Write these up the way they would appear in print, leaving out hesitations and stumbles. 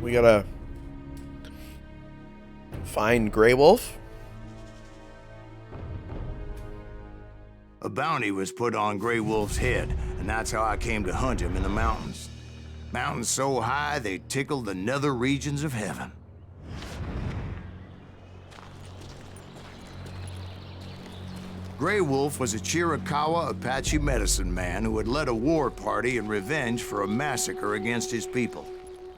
We gotta find Grey Wolf. A bounty was put on Grey Wolf's head, and that's how I came to hunt him in the mountains. Mountains so high they tickled the nether regions of heaven. Grey Wolf was a Chiricahua Apache medicine man who had led a war party in revenge for a massacre against his people.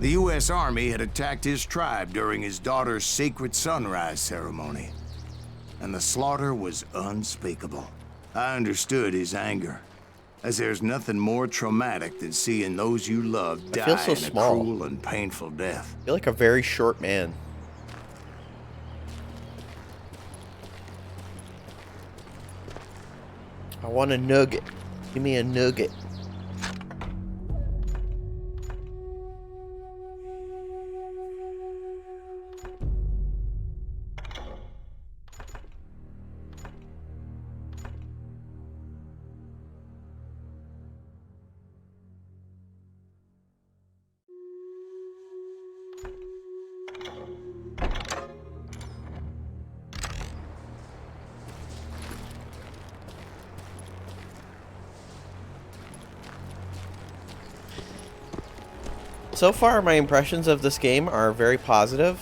The U.S. Army had attacked his tribe during his daughter's sacred sunrise ceremony, and the slaughter was unspeakable. I understood his anger, as there's nothing more traumatic than seeing those you love die so in small. a cruel and painful death. I feel like a very short man. I want a nugget. Give me a nugget. So far, my impressions of this game are very positive.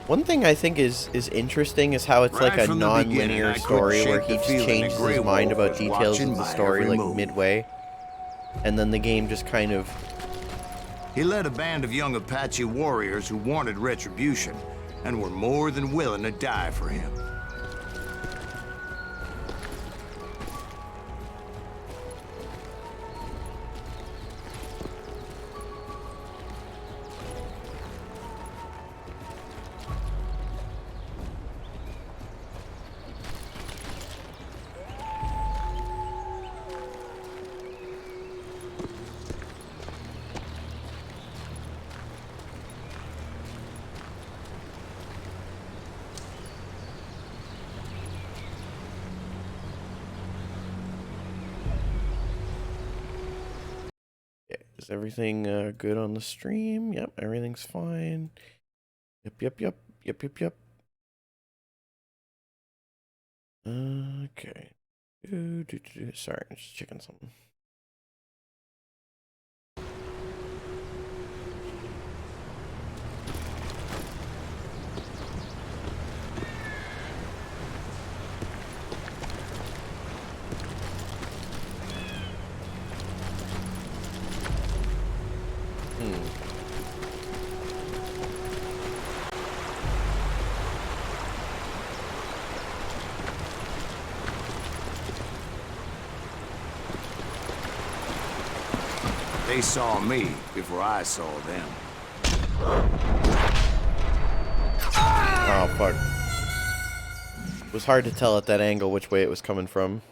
One thing I think is interesting is how it's like a non-linear story where he just changes his mind about details of the story like midway, and then the game just kind of... He led a band of young Apache warriors who wanted retribution and were more than willing to die for him. Is everything good on the stream? Yep, everything's fine. Yep. Okay. Sorry, I'm just checking something. They saw me before I saw them. Oh, fuck. It was hard to tell at that angle which way it was coming from.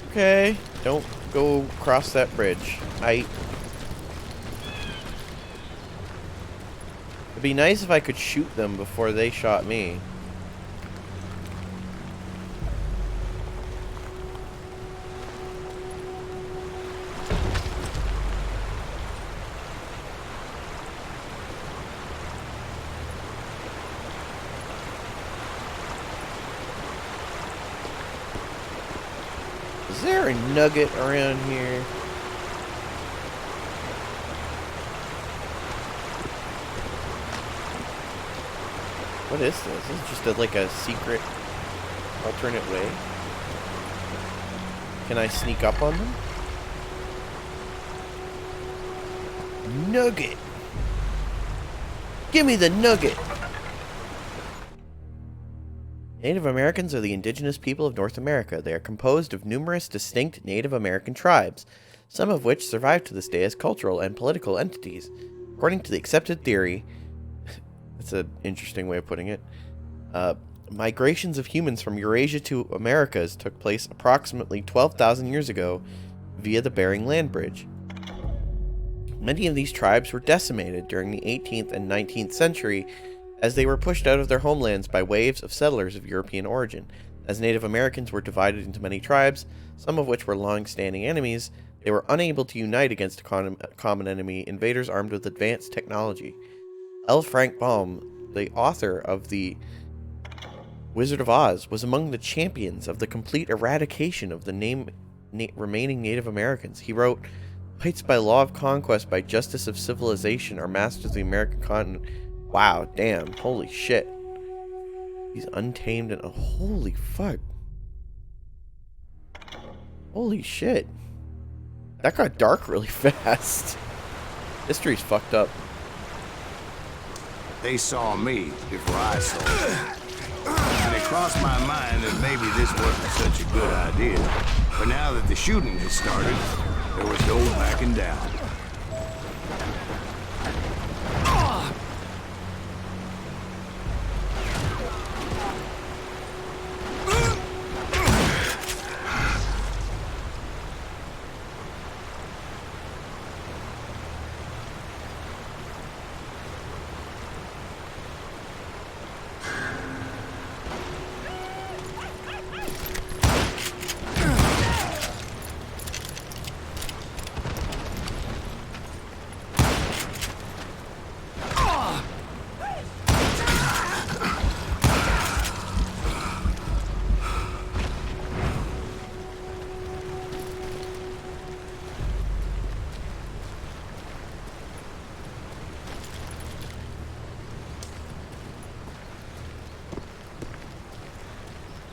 Okay, don't go across that bridge. It'd be nice if I could shoot them before they shot me. Is there a nugget around here? What is this? Is this just like a secret alternate way? Can I sneak up on them? Nugget! Give me the nugget! Native Americans are the indigenous people of North America. They are composed of numerous distinct Native American tribes, some of which survive to this day as cultural and political entities. According to the accepted theory, that's an interesting way of putting it, migrations of humans from Eurasia to Americas took place approximately 12,000 years ago via the Bering Land Bridge. Many of these tribes were decimated during the 18th and 19th century as they were pushed out of their homelands by waves of settlers of European origin. As Native Americans were divided into many tribes, some of which were long-standing enemies, they were unable to unite against a common enemy, invaders armed with advanced technology. L. Frank Baum, the author of The Wizard of Oz, was among the champions of the complete eradication of the remaining Native Americans. He wrote, "Whites by law of conquest, by justice of civilization, are masters of the American continent." Wow, damn, holy shit. He's untamed and... oh, holy fuck. Holy shit. That got dark really fast. History's fucked up. They saw me before I saw them. And it crossed my mind that maybe this wasn't such a good idea. But now that the shooting has started, there was no backing down.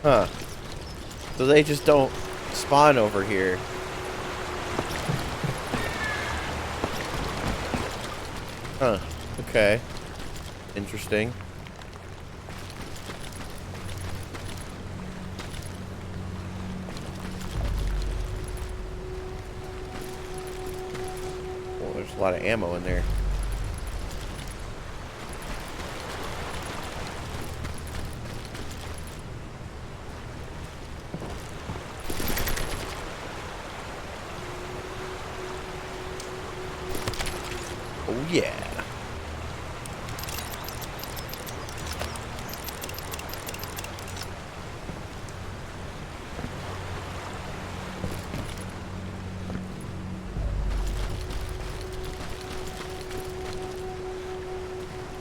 Huh. So they just don't spawn over here. Huh. Okay. Interesting. Well, there's a lot of ammo in there. Oh yeah.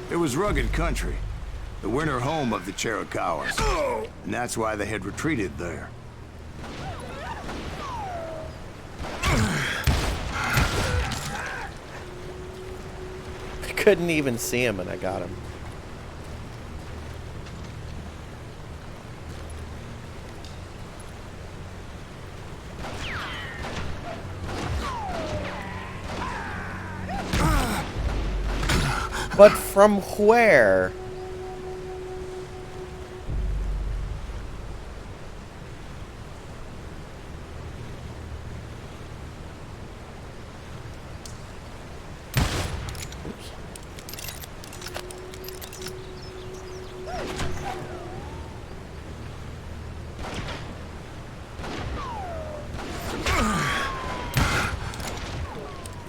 It was rugged country, the winter home of the Chiricahuas, and that's why they had retreated there. I couldn't even see him and I got him. But from where?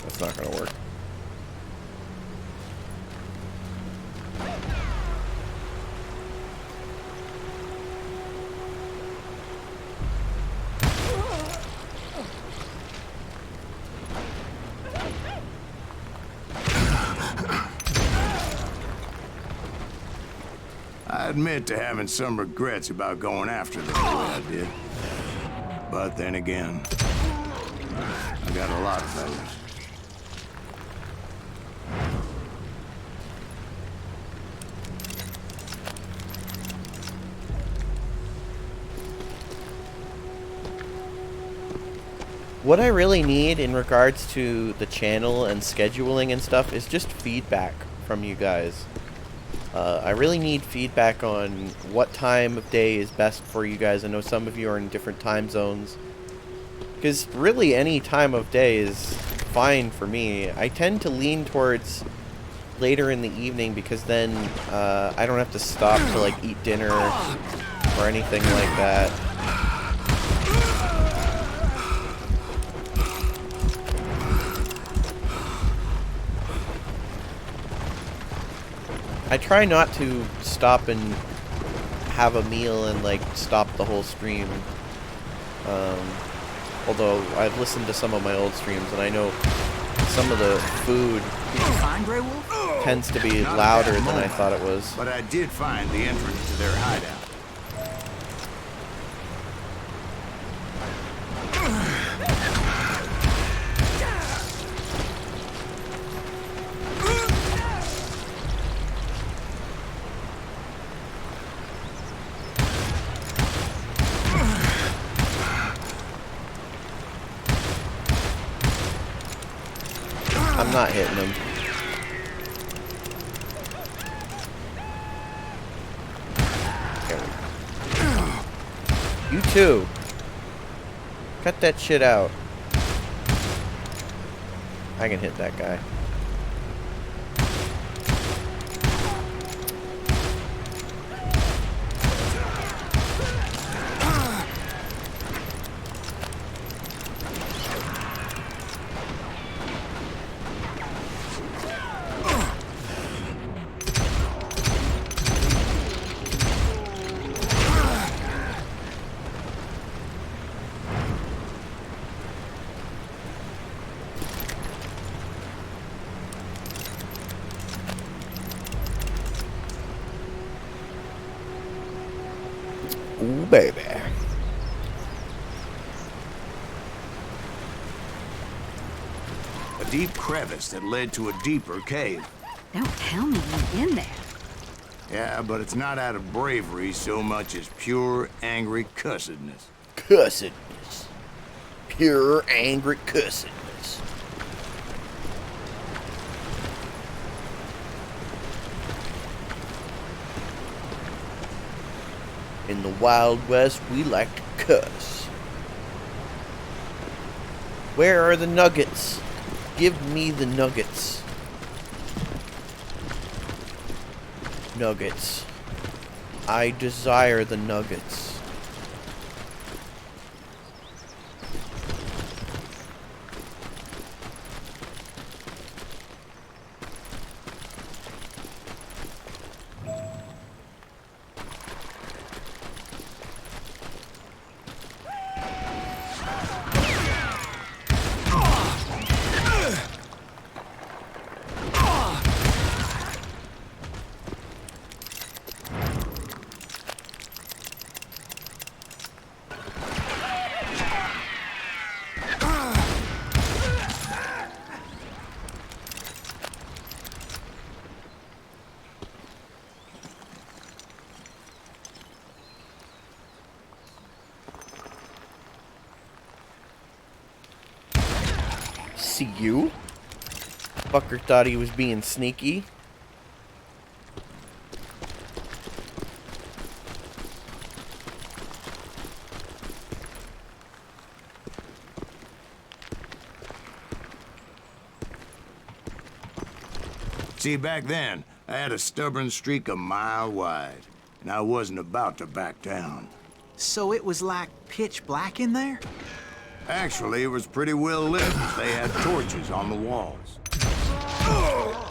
That's not gonna work. I admit to having some regrets about going after them the way I did. But then again, I got a lot of those. What I really need in regards to the channel and scheduling and stuff is just feedback from you guys. I really need feedback on what time of day is best for you guys. I know some of you are in different time zones. Because really any time of day is fine for me. I tend to lean towards later in the evening because then I don't have to stop to like eat dinner or anything like that. I try not to stop and have a meal and like stop the whole stream. Although I've listened to some of my old streams and I know some of the food Did you find Grey Wolf? tends to be Not at louder that than I moment, thought it was. But I did find the entrance to their hideout. I'm not hitting him. There we go. You too. Cut that shit out. I can hit that guy. Ooh, baby. A deep crevice that led to a deeper cave. Don't tell me you've been there. Yeah, but it's not out of bravery so much as pure, angry cussedness. Cussedness. Pure angry cussedness. In the Wild West, we like to cuss. Where are the nuggets? Give me the nuggets. Nuggets. I desire the nuggets. See you? Fucker thought he was being sneaky. See, back then, I had a stubborn streak a mile wide, and I wasn't about to back down. So it was like pitch black in there? Actually, it was pretty well lit. They had torches on the walls. Oh,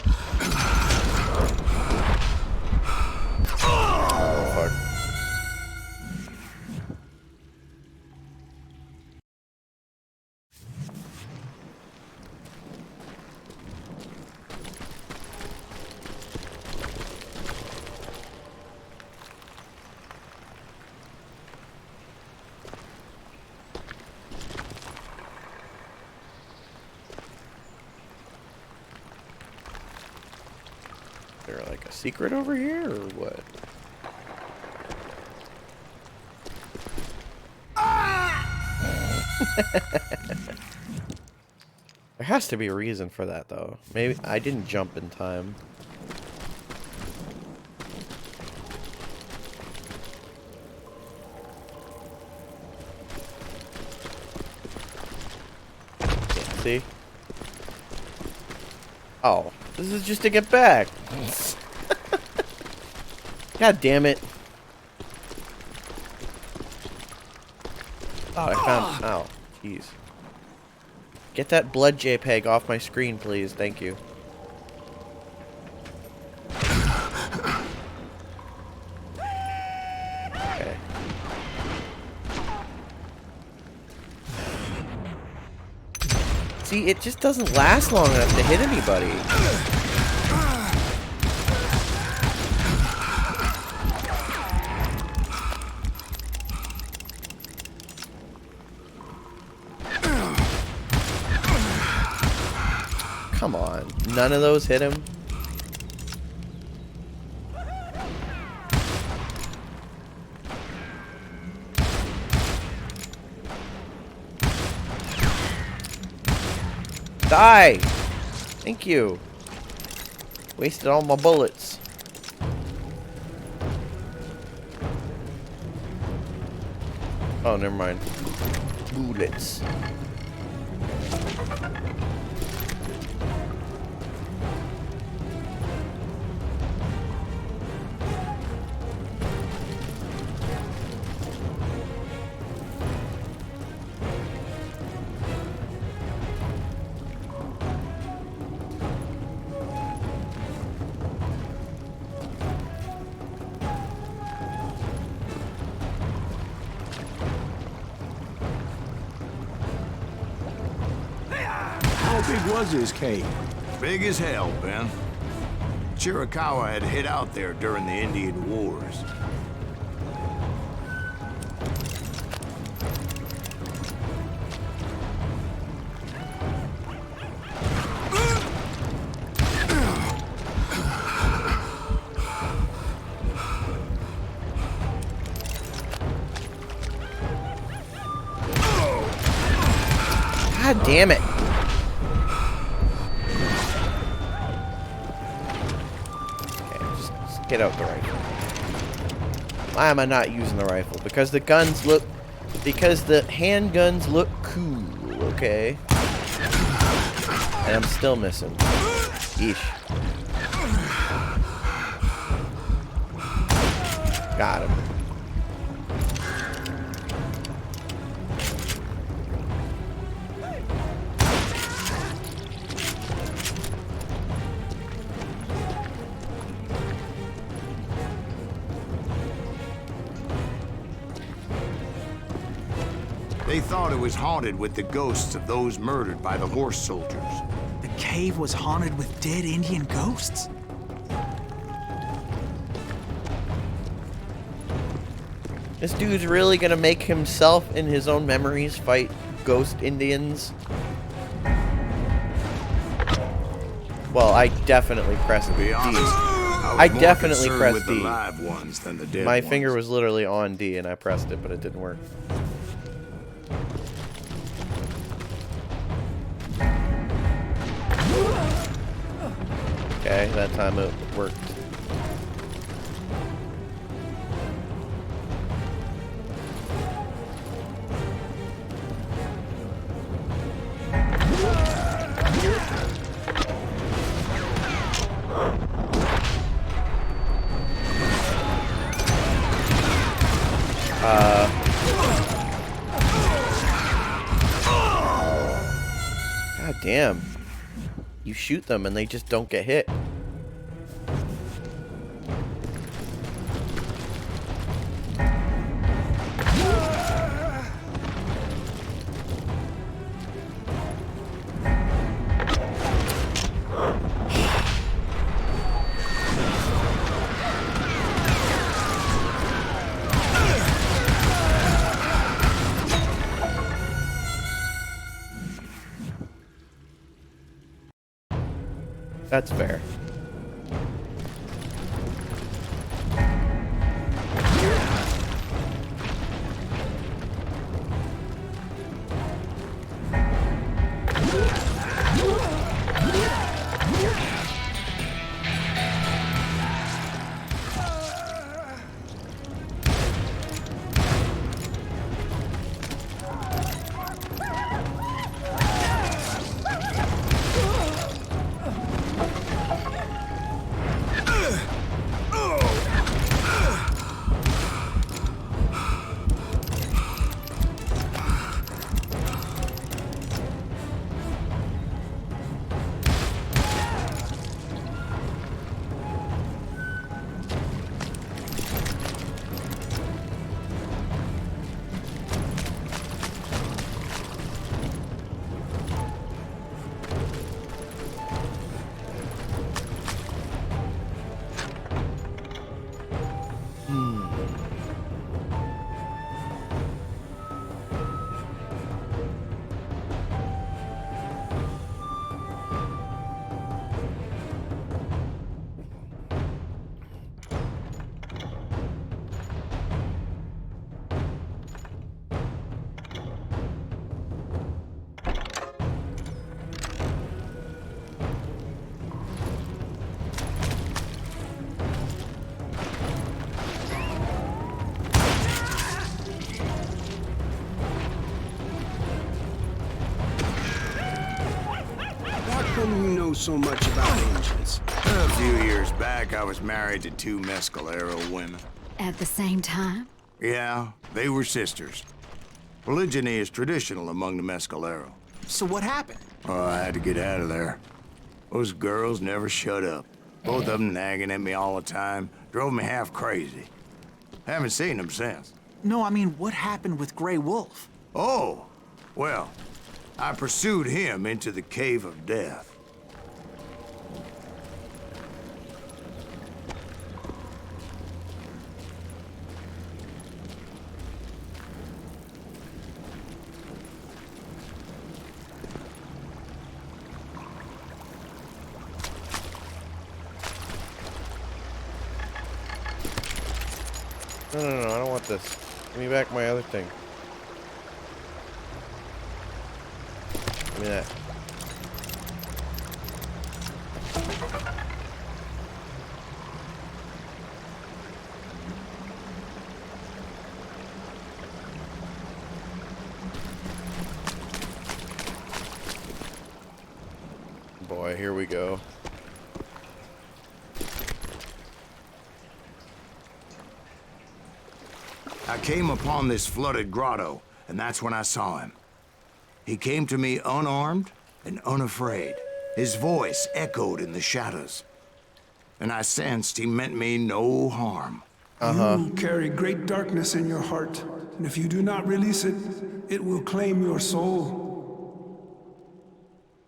fuck. Is there like a secret over here or what? There has to be a reason for that though. Maybe I didn't jump in time. See? Oh, this is just to get back. God damn it. Oh, I found... Oh, jeez. Get that blood JPEG off my screen, please. Thank you. See, it just doesn't last long enough to hit anybody. Come on. None of those hit him. Die! Thank you. Wasted all my bullets. Oh, never mind. Bullets. How big was his cave? Big as hell, Ben. Chiricahua had hid out there during the Indian Wars. God damn it. Get out the rifle. Why am I not using the rifle? Because the guns look... Because the handguns look cool, okay? And I'm still missing. Yeesh. Got him. They thought it was haunted with the ghosts of those murdered by the horse soldiers. The cave was haunted with dead Indian ghosts? This dude's really gonna make himself in his own memories fight ghost Indians? Well, I definitely pressed To be D. honest, I was more definitely concerned pressed with the D. live ones than the dead My ones. finger was literally on D and I pressed it, but it didn't work. Okay, that time it worked. God damn. You shoot them and they just don't get hit. That's fair. so much about angels? A few years back, I was married to 2 Mescalero women. At the same time? Yeah, they were sisters. Polygyny is traditional among the Mescalero. So what happened? Oh, I had to get out of there. Those girls never shut up. Both of them nagging at me all the time. Drove me half crazy. Haven't seen them since. No, I mean, what happened with Grey Wolf? Oh, well, I pursued him into the Cave of Death. No, I don't want this. Give me back my other thing. Give me that. Boy, here we go. I came upon this flooded grotto, and that's when I saw him. He came to me unarmed and unafraid. His voice echoed in the shadows, and I sensed he meant me no harm. You carry great darkness in your heart, and if you do not release it, it will claim your soul.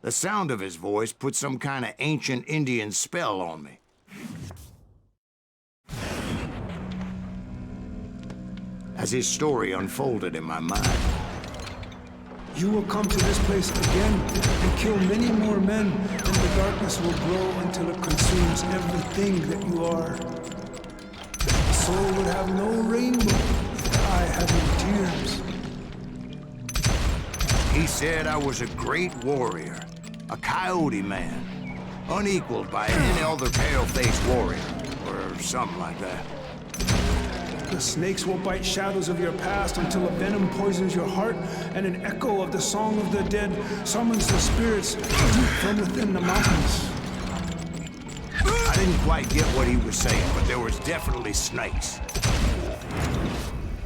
The sound of his voice put some kind of ancient Indian spell on me. As his story unfolded in my mind, You will come to this place again and kill many more men, and the darkness will grow until it consumes everything that you are. The soul would have no rainbow if the eye had no tears. he said I was a great warrior, a coyote man, unequaled by any other pale-faced warrior, or something like that. The snakes will bite shadows of your past until a venom poisons your heart, and an echo of the song of the dead summons the spirits deep from within the mountains. I didn't quite get what he was saying, but there was definitely snakes.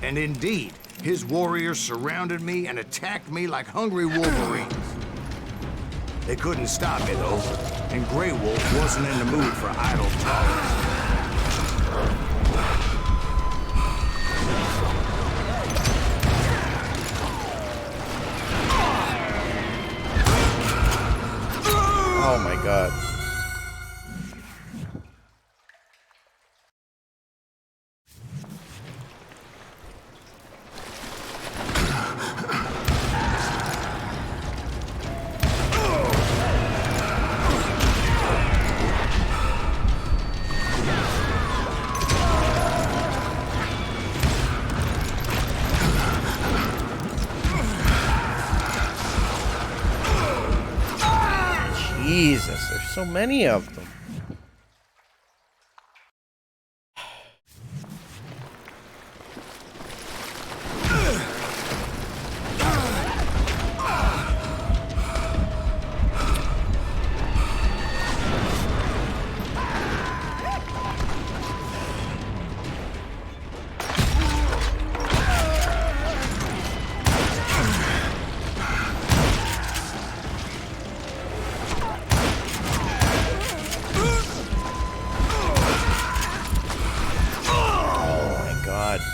And indeed, his warriors surrounded me and attacked me like hungry wolverines. They couldn't stop me, though, and Grey Wolf wasn't in the mood for idle talk. Oh my god. Jesus, there's so many of them.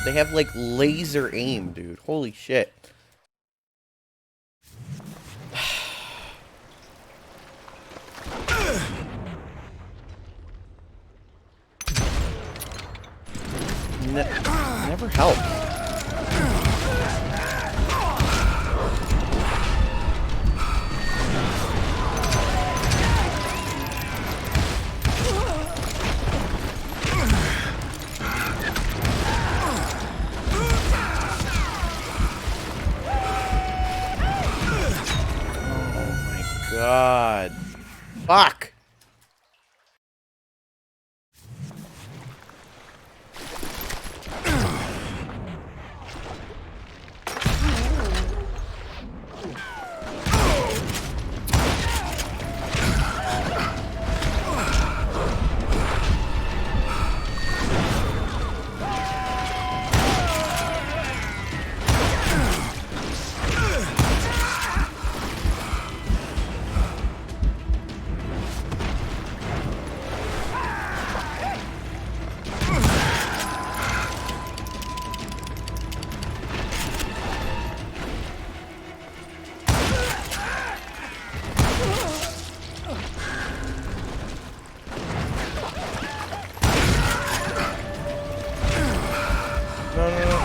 They have like laser aim, dude. Holy shit. Never helps. God. Fuck.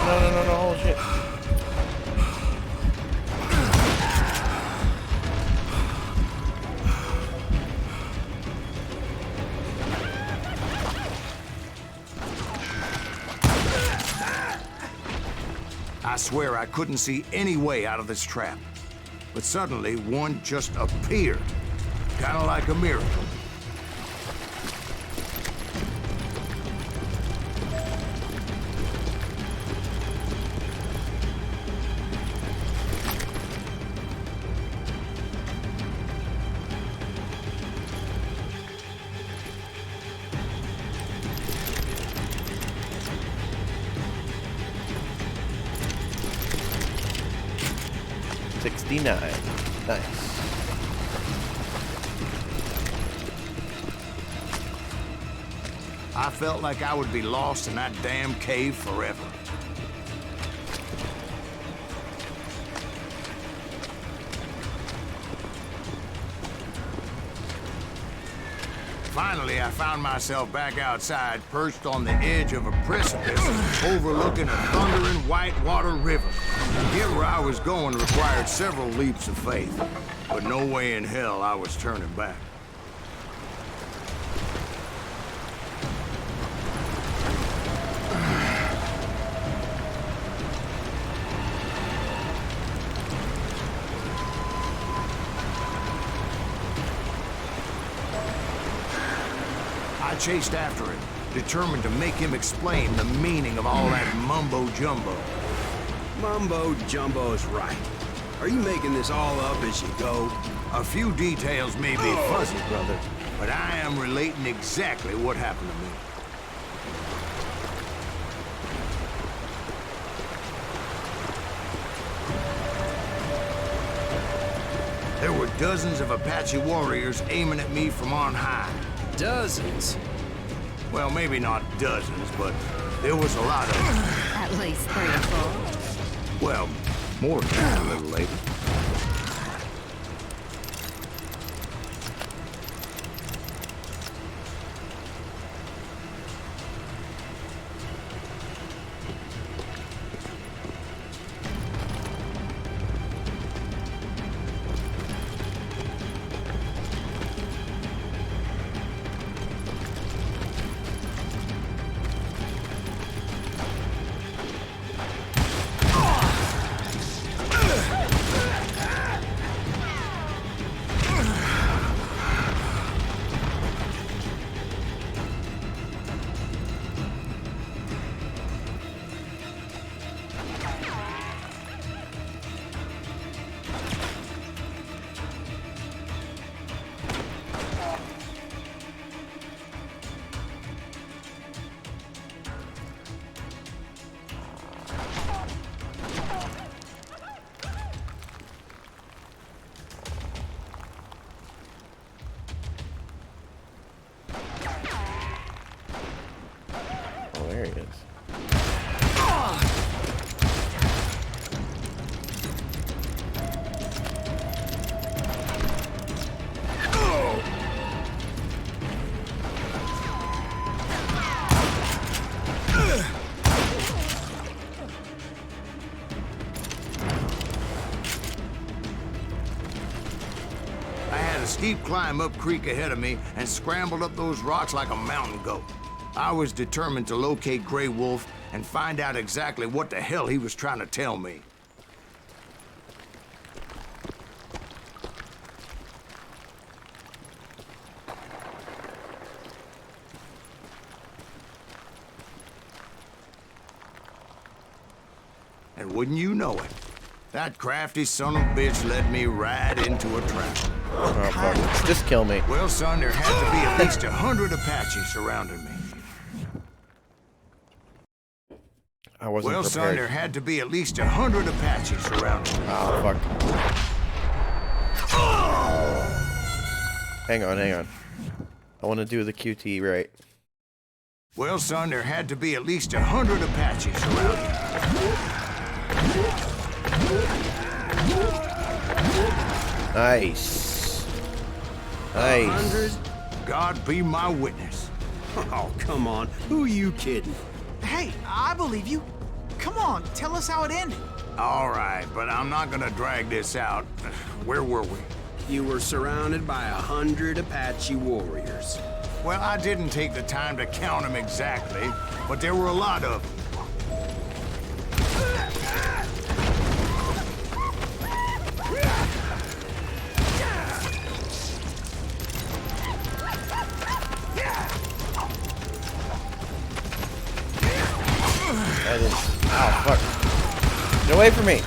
no, holy shit. I swear I couldn't see any way out of this trap. But suddenly, one just appeared. Kinda like a miracle. Nice. I felt like I would be lost in that damn cave forever. Finally, I found myself back outside, perched on the edge of a precipice, overlooking a thundering whitewater river. To get where I was going required several leaps of faith, but no way in hell I was turning back. I chased after him, determined to make him explain the meaning of all that mumbo-jumbo. Mumbo-jumbo's right. Are you making this all up as you go? A few details may be fuzzy, brother, but I am relating exactly what happened to me. There were dozens of Apache warriors aiming at me from on high. Dozens? Well, maybe not dozens, but there was a lot of them. At least 3 or 4. Well, more than that a little later. There he is. I had a steep climb up creek ahead of me and scrambled up those rocks like a mountain goat. I was determined to locate Grey Wolf and find out exactly what the hell he was trying to tell me. And wouldn't you know it, that crafty son of a bitch led me right into a trap. Oh, fuck. Just kill me. Well, son, there had to be at least 100 Apaches surrounding me. I wasn't Well, prepared. son, there had to be at least 100 Apaches surrounding me. Oh, fuck. Hang on. I want to do the QT right. Well, son, there had to be at least 100 Apaches surrounding me. Nice. 100? God be my witness. Oh, come on. Who are you kidding? Hey, I believe you. Come on, tell us how it ended. All right, but I'm not gonna drag this out. Where were we? You were surrounded by 100 Apache warriors. Well, I didn't take the time to count them exactly, but there were a lot of them. Oh, fuck. Get away from me.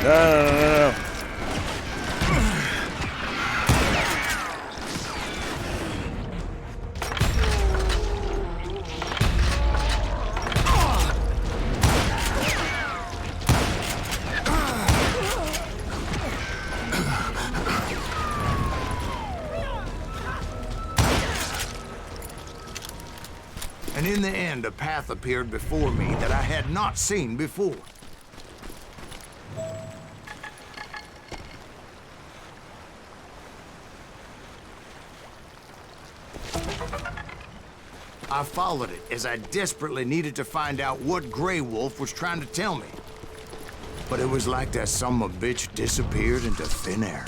No. And in the end, a path appeared before me that I had not seen before. I followed it as I desperately needed to find out what Grey Wolf was trying to tell me. But it was like that son of a bitch disappeared into thin air.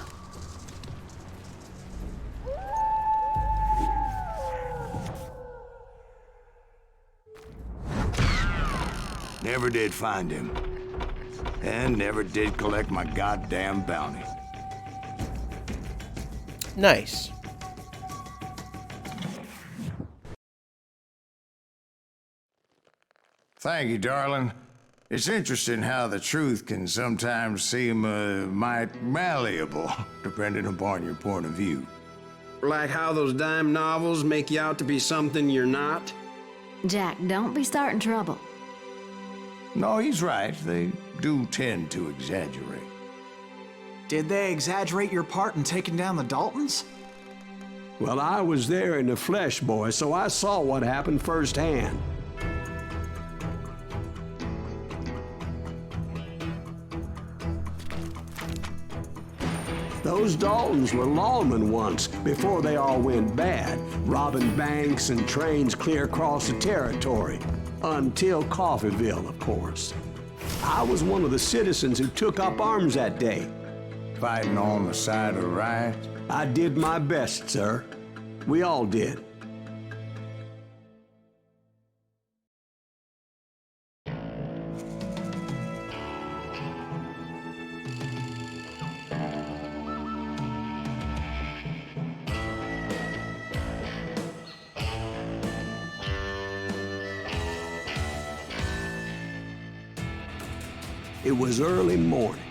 Never did find him. And never did collect my goddamn bounty. Nice. Thank you, darling. It's interesting how the truth can sometimes seem, might malleable, depending upon your point of view. Like how those dime novels make you out to be something you're not? Jack, don't be starting trouble. No, he's right. They do tend to exaggerate. Did they exaggerate your part in taking down the Daltons? Well, I was there in the flesh, boy, so I saw what happened firsthand. Those Daltons were lawmen once, before they all went bad, robbing banks and trains clear across the territory. Until Coffeeville, of course. I was one of the citizens who took up arms that day. Fighting on the side of right? I did my best, sir. We all did. It was early morning.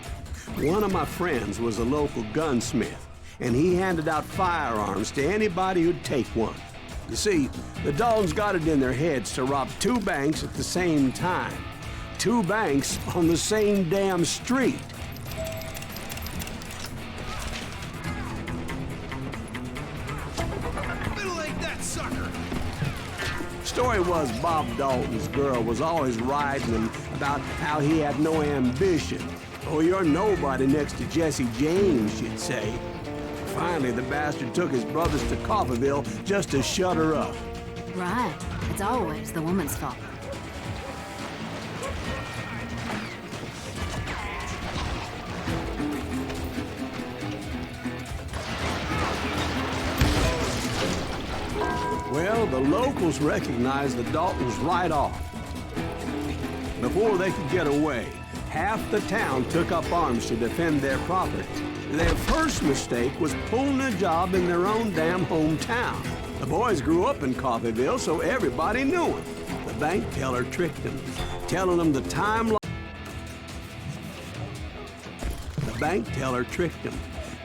One of my friends was a local gunsmith, and he handed out firearms to anybody who'd take one. You see, the Daltons got it in their heads to rob 2 banks at the same time. 2 banks on the same damn street. Middle-egg that sucker! Story was Bob Dalton's girl was always riding him about how he had no ambition. Oh, you're nobody next to Jesse James, she'd say. Finally, the bastard took his brothers to Coffeeville just to shut her up. Right. It's always the woman's fault. Well, the locals recognized the Daltons right off. Before they could get away, half the town took up arms to defend their property. Their first mistake was pulling a job in their own damn hometown. The boys grew up in Coffeyville, so everybody knew him. The bank teller tricked them, telling them the time lock. The bank teller tricked them,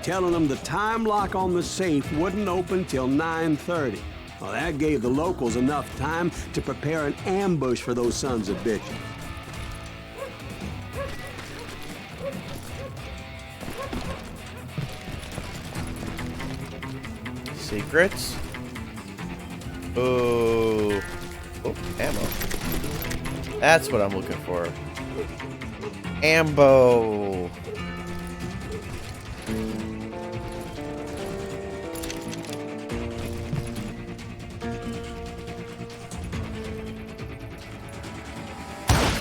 telling them the time lock on the safe wouldn't open till 9:30. Well, that gave the locals enough time to prepare an ambush for those sons of bitches. Secrets. Oh, ammo. That's what I'm looking for. Ambo.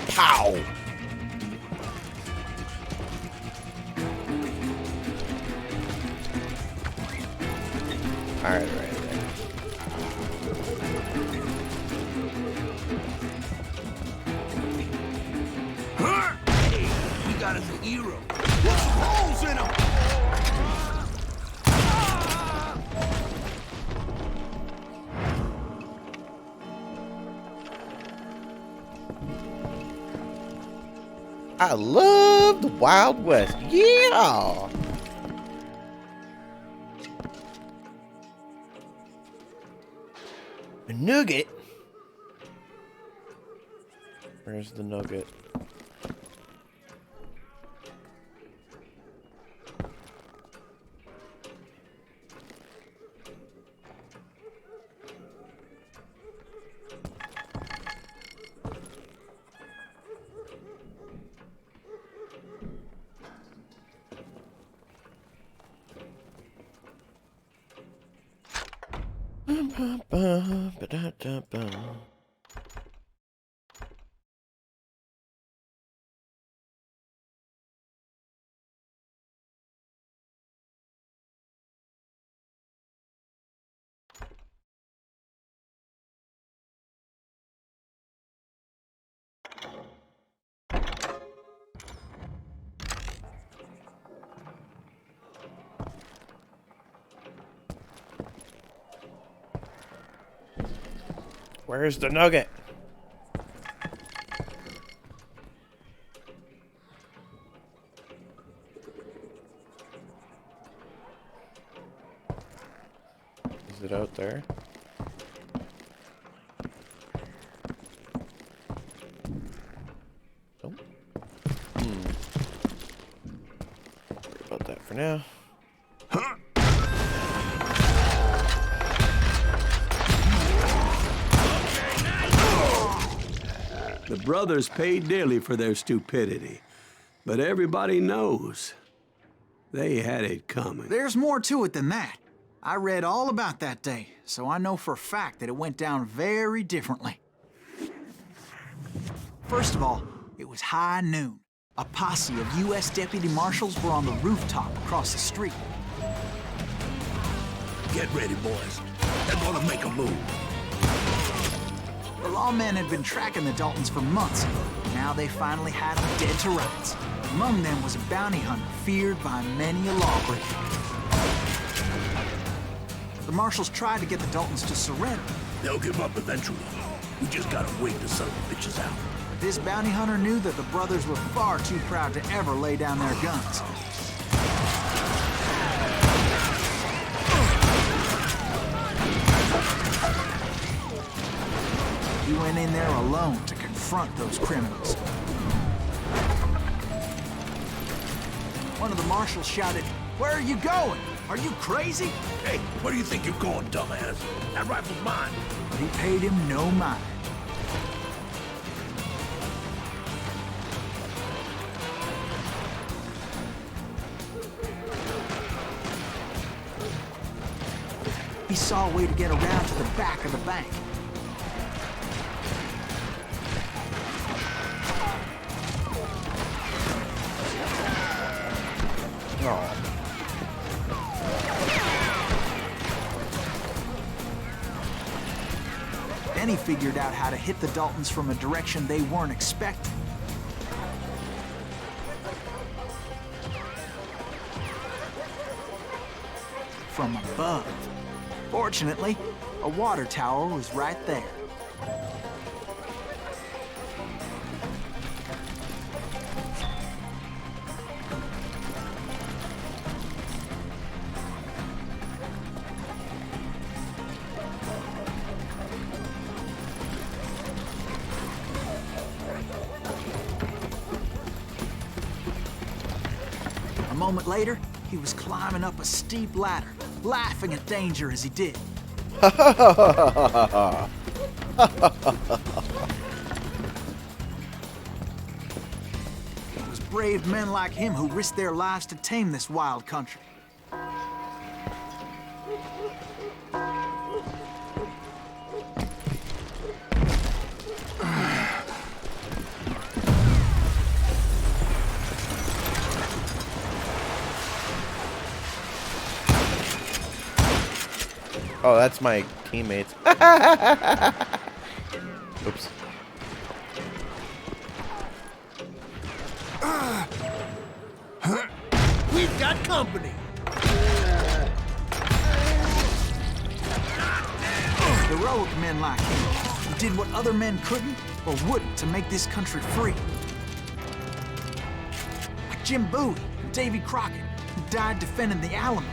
Pow. All right. You got us a hero. Put some holes in him. I love the Wild West. Yeah. A nugget. Where's the nugget? Where's the nugget? Is it out there? Nope. Worry about that for now. The brothers paid dearly for their stupidity, but everybody knows they had it coming. There's more to it than that. I read all about that day, so I know for a fact that it went down very differently. First of all, it was high noon. A posse of U.S. deputy marshals were on the rooftop across the street. Get ready, boys. They're gonna make a move. The lawmen had been tracking the Daltons for months. Now they finally had them dead to rights. Among them was a bounty hunter feared by many a lawbreaker. The marshals tried to get the Daltons to surrender. They'll give up eventually. We just gotta wait the son of bitches out. But this bounty hunter knew that the brothers were far too proud to ever lay down their guns. He went in there alone to confront those criminals. One of the marshals shouted, "Where are you going? Are you crazy?" Hey, where do you think you're going, dumbass? That rifle's mine. But he paid him no mind. He saw a way to get around to the back of the bank. Then he figured out how to hit the Daltons from a direction they weren't expecting. From above. Fortunately, A water tower was right there. A moment later, he was climbing up a steep ladder, laughing at danger as he did. It was brave men like him who risked their lives to tame this wild country. Oh, that's my teammates. Oops. We've got company. Heroic men like him, who did what other men couldn't or wouldn't to make this country free. Like Jim Bowie and Davy Crockett, who died defending the Alamo.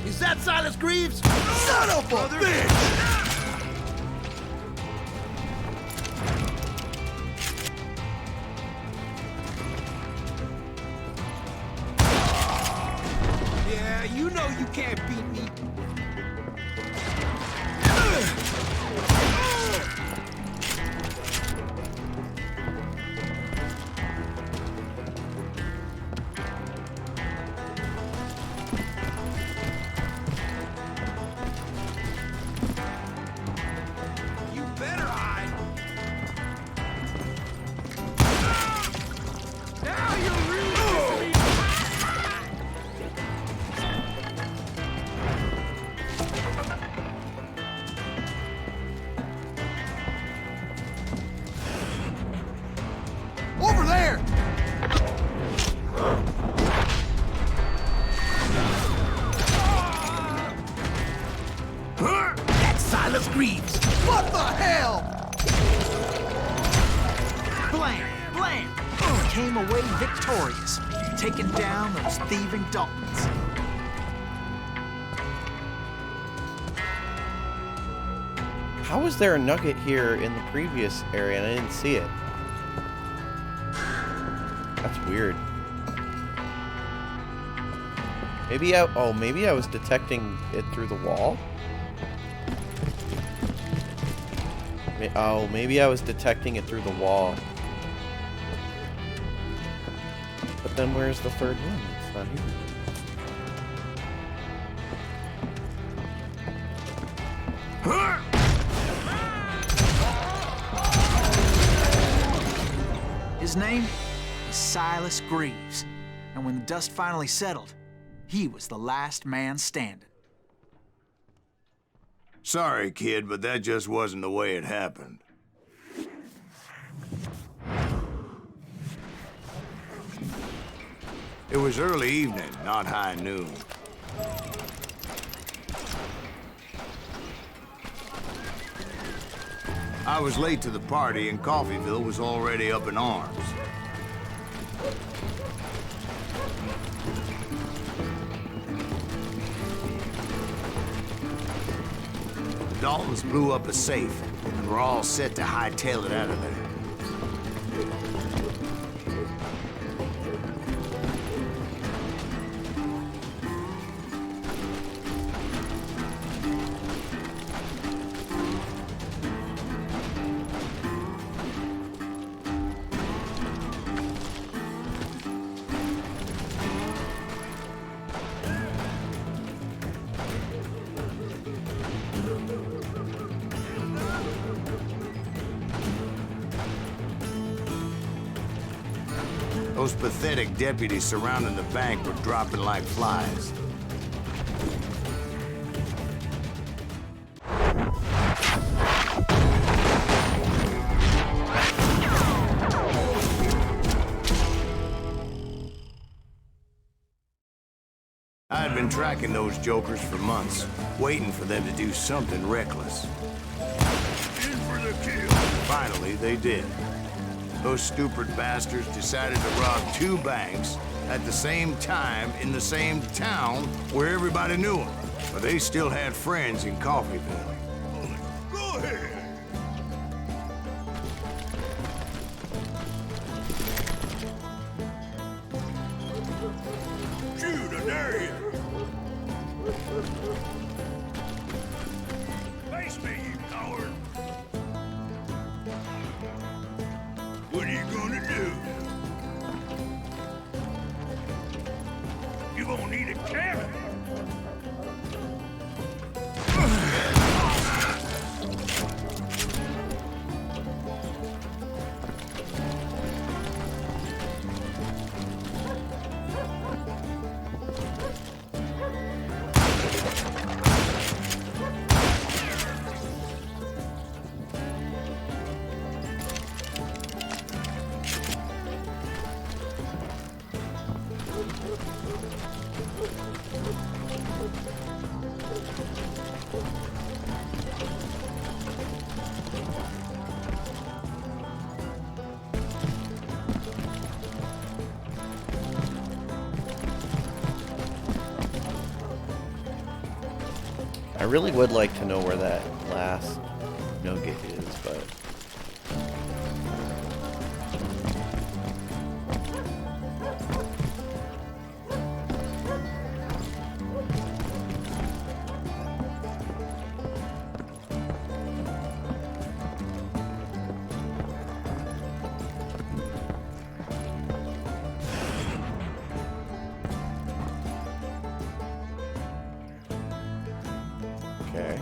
Is that Silas Greaves? Son of a bitch! Yeah, you know you can't beat me. You better hide. Now you're really over there! That's Silas Greaves! What the hell? Blam! Blam! Came away victorious, taking down those thieving Daltons. How was there a nugget here in the previous area and I didn't see it? That's weird. Maybe I was detecting it through the wall? Oh, maybe I was detecting it through the wall. But then where's the third one? It's not here. His name is Silas Greaves, and when the dust finally settled, he was the last man standing. Sorry, kid, but that just wasn't the way it happened. It was early evening, not high noon. I was late to the party, and Coffeyville was already up in arms. The Daltons blew up a safe, and we're all set to hightail it out of there. Those pathetic deputies surrounding the bank were dropping like flies. I had been tracking those jokers for months, waiting for them to do something reckless. In for the kill. Finally, they did. Those stupid bastards decided to rob 2 banks at the same time in the same town where everybody knew them. But they still had friends in Coffeeville. Go ahead. Shoot, I dare you. Face me, you coward. What are you gonna do? You gonna need a cabin. I really would like to know where that last nugget is, but... Okay.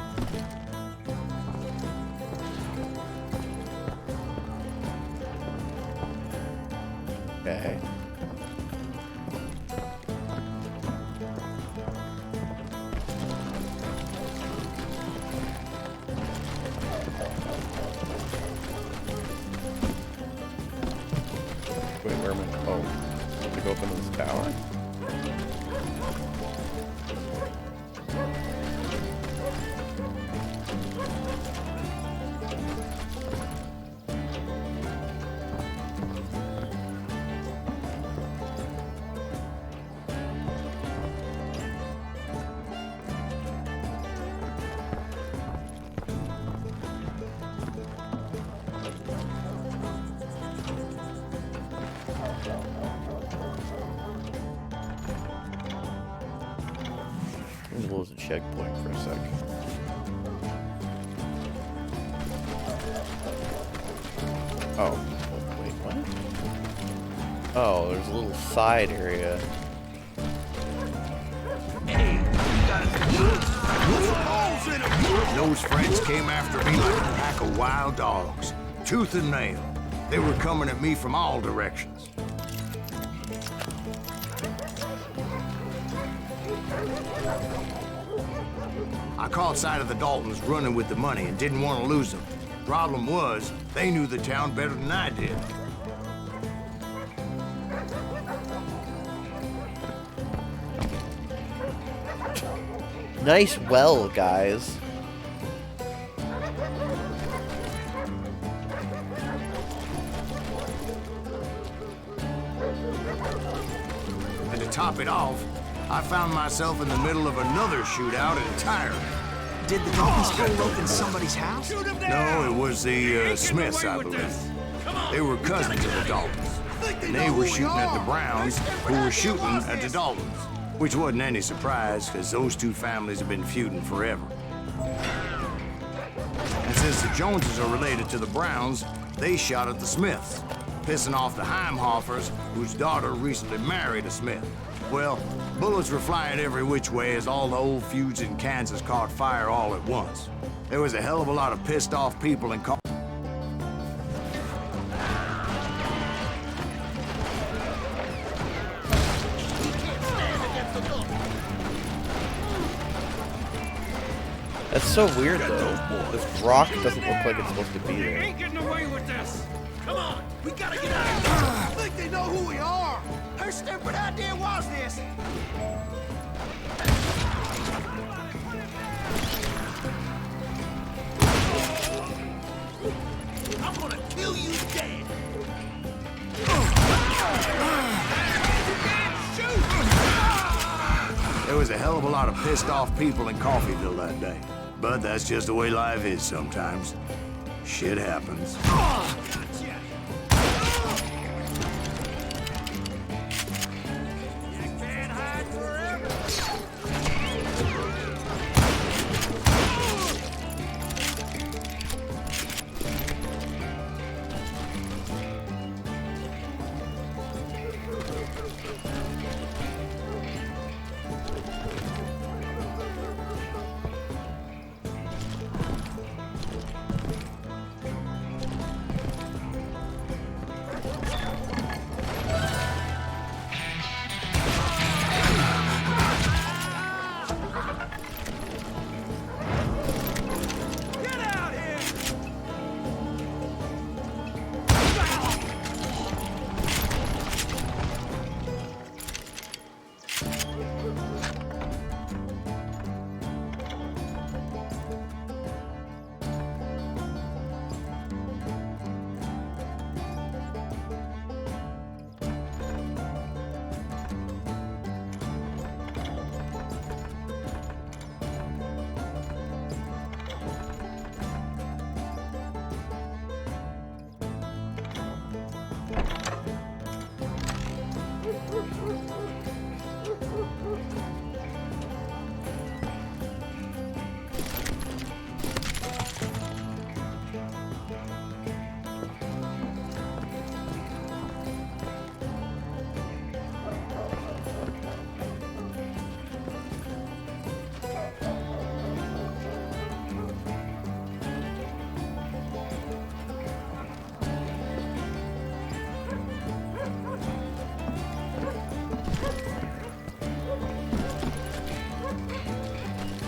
Okay. Wait, where am I? Oh, have to go up into this tower? Let me close the checkpoint for a sec. Oh, wait, what? Oh, there's a little side area. Those friends came after me like a pack of wild dogs, tooth and nail. They were coming at me from all directions. I caught sight of the Daltons running with the money and didn't want to lose them. Problem was, they knew the town better than I did. Nice well, guys. And to top it off, I found myself in the middle of another shootout entirely. Did the Daltons pull up in somebody's house? No, it was the Smiths, I believe. They were cousins of the Daltons. And they were shooting at the Browns, who were shooting at the Daltons. Which wasn't any surprise, because those two families have been feuding forever. And since the Joneses are related to the Browns, they shot at the Smiths, pissing off the Heimhoffers, whose daughter recently married a Smith. Well, bullets were flying every which way as all the old feuds in Kansas caught fire all at once. There was a hell of a lot of pissed off people in That's so weird, though. This rock doesn't look like it's supposed to be You there. ain't getting away with this. Come on, we gotta get out of here. I think they know who we are. Her stupid idea was this. I'm gonna kill you dead. There was a hell of a lot of pissed off people in Coffeyville that day. But that's just the way life is sometimes. Shit happens.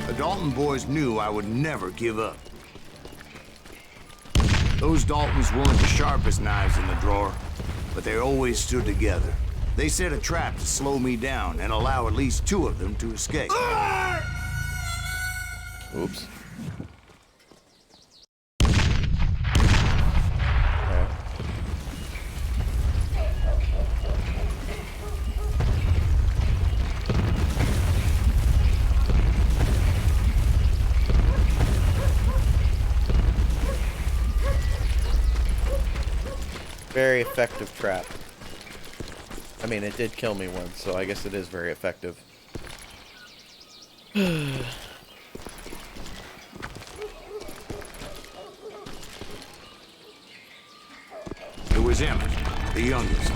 The Dalton boys knew I would never give up. Those Daltons weren't the sharpest knives in the drawer, but they always stood together. They set a trap to slow me down and allow at least two of them to escape. Oops. Very effective trap. I mean, it did kill me once, so I guess it is very effective. It was Emmett, the youngest,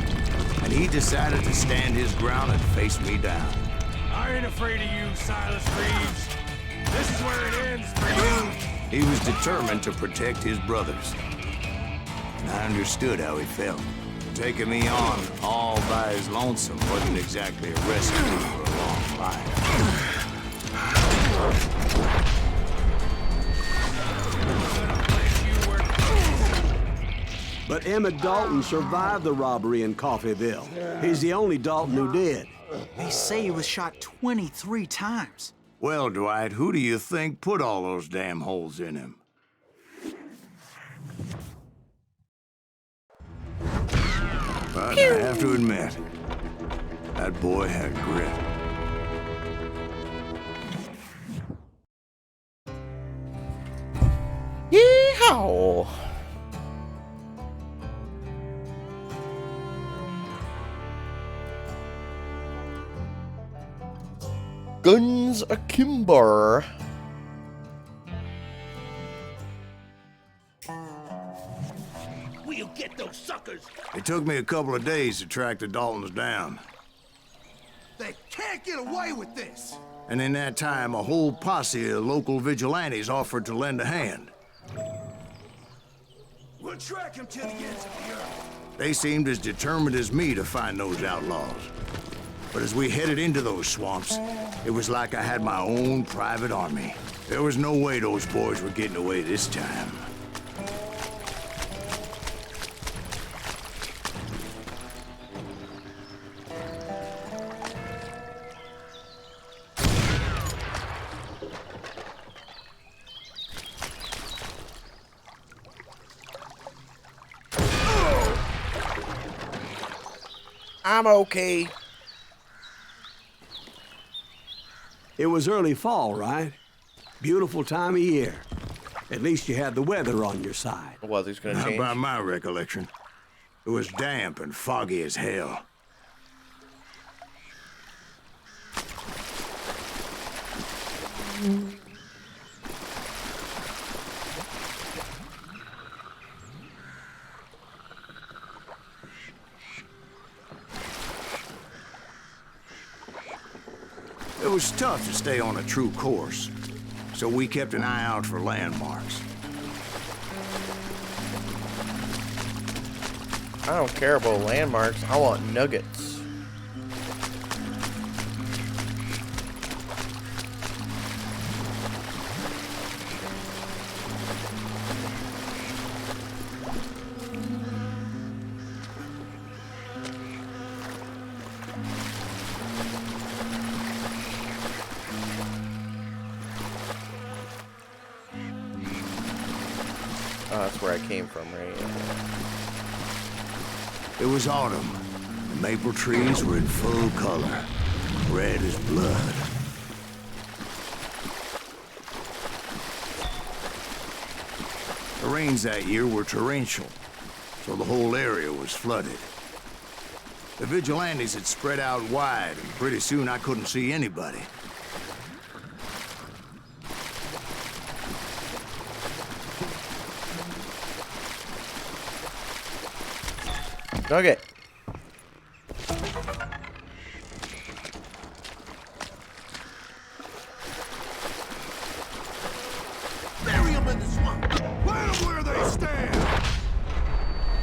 and he decided to stand his ground and face me down. I ain't afraid of you, Silas Reeves. This is where it ends for you. He was determined to protect his brothers. And I understood how he felt. Taking me on all by his lonesome wasn't exactly a recipe for a long life. But Emmett Dalton survived the robbery in Coffeyville. He's the only Dalton who did. They say he was shot 23 times. Well, Dwight, who do you think put all those damn holes in him? But I have to admit, that boy had grit. Yeehaw! Guns akimbo. We'll get those suckers. It took me a couple of days to track the Daltons down. They can't get away with this. And in that time, a whole posse of local vigilantes offered to lend a hand. We'll track him till the ends of the earth. They seemed as determined as me to find those outlaws. But as we headed into those swamps, it was like I had my own private army. There was no way those boys were getting away this time. I'm okay. It was early fall, right? Beautiful time of year. At least you had the weather on your side. The weather's gonna How change. about my recollection? It was damp and foggy as hell. It was tough to stay on a true course, so we kept an eye out for landmarks. I don't care about landmarks. I want nuggets. Oh, that's where I came from, right? It was autumn. The maple trees were in full color, red as blood. The rains that year were torrential, so the whole area was flooded. The vigilantes had spread out wide, and pretty soon I couldn't see anybody. Nugget. Bury them in the swamp. Plant them where they stand.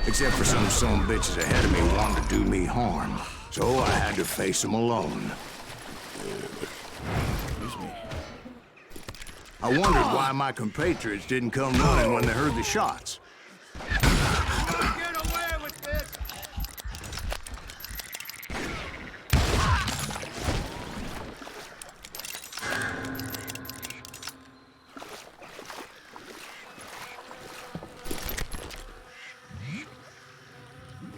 Except for some son bitches ahead of me wanted to do me harm, so I had to face them alone. I wondered why my compatriots didn't come running when they heard the shots. Get away with this.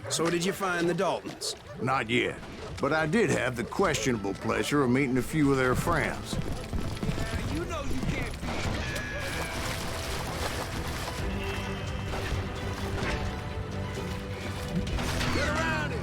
So did you find the Daltons? Not yet, but I did have the questionable pleasure of meeting a few of their friends. You know you can't be. Get around it.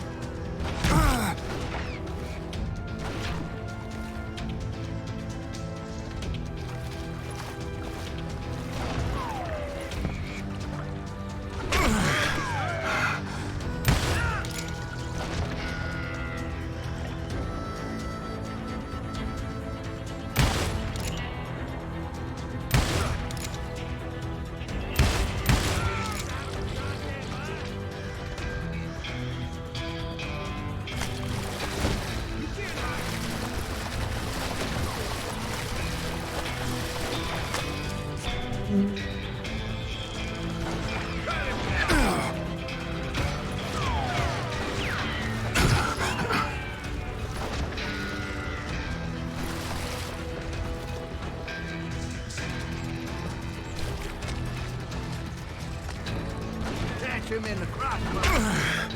Catch him in the crossfire.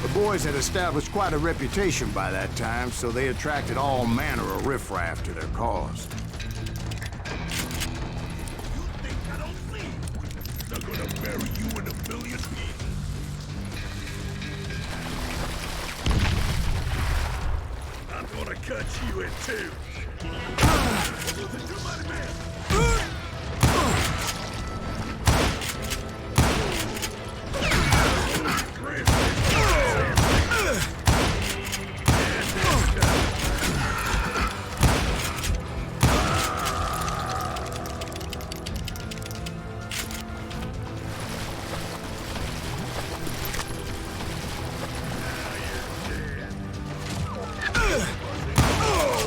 The boys had established quite a reputation by that time, so they attracted all manner of riffraff to their cause. You think I don't see? They're gonna bury you in a million pieces. cut you in two.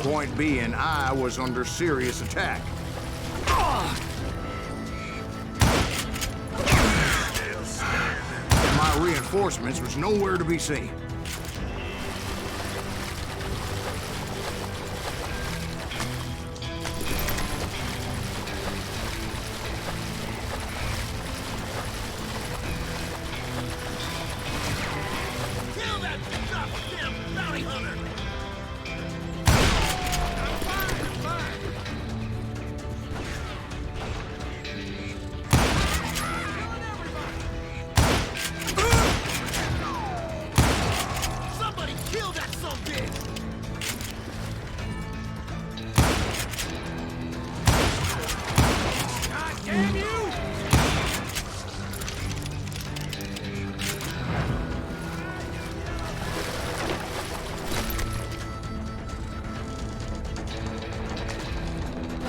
Point being, I was under serious attack. And my reinforcements was nowhere to be seen. Kill that goddamn bounty hunter! Somebody kill that sumbitch! God damn you!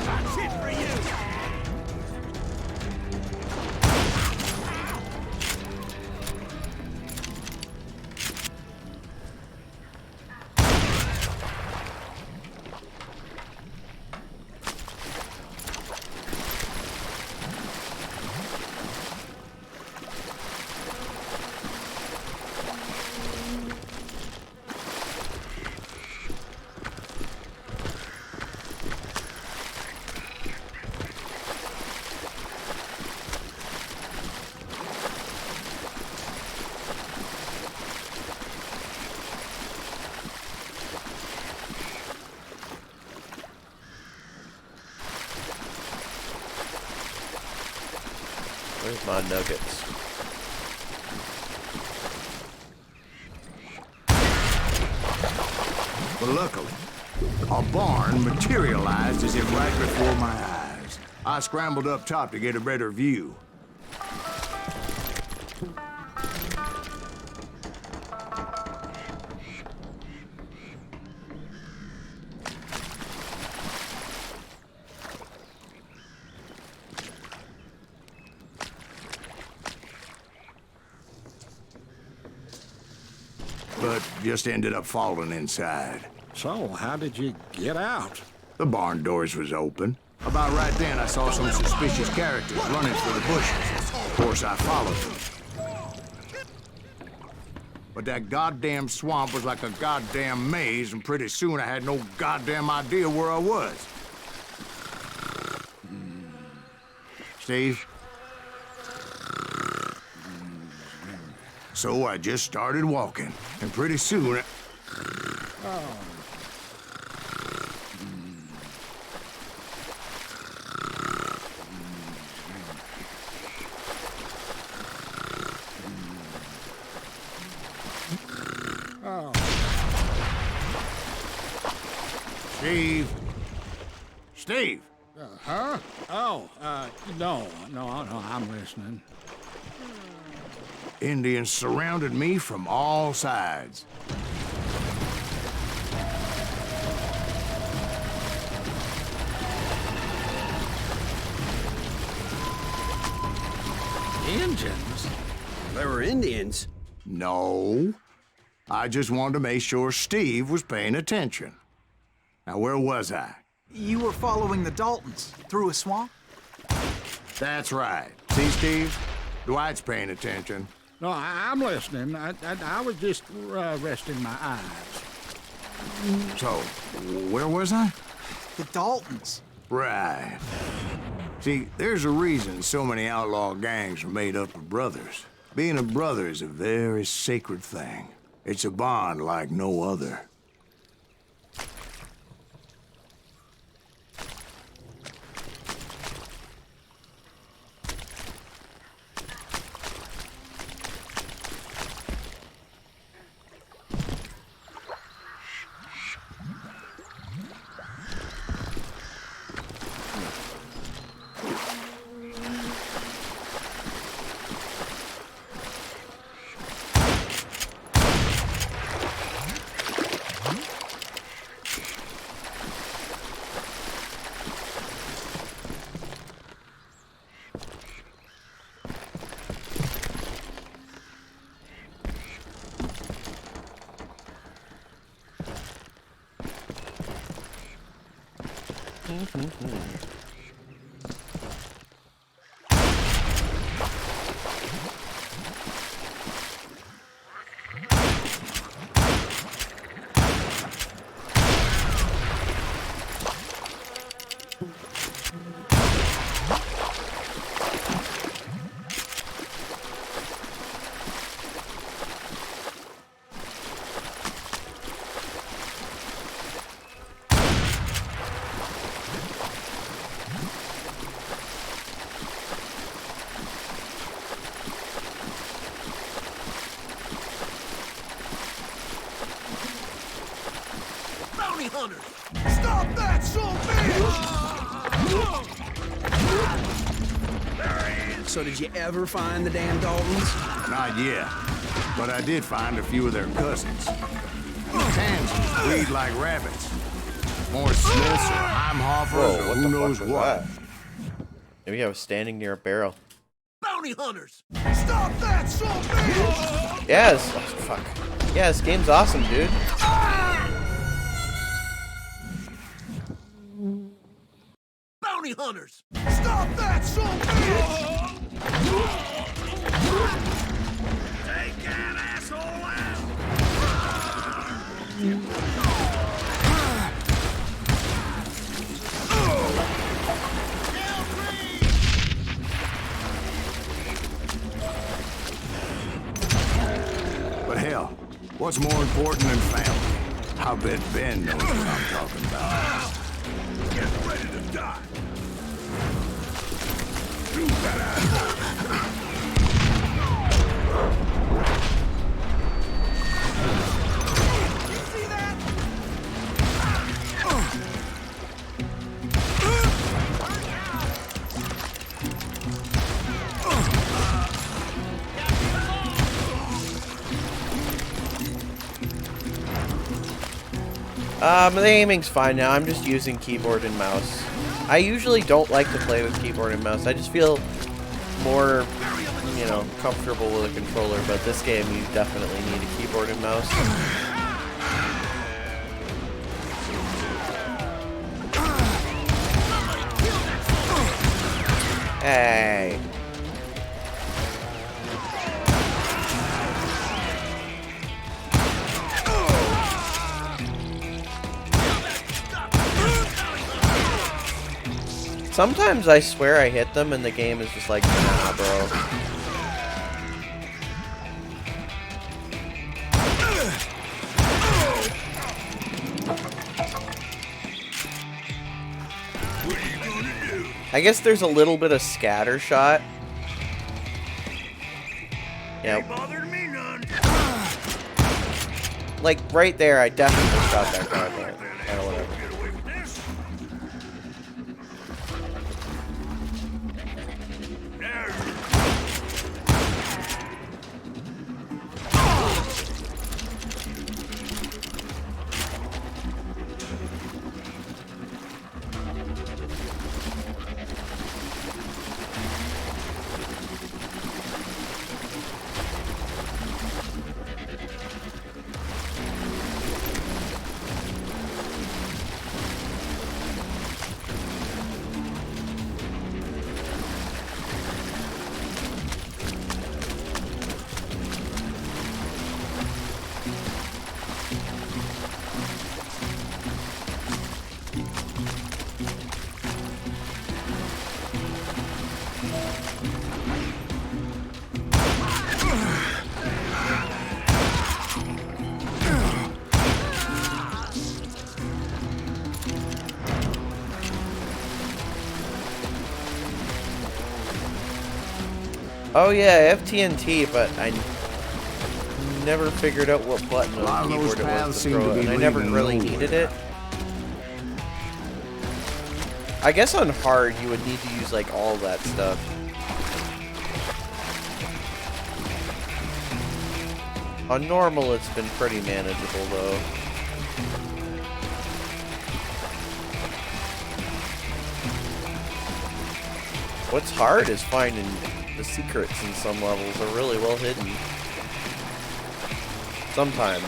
That's it for you! Where's my nuggets? But luckily, a barn materialized as if right before my eyes. I scrambled up top to get a better view. But just ended up falling inside. So, how did you get out? The barn doors was open. About right then, I saw some suspicious characters running for the bushes. Of course, I followed them. But that goddamn swamp was like a goddamn maze, and pretty soon I had no goddamn idea where I was. Steve? So I just started walking, and pretty soon Steve? Steve! Huh? Oh, no, I'm listening. Indians surrounded me from all sides. Indians? They were Indians. No. I just wanted to make sure Steve was paying attention. Now, where was I? You were following the Daltons through a swamp? That's right. See, Steve? Dwight's paying attention. No, I'm listening. I was just resting my eyes. So, where was I? The Daltons. Right. See, there's a reason so many outlaw gangs are made up of brothers. Being a brother is a very sacred thing. It's a bond like no other. Bounty hunters! Stop that, So did you ever find the damn Daltons? Not yet, but I did find a few of their cousins. Kansans breed like rabbits. More Smiths or Heimhoffers Whoa, or what who the knows fuck was what. that? Maybe I was standing near a barrel. Bounty hunters! Stop that, Yes! Oh, fuck. Yeah, this game's awesome, dude. Bounty hunters! Stop that, Take that asshole But hell, what's more important than family? I'll bet Ben knows what I'm talking about. Get ready to die! The aiming's fine now. I'm just using keyboard and mouse. I usually don't like to play with keyboard and mouse. I just feel more, you know, comfortable with a controller, but this game you definitely need a keyboard and mouse. Hey. Sometimes I swear I hit them and the game is just like, nah, bro. I guess there's a little bit of scatter shot. Yeah. Like right there, I definitely shot that guy. Or whatever. Oh yeah, I have TNT, but I never figured out what button on the keyboard it was to throw it, and I never really needed it. I guess on hard you would need to use like all that stuff. On normal it's been pretty manageable though. What's hard is finding the secrets in some levels are really well hidden. Sometimes.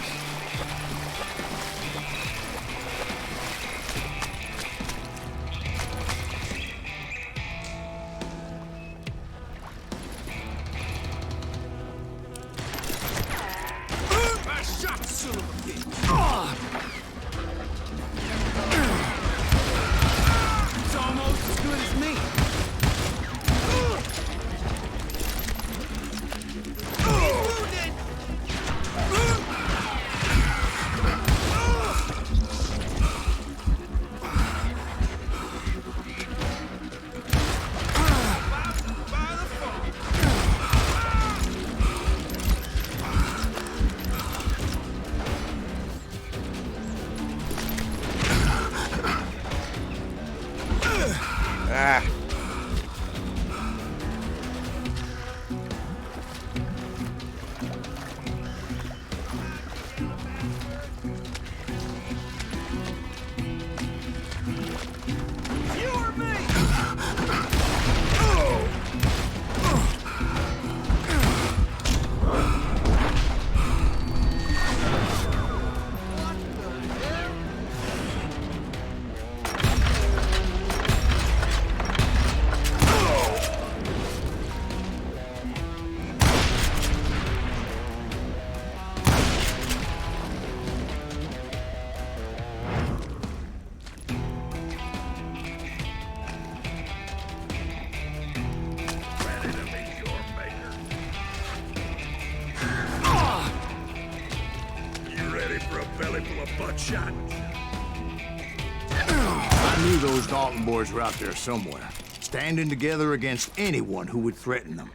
butt shot. I knew those Dalton boys were out there somewhere, standing together against anyone who would threaten them.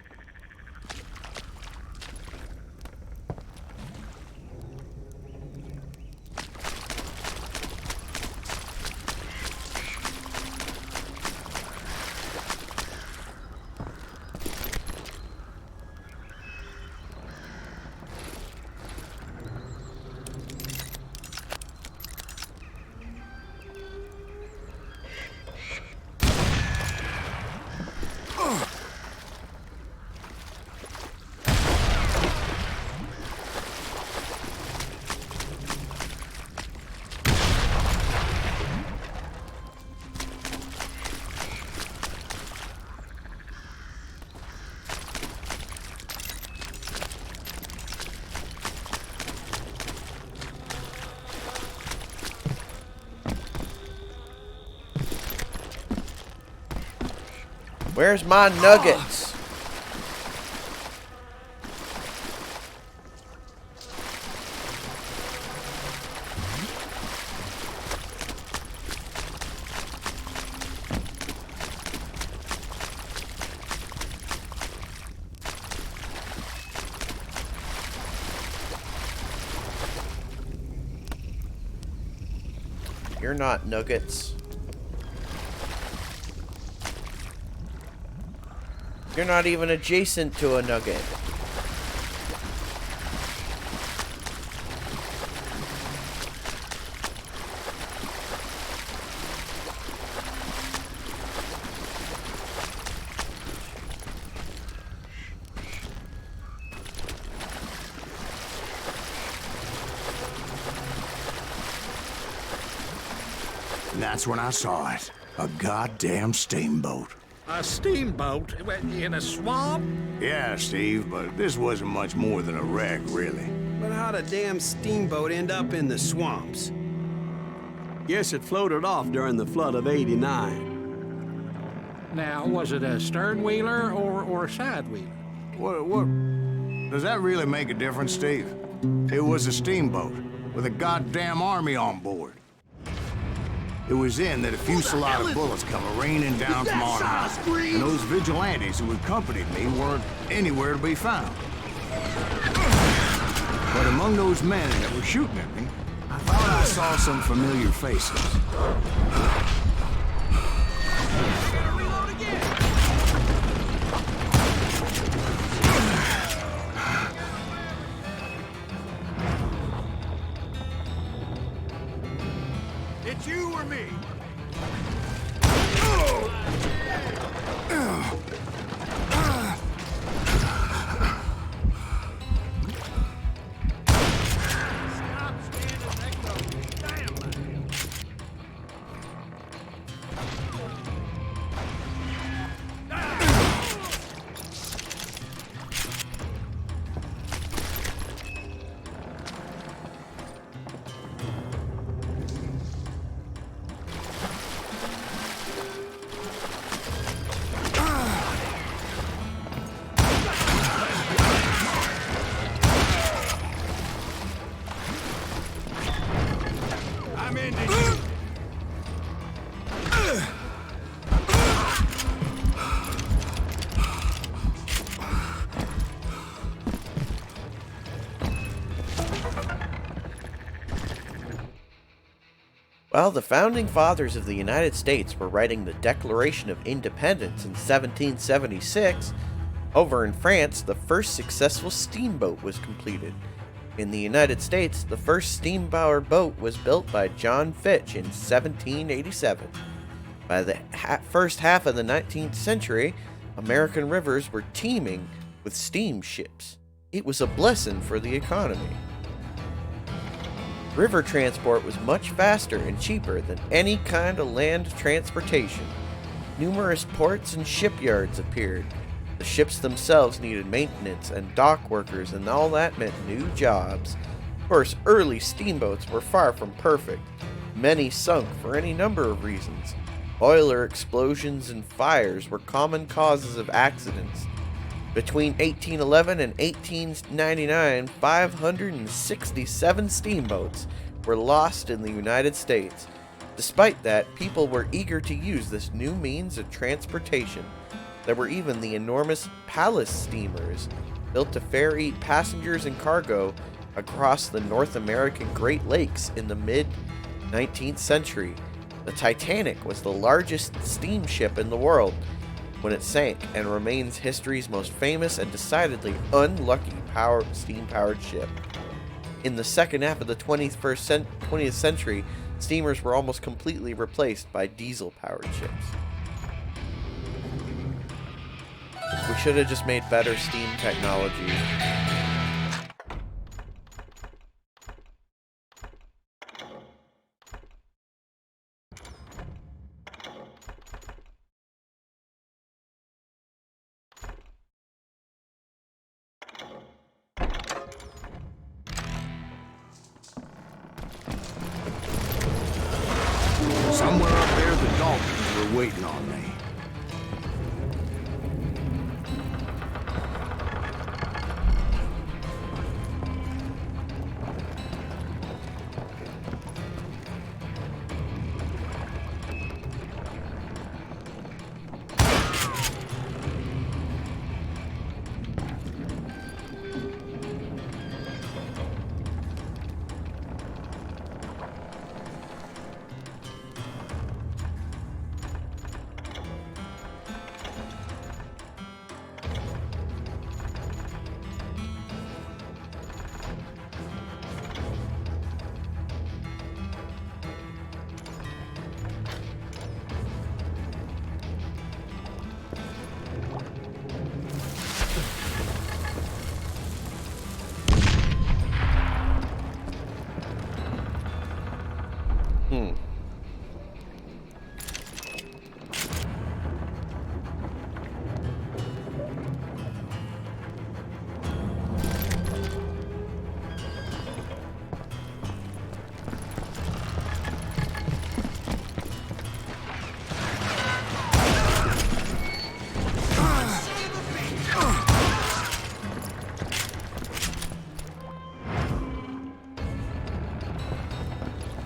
Where's my nuggets? You're not nuggets. You're not even adjacent to a nugget. And that's when I saw it. A goddamn steamboat. A steamboat in a swamp? Yeah, Steve, but this wasn't much more than a wreck, really. But how'd a damn steamboat end up in the swamps? Guess it floated off during the flood of '89. Now, was it a stern wheeler or a side wheeler? What? Does that really make a difference, Steve? It was a steamboat with a goddamn army on board. It was then that a fusillade of bullets come raining down from on high, and those vigilantes who accompanied me weren't anywhere to be found. But among those men that were shooting at me, I thought I saw some familiar faces. It's you or me? While the founding fathers of the United States were writing the Declaration of Independence in 1776, over in France, the first successful steamboat was completed. In the United States, the first steam-powered boat was built by John Fitch in 1787. By the first half of the 19th century, American rivers were teeming with steamships. It was a blessing for the economy. River transport was much faster and cheaper than any kind of land transportation. Numerous ports and shipyards appeared. The ships themselves needed maintenance and dock workers, and all that meant new jobs. Of course, early steamboats were far from perfect. Many sunk for any number of reasons. Boiler explosions and fires were common causes of accidents. Between 1811 and 1899, 567 steamboats were lost in the United States. Despite that, people were eager to use this new means of transportation. There were even the enormous palace steamers, built to ferry passengers and cargo across the North American Great Lakes in the mid-19th century. The Titanic was the largest steamship in the world when it sank and remains history's most famous and decidedly unlucky steam-powered ship. In the second half of the 20th century, steamers were almost completely replaced by diesel-powered ships. We should have just made better steam technology. Somewhere up there, the Daltons were waiting on me.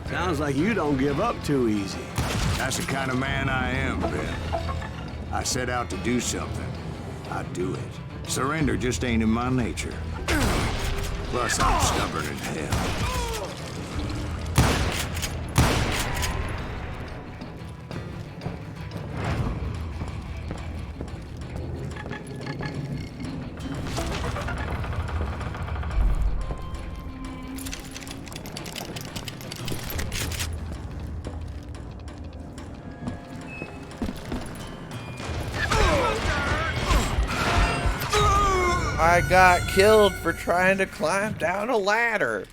Sounds like you don't give up too easy. That's the kind of man I am, Ben. I set out to do something. I do it. Surrender just ain't in my nature. Plus, I'm stubborn as hell. I got killed for trying to climb down a ladder.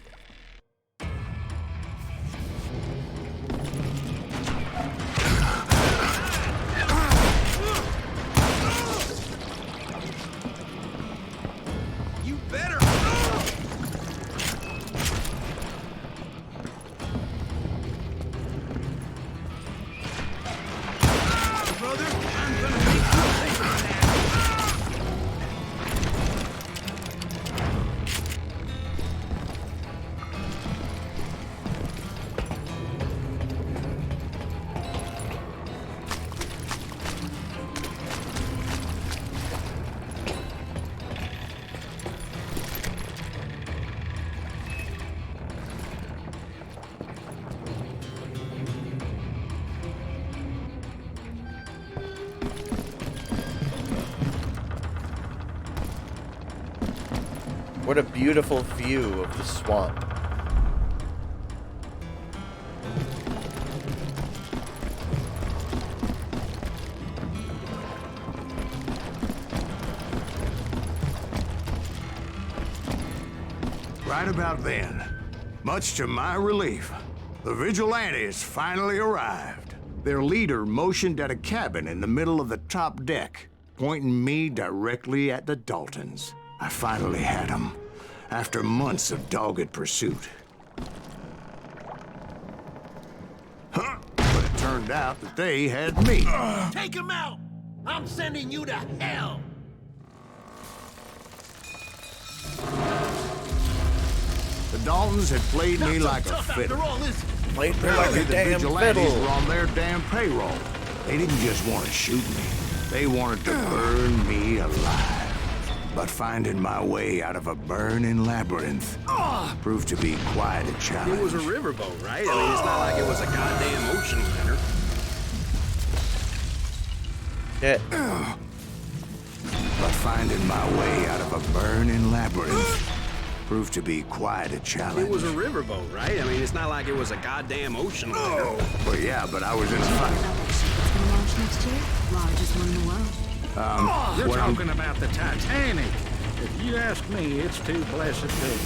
You better. Brother, I'm gonna make you pay for that. What a beautiful view of the swamp. Right about then, much to my relief, the vigilantes finally arrived. Their leader motioned at a cabin in the middle of the top deck, pointing me directly at the Daltons. I finally had them, after months of dogged pursuit. Huh? But it turned out that they had me. Take him out! I'm sending you to hell! The Daltons had played me like a fiddle. Played me like a The damn vigilantes fiddle. were on their damn payroll. They didn't just want to shoot me. They wanted to burn me alive. But finding my way out of a burning labyrinth proved to be quite a challenge. It was a riverboat, right? I mean, it's not like it was a goddamn ocean liner. Shit. But finding my way out of a burning labyrinth proved to be quite a challenge. It was a riverboat, right? I mean, it's not like it was a goddamn ocean liner. Well, yeah, but I was in a fight. It's gonna launch next year. Largest one in the world. You're what talking about the Titanic. If you ask me, it's too blessed big.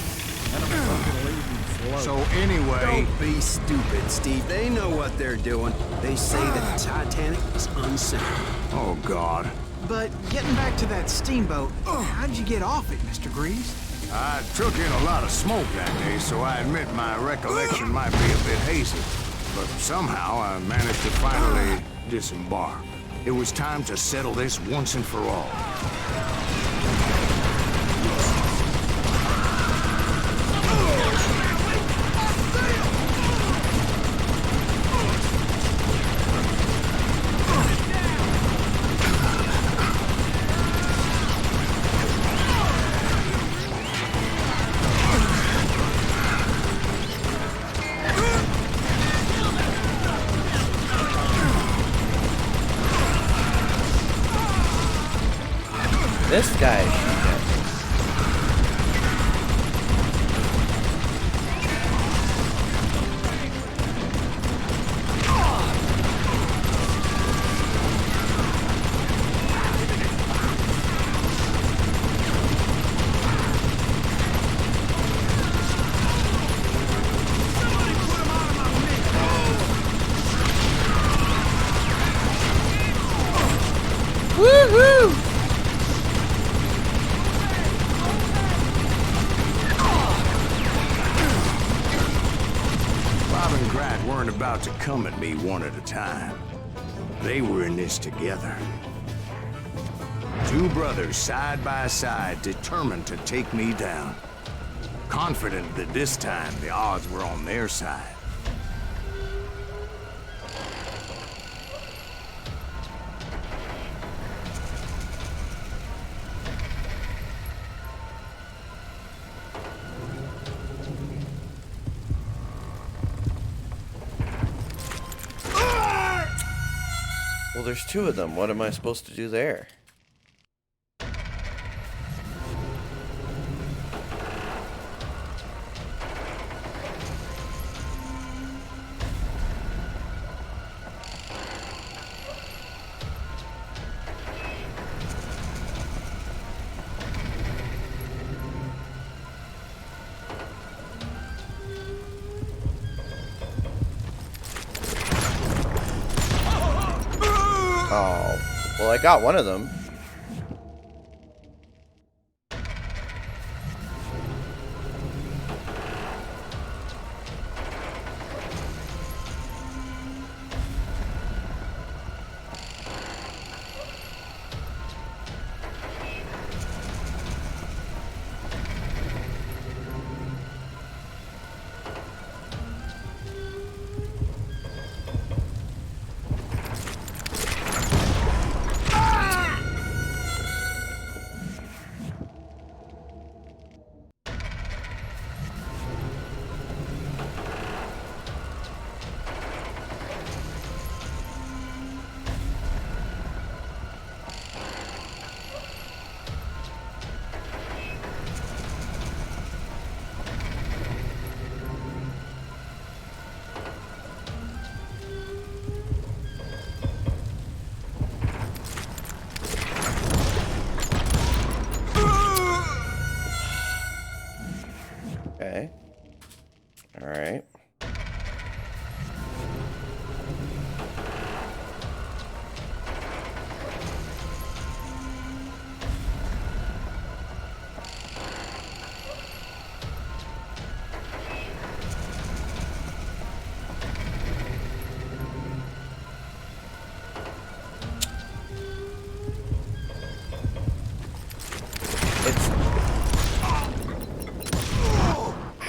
And I'm fucking leaving float. So anyway, Don't be stupid, Steve. They know what they're doing. They say that the Titanic is unsank. oh God, But getting back to that steamboat, how'd you get off it, Mr. Greaves? I took in a lot of smoke that day, so I admit my recollection might be a bit hazy. But somehow I managed to finally disembark. It was time to settle this once and for all. This guy is shooting at me. Woohoo! Bob and Grat weren't about to come at me one at a time. They were in this together. Two brothers side by side, determined to take me down. Confident that this time the odds were on their side. Well, there's two of them. What am I supposed to do there? Oh, well, I got one of them.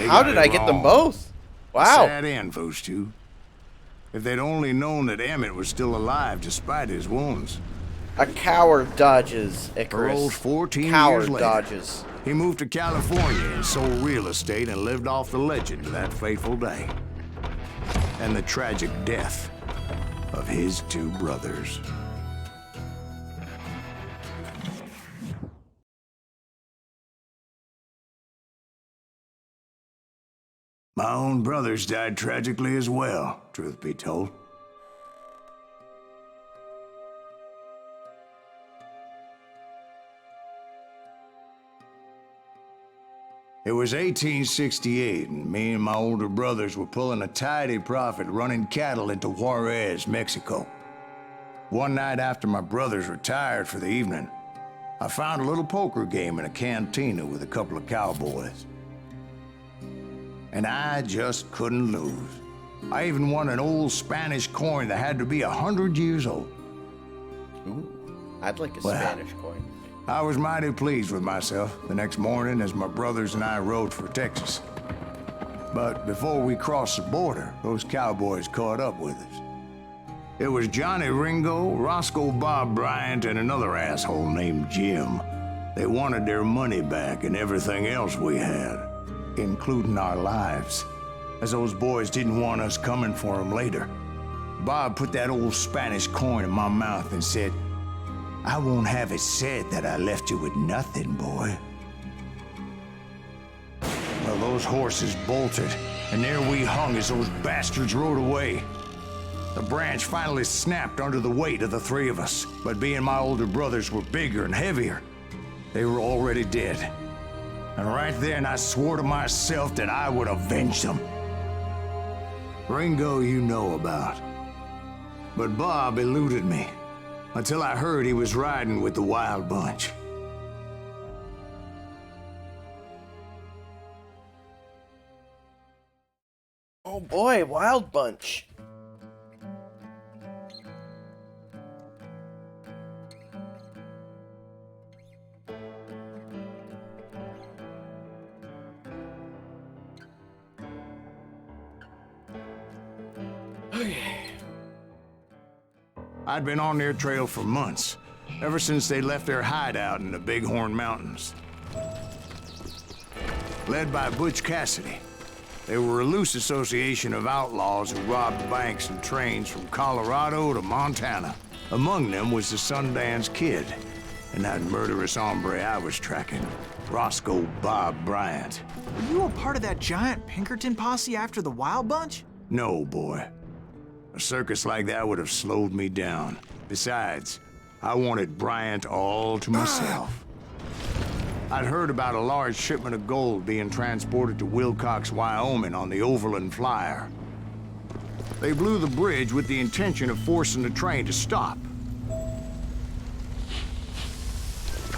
How did I get them both? Wow. Sad end, those two. If they'd only known that Emmett was still alive despite his wounds. A coward dodges, Icarus. Paroled 14 Coward years later. dodges. He moved to California and sold real estate and lived off the legend of that fateful day. And the tragic death of his two brothers. My own brothers died tragically as well, truth be told. It was 1868, and me and my older brothers were pulling a tidy profit running cattle into Juarez, Mexico. One night after my brothers retired for the evening, I found a little poker game in a cantina with a couple of cowboys. And I just couldn't lose. I even won an old Spanish coin that had to be 100 years old. Ooh, I'd like a Spanish coin. I was mighty pleased with myself the next morning as my brothers and I rode for Texas. But before we crossed the border, those cowboys caught up with us. It was Johnny Ringo, Roscoe Bob Bryant, and another asshole named Jim. They wanted their money back and everything else we had, including our lives, as those boys didn't want us coming for them later. Bob put that old Spanish coin in my mouth and said, "I won't have it said that I left you with nothing, boy." Well, those horses bolted, and there we hung as those bastards rode away. The branch finally snapped under the weight of the three of us, but being my older brothers were bigger and heavier, they were already dead. And right then I swore to myself that I would avenge them. Ringo you know about. But Bob eluded me, until I heard he was riding with the Wild Bunch. Oh boy, Wild Bunch. I'd been on their trail for months, ever since they left their hideout in the Bighorn Mountains. Led by Butch Cassidy, they were a loose association of outlaws who robbed banks and trains from Colorado to Montana. Among them was the Sundance Kid, and that murderous hombre I was tracking, Roscoe Bob Bryant. Were you a part of that giant Pinkerton posse after the Wild Bunch? No, boy. A circus like that would have slowed me down. Besides, I wanted Bryant all to myself. I'd heard about a large shipment of gold being transported to Wilcox, Wyoming on the Overland Flyer. They blew the bridge with the intention of forcing the train to stop.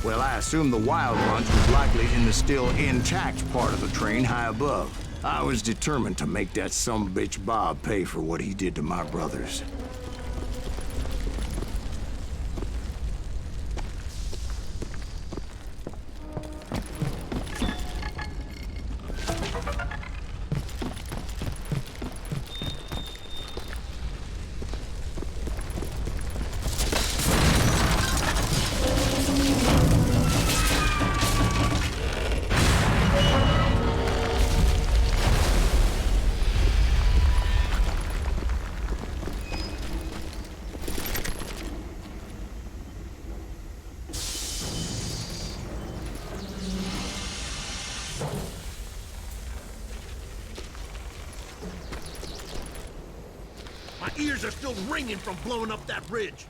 Well, I assumed the Wild Bunch was likely in the still intact part of the train high above. I was determined to make that sumbitch Bob pay for what he did to my brothers. My ears are still ringing from blowing up that bridge.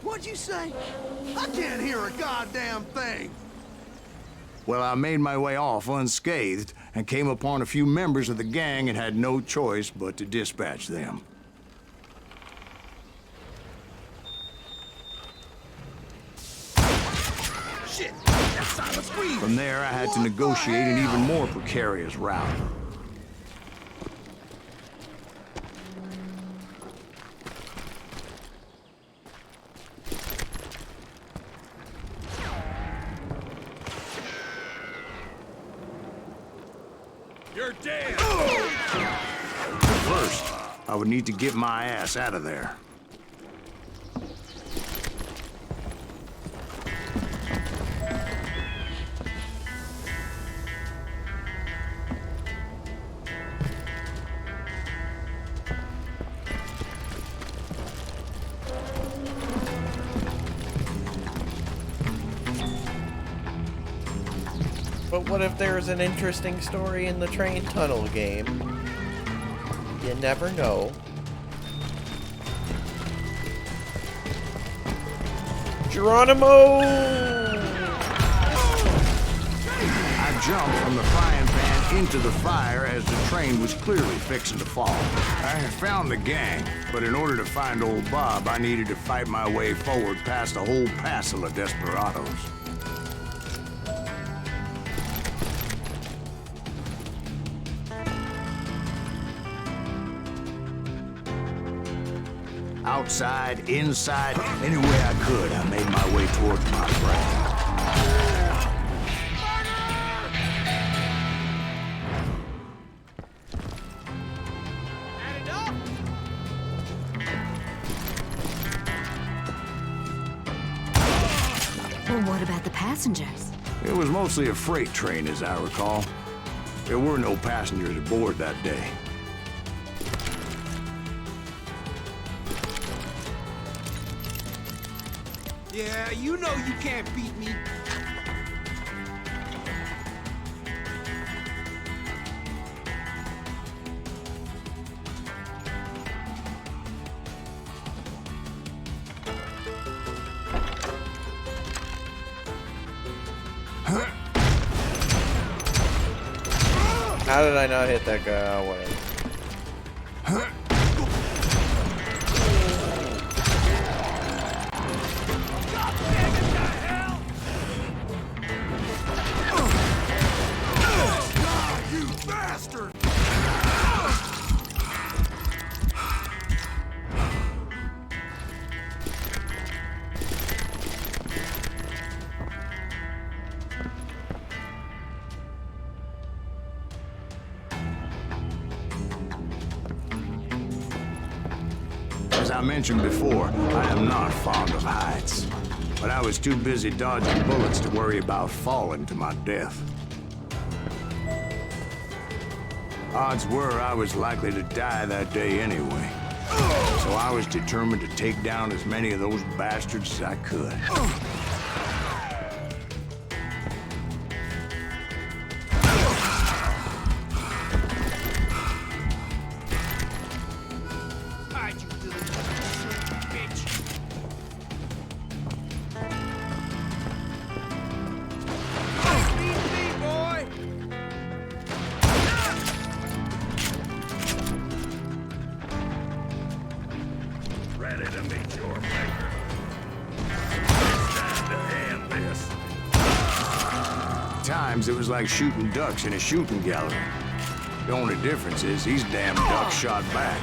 What'd you say? I can't hear a goddamn thing. Well, I made my way off unscathed and came upon a few members of the gang and had no choice but to dispatch them. Shit, that's Silas Green. From there, I had to negotiate an even more precarious route. You're dead! First, I would need to get my ass out of there. But what if there's an interesting story in the train tunnel game? You never know. Geronimo! I jumped from the frying pan into the fire as the train was clearly fixing to fall. I had found the gang, but in order to find old Bob, I needed to fight my way forward past a whole passel of desperados. Outside, inside, any way I could, I made my way towards my friend. Well, what about the passengers? It was mostly a freight train, as I recall. There were no passengers aboard that day. Yeah, you know you can't beat me. How did I not hit that guy? Oh, wait. As I mentioned before, I am not fond of heights. But I was too busy dodging bullets to worry about falling to my death. Odds were I was likely to die that day anyway. So I was determined to take down as many of those bastards as I could. Ready to meet your maker. It's time to end this. At times, it was like shooting ducks in a shooting gallery. The only difference is these damn ducks shot back.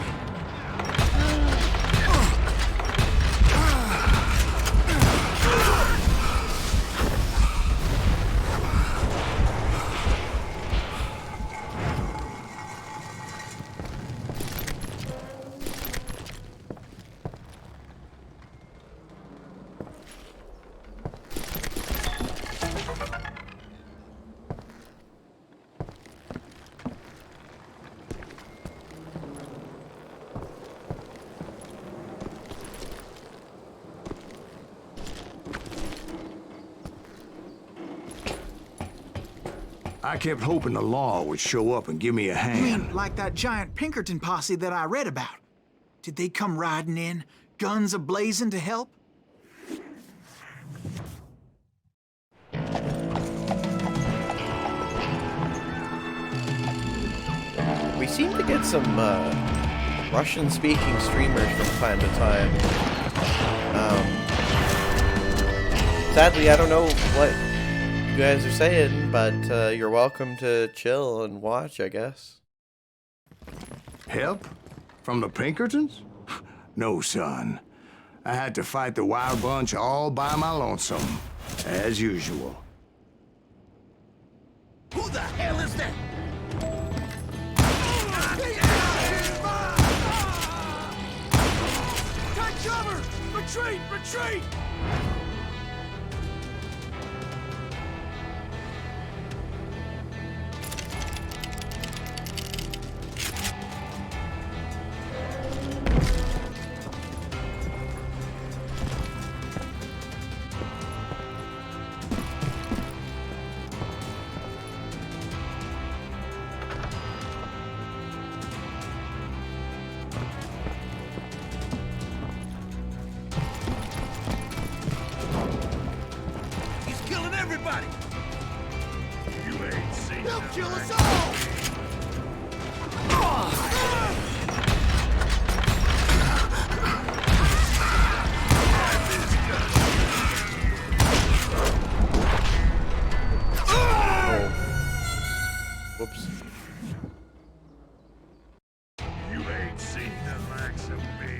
I kept hoping the law would show up and give me a You hand. mean like that giant Pinkerton posse that I read about? Did they come riding in, guns a-blazing to help? We seem to get some Russian-speaking streamers from time to time. Sadly, I don't know what you guys are saying, but you're welcome to chill and watch, I guess. Help? From the Pinkertons? No, son. I had to fight the Wild Bunch all by my lonesome, as usual. Who the hell is that? Retreat! Retreat! Everybody! You ain't seen He'll kill us all! Whoops. You ain't seen the likes of me.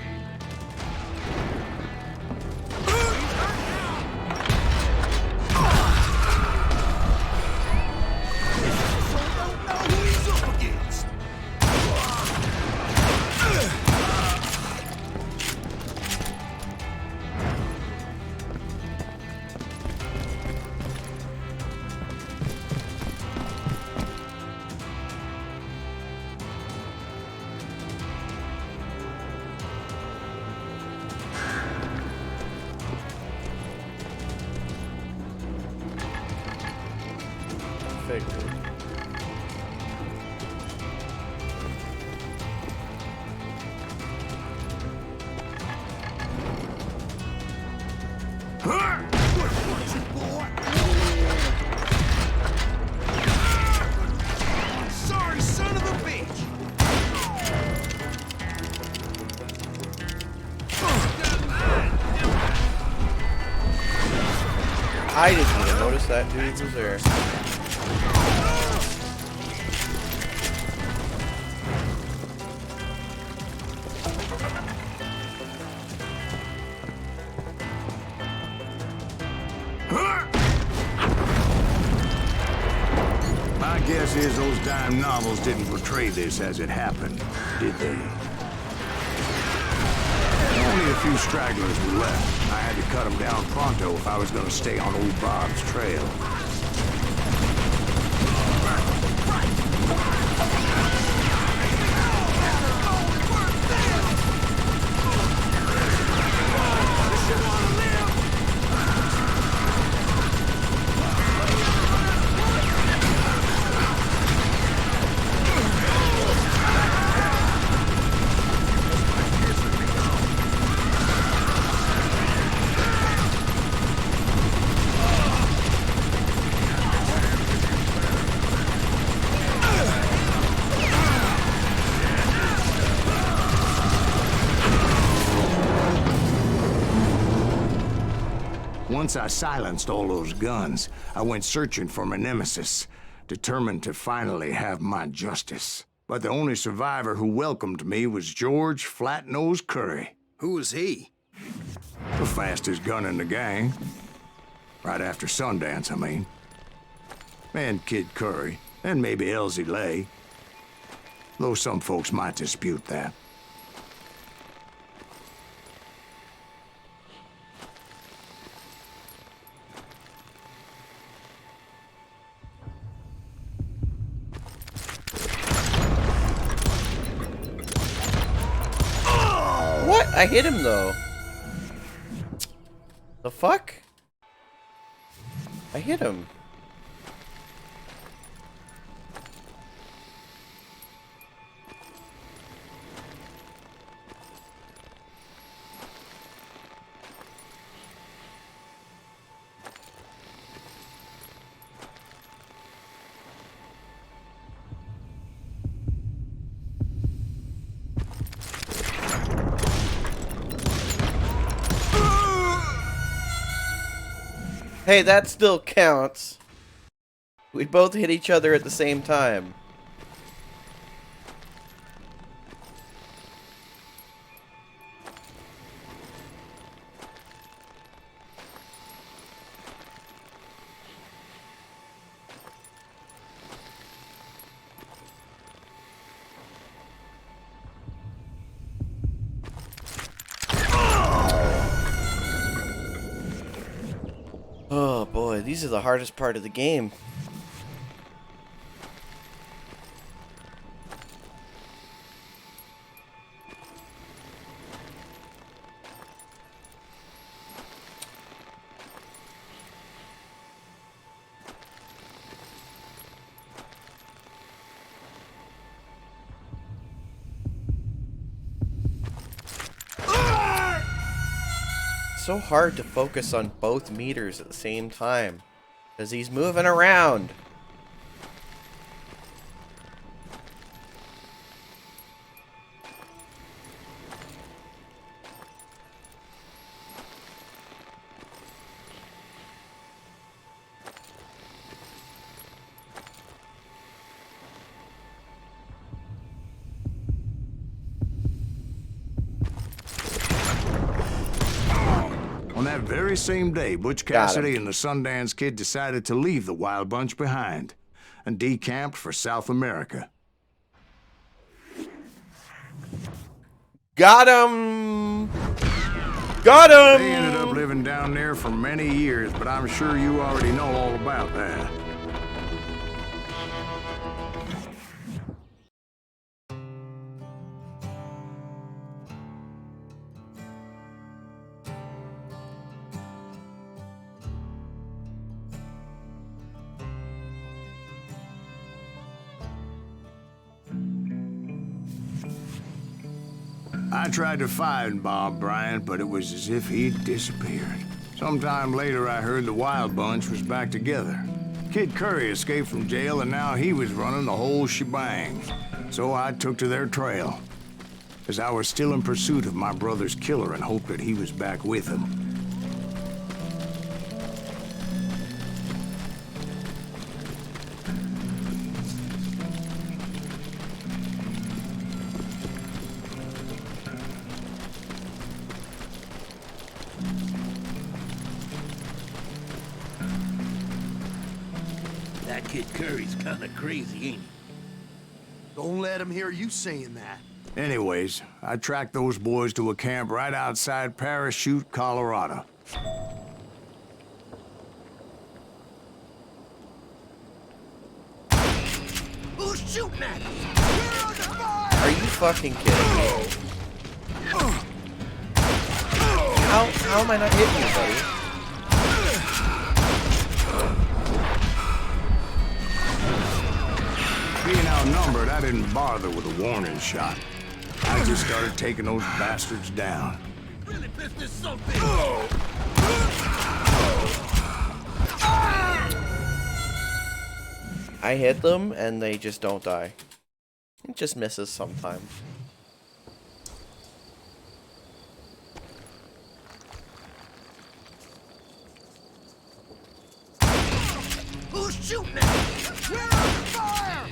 Sorry, son of a bitch! I didn't even notice that dude was there. My guess is those dime novels didn't portray this as it happened, did they? Only a few stragglers were left. I had to cut them down pronto if I was going to stay on old Bob's trail. Once I silenced all those guns, I went searching for my nemesis, determined to finally have my justice. But the only survivor who welcomed me was George Flat-Nosed Curry. Who was he? The fastest gun in the gang. Right after Sundance, I mean. And Kid Curry, and maybe Elsie Lay. Though some folks might dispute that. What? I hit him though. The fuck? I hit him. Hey, that still counts. We both hit each other at the same time. these are the hardest part of the game. So hard to focus on both meters at the same time because he's moving around. On that very same day, Butch Cassidy and the Sundance Kid decided to leave the Wild Bunch behind and decamped for South America. Got him! Got him! They ended up living down there for many years, but I'm sure you already know all about that. I tried to find Bob Bryant, but it was as if he'd disappeared. Sometime later, I heard the Wild Bunch was back together. Kid Curry escaped from jail, and now he was running the whole shebang. So I took to their trail, as I was still in pursuit of my brother's killer and hoped that he was back with him. That Kid Curry's kinda crazy, ain't he? Don't let him hear you saying that. Anyways, I tracked those boys to a camp right outside Parachute, Colorado. Who's shooting at us? We're under fire! Are you fucking kidding me? How am I not hitting you, buddy? Being outnumbered, I didn't bother with a warning shot. I just started taking those bastards down. Really pissed this so I hit them and they just don't die. It just misses sometimes. Who's shooting at us? We're under fire!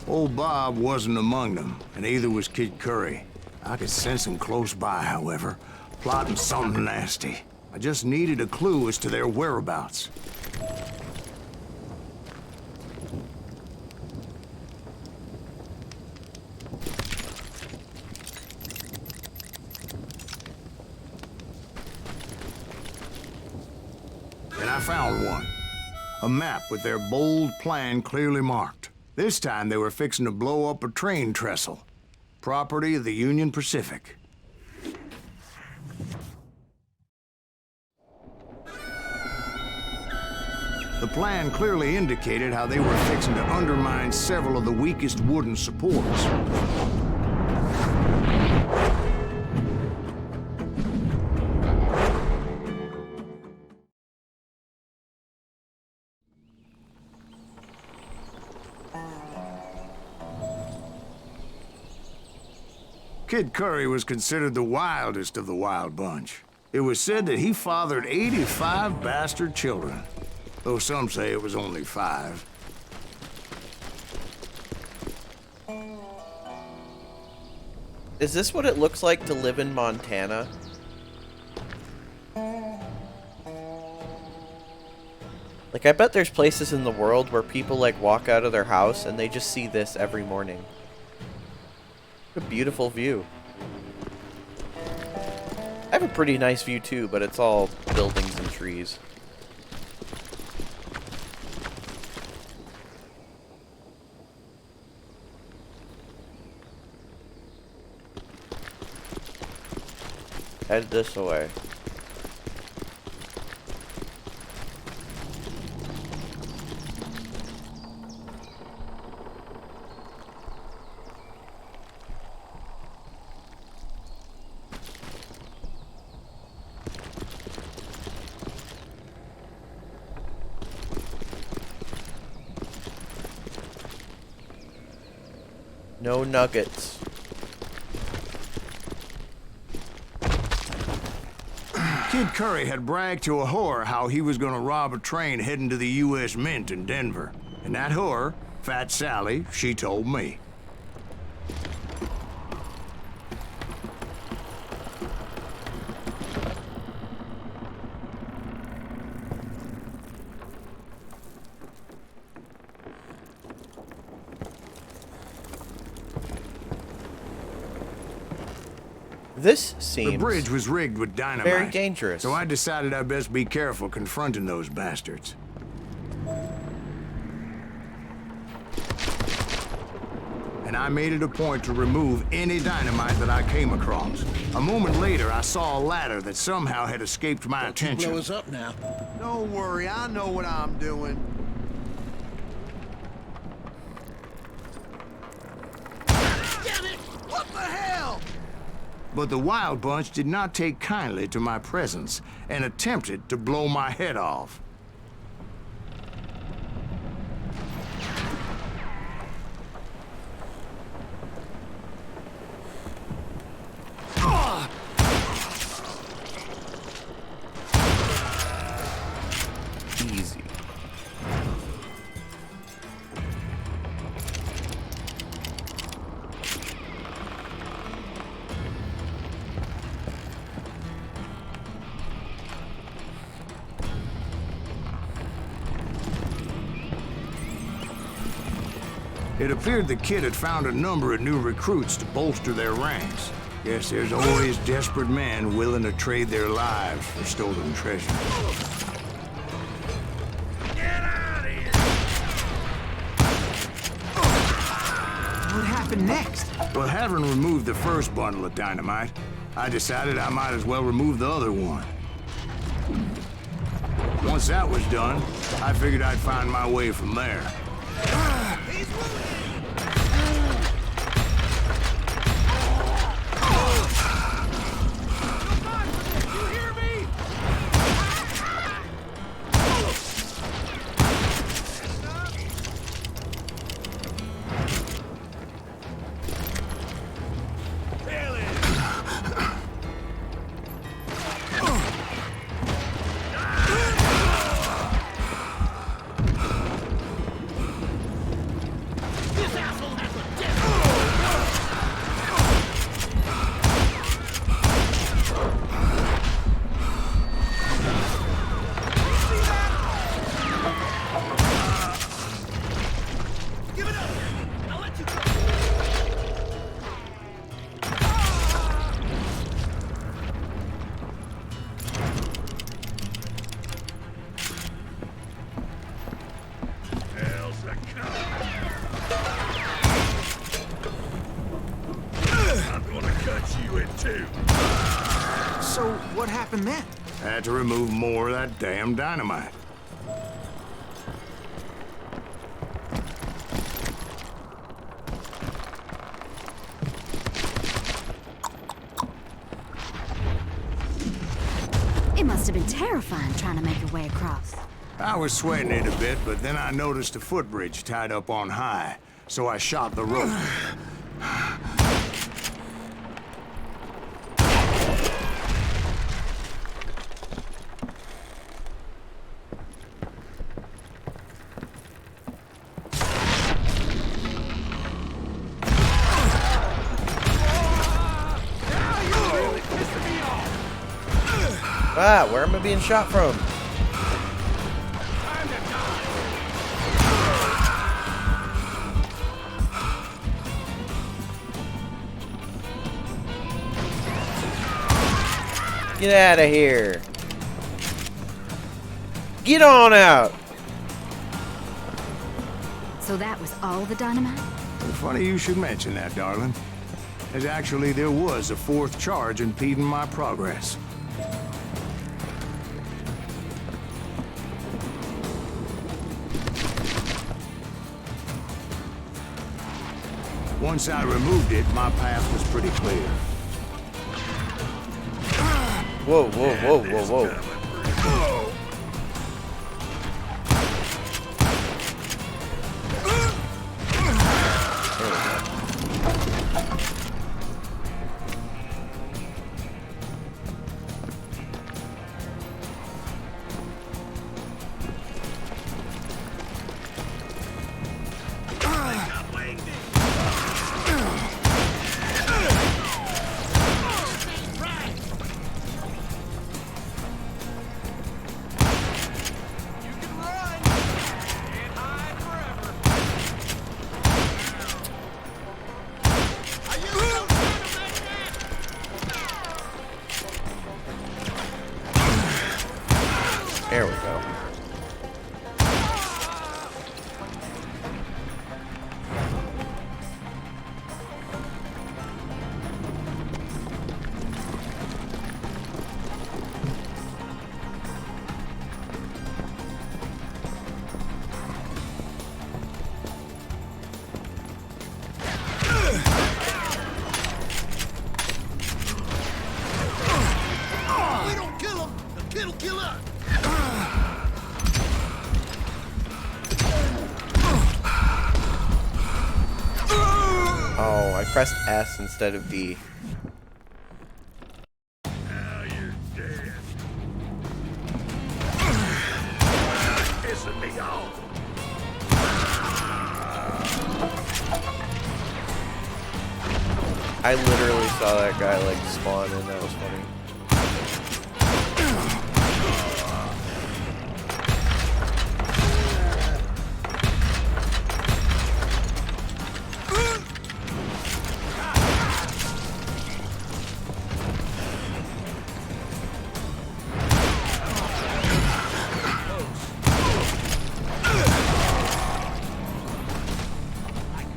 Old Bob wasn't among them, and neither was Kid Curry. I could sense them close by, however, plotting something nasty. I just needed a clue as to their whereabouts. And I found one. A map with their bold plan clearly marked. This time they were fixing to blow up a train trestle. Property of the Union Pacific. The plan clearly indicated how they were fixing to undermine several of the weakest wooden supports. Kid Curry was considered the wildest of the wild bunch. It was said that he fathered 85 bastard children, though some say it was only 5. Is this what it looks like to live in Montana? Like, I bet there's places in the world where people, like, walk out of their house and they just see this every morning. What a beautiful view. I have a pretty nice view too, but it's all buildings and trees. Head this way. No nuggets. Kid Curry had bragged to a whore how he was gonna rob a train heading to the U.S. Mint in Denver. And that whore, Fat Sally, she told me. This seems The bridge was rigged with dynamite. very dangerous. So I decided I'd best be careful confronting those bastards. And I made it a point to remove any dynamite that I came across. A moment later, I saw a ladder that somehow had escaped my attention. Blow us up now. Don't worry, I know what I'm doing. Damn it! What the hell? But the Wild Bunch did not take kindly to my presence and attempted to blow my head off. easy. It appeared the kid had found a number of new recruits to bolster their ranks. Guess there's always desperate men willing to trade their lives for stolen treasure. What happened next? Well, having removed the first bundle of dynamite, I decided I might as well remove the other one. Once that was done, I figured I'd find my way from there. He's wounded! You hear me? Kill it! too. So what happened then? Had to remove more of that damn dynamite. It must have been terrifying trying to make your way across. I was sweating it a bit, but then I noticed a footbridge tied up on high, so I shot the rope. Ah, where am I being shot from? Get out of here. Get on out. So that was all the dynamite? Funny you should mention that, darling. As actually, there was a fourth charge impeding my progress. Once I removed it, my path was pretty clear. Whoa, whoa, whoa, whoa, whoa. There we go. We don't kill him, the kid'll kill us. Oh, I pressed S instead of B. Now you're dead. Pissing me off. I literally saw that guy like spawn and that was funny.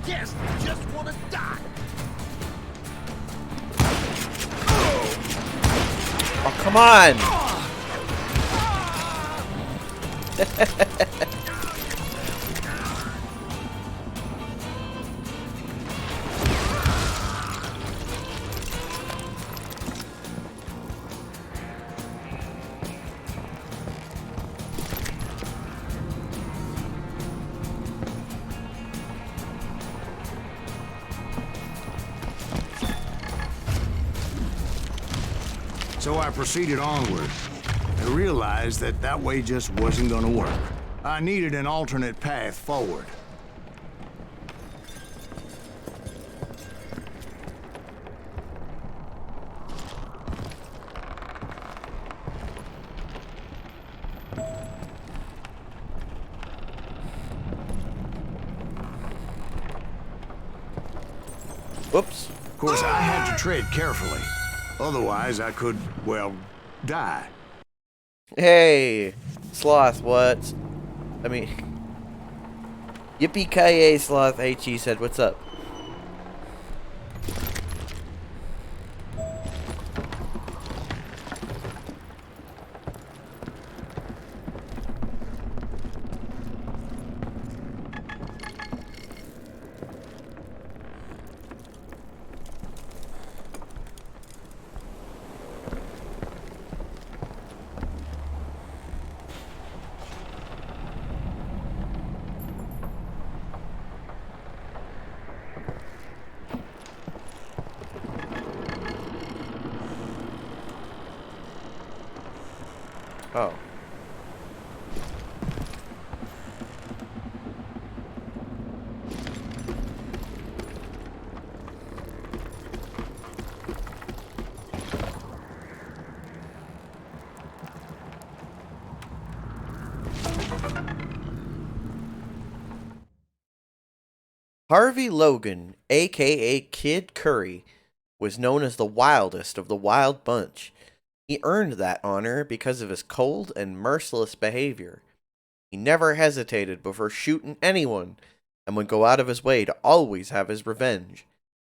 Yes, you just wanna die. Oh, come on! So I proceeded onward and realized that that way just wasn't gonna work. I needed an alternate path forward. Whoops. Of course, I had to tread carefully. Otherwise, I could, well, die. Hey, Sloth, what? I mean, Yippee-ki-yay, Sloth HE said, what's up? Oh. Harvey Logan, aka Kid Curry, was known as the wildest of the wild bunch. He earned that honor because of his cold and merciless behavior. He never hesitated before shooting anyone and would go out of his way to always have his revenge.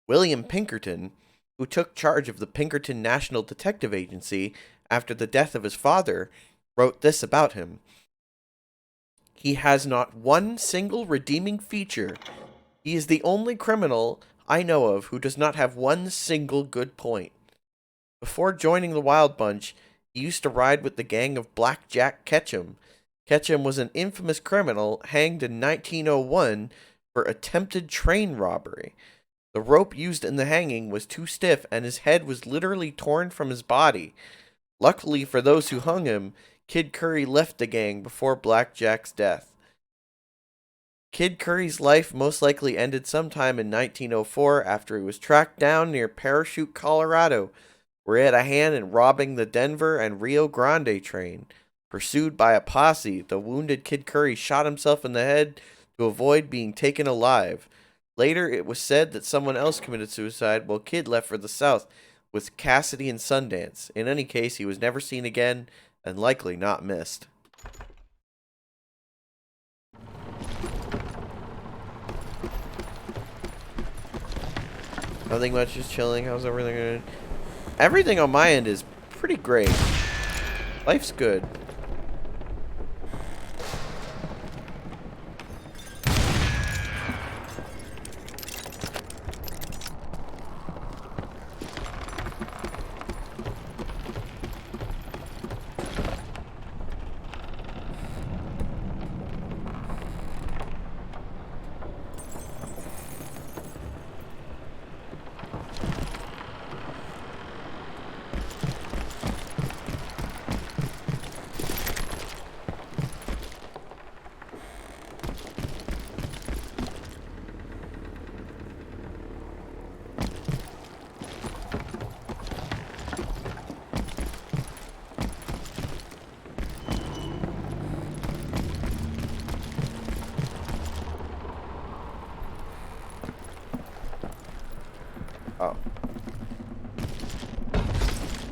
William Pinkerton, who took charge of the Pinkerton National Detective Agency after the death of his father, wrote this about him. He has not one single redeeming feature. He is the only criminal I know of who does not have one single good point. Before joining the Wild Bunch, he used to ride with the gang of Black Jack Ketchum. Ketchum was an infamous criminal hanged in 1901 for attempted train robbery. The rope used in the hanging was too stiff and his head was literally torn from his body. Luckily for those who hung him, Kid Curry left the gang before Black Jack's death. Kid Curry's life most likely ended sometime in 1904 after he was tracked down near Parachute, Colorado, where he had a hand in robbing the Denver and Rio Grande train. Pursued by a posse, the wounded Kid Curry shot himself in the head to avoid being taken alive. Later, it was said that someone else committed suicide while Kid left for the South with Cassidy and Sundance. In any case, he was never seen again and likely not missed. Nothing much, just chilling. How's everything going? Everything on my end is pretty great. Life's good. Oh.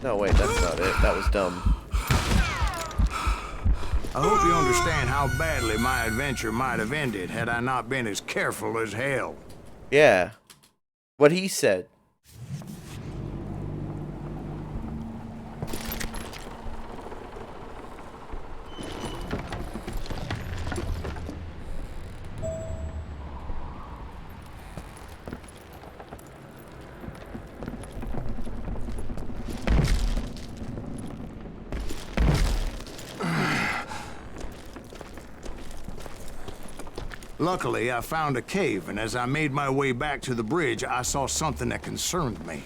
No, wait, that's not it. That was dumb. I hope you understand how badly my adventure might have ended had I not been as careful as hell. Yeah. What he said. Luckily, I found a cave, and as I made my way back to the bridge, I saw something that concerned me.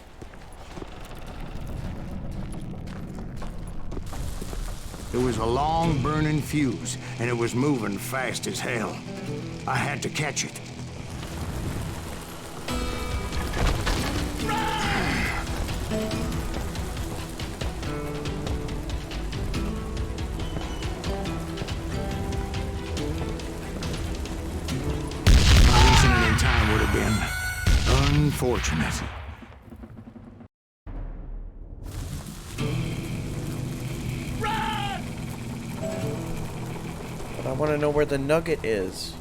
It was a long burning fuse, and it was moving fast as hell. I had to catch it. Would have been unfortunate. But I want to know where the nugget is.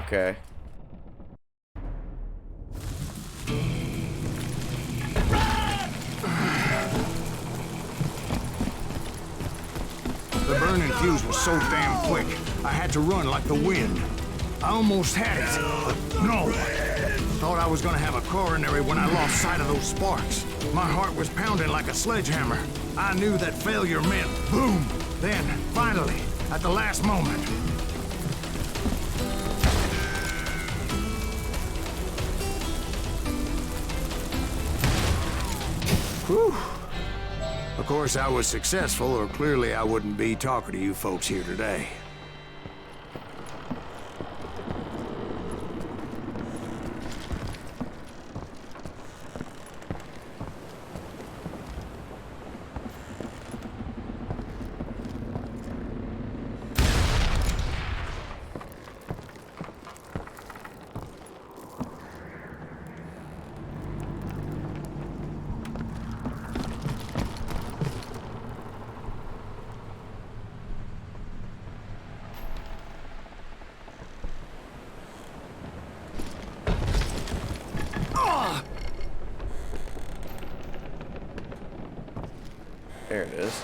Okay. The burning fuse was so damn quick, I had to run like the wind. I almost had it, but no. Thought I was gonna have a coronary when I lost sight of those sparks. My heart was pounding like a sledgehammer. I knew that failure meant boom. Then, finally, at the last moment. Whew. Of course, I was successful, or clearly I wouldn't be talking to you folks here today. There it is.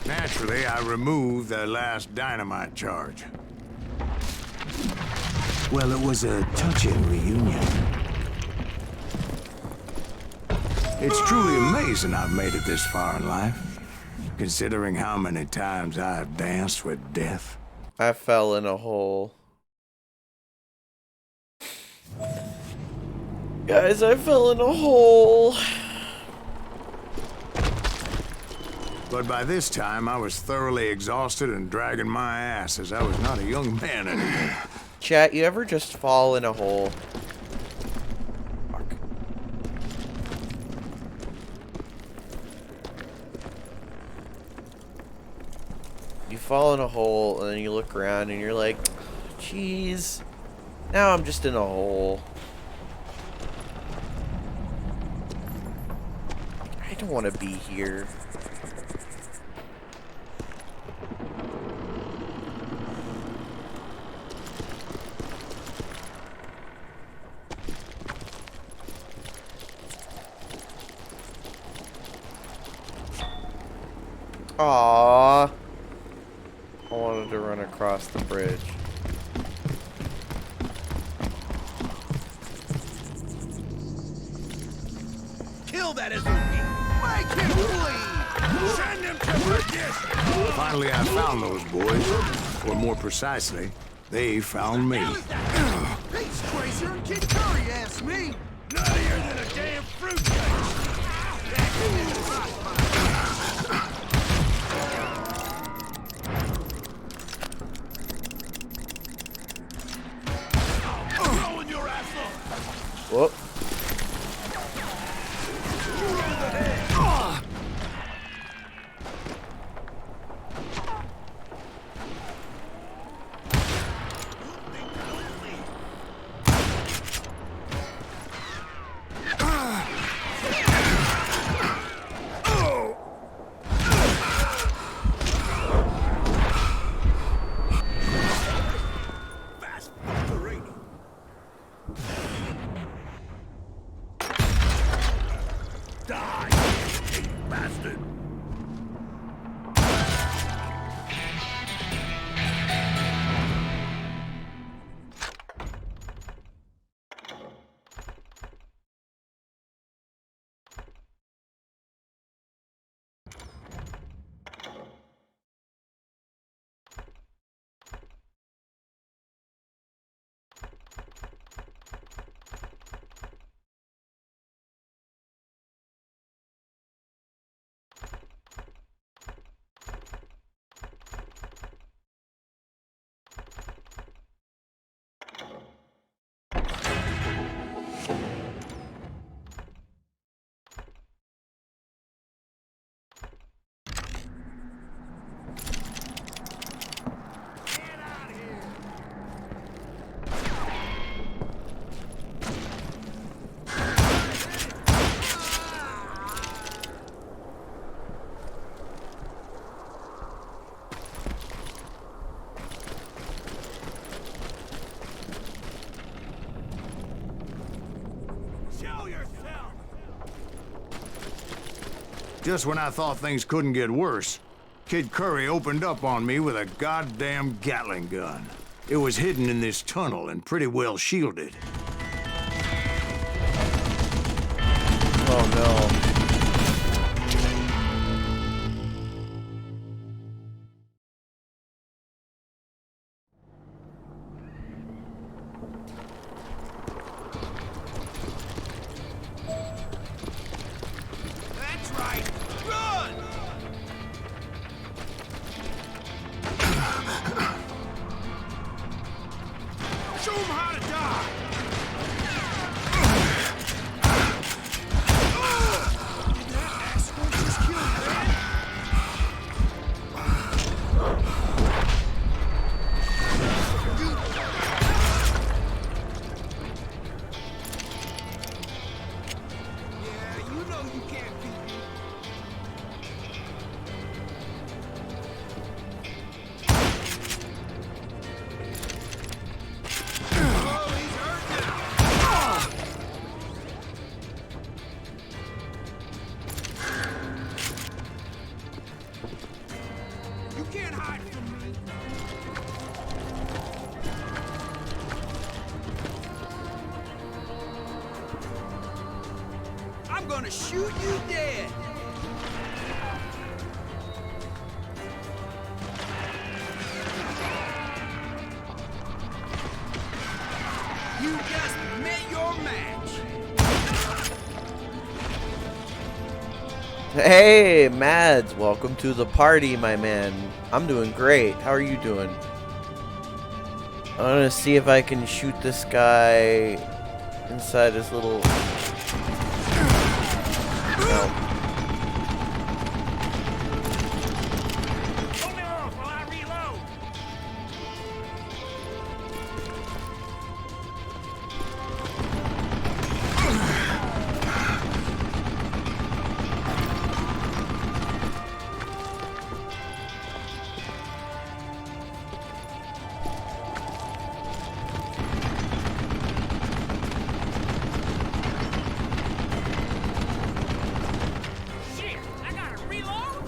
Naturally, I removed the last dynamite charge. Well, it was a touching reunion. It's truly amazing I've made it this far in life, considering how many times I've danced with death. I fell in a hole. Guys, I fell in a hole. But by this time, I was thoroughly exhausted and dragging my ass as I was not a young man anymore. Chat, you ever just fall in a hole? Fuck. You fall in a hole and then you look around and you're like, jeez, now I'm just in a hole. I don't want to be here. Aww. I wanted to run across the bridge. Kill that Izuki! Make him bleed! Send him to perdition! Finally, I found those boys. Or more precisely, they found me. He's crazier than Kid Curry, you ask me! Nuttier than a damn fruitcake! Whoop. Just when I thought things couldn't get worse, Kid Curry opened up on me with a goddamn Gatling gun. It was hidden in this tunnel and pretty well shielded. Oh no. That's right. Run! Show 'em how to die! Did that asshole just kill Red? Yeah, you know you can't beat me. Oh, he's hurt now. You can't hide from me. I'm gonna shoot you dead. You just met your match. Hey, Mads, welcome to the party, my man. I'm doing great. How are you doing? I'm gonna see if I can shoot this guy inside his little... No. Hold me off while I reload. Shit, I gotta reload.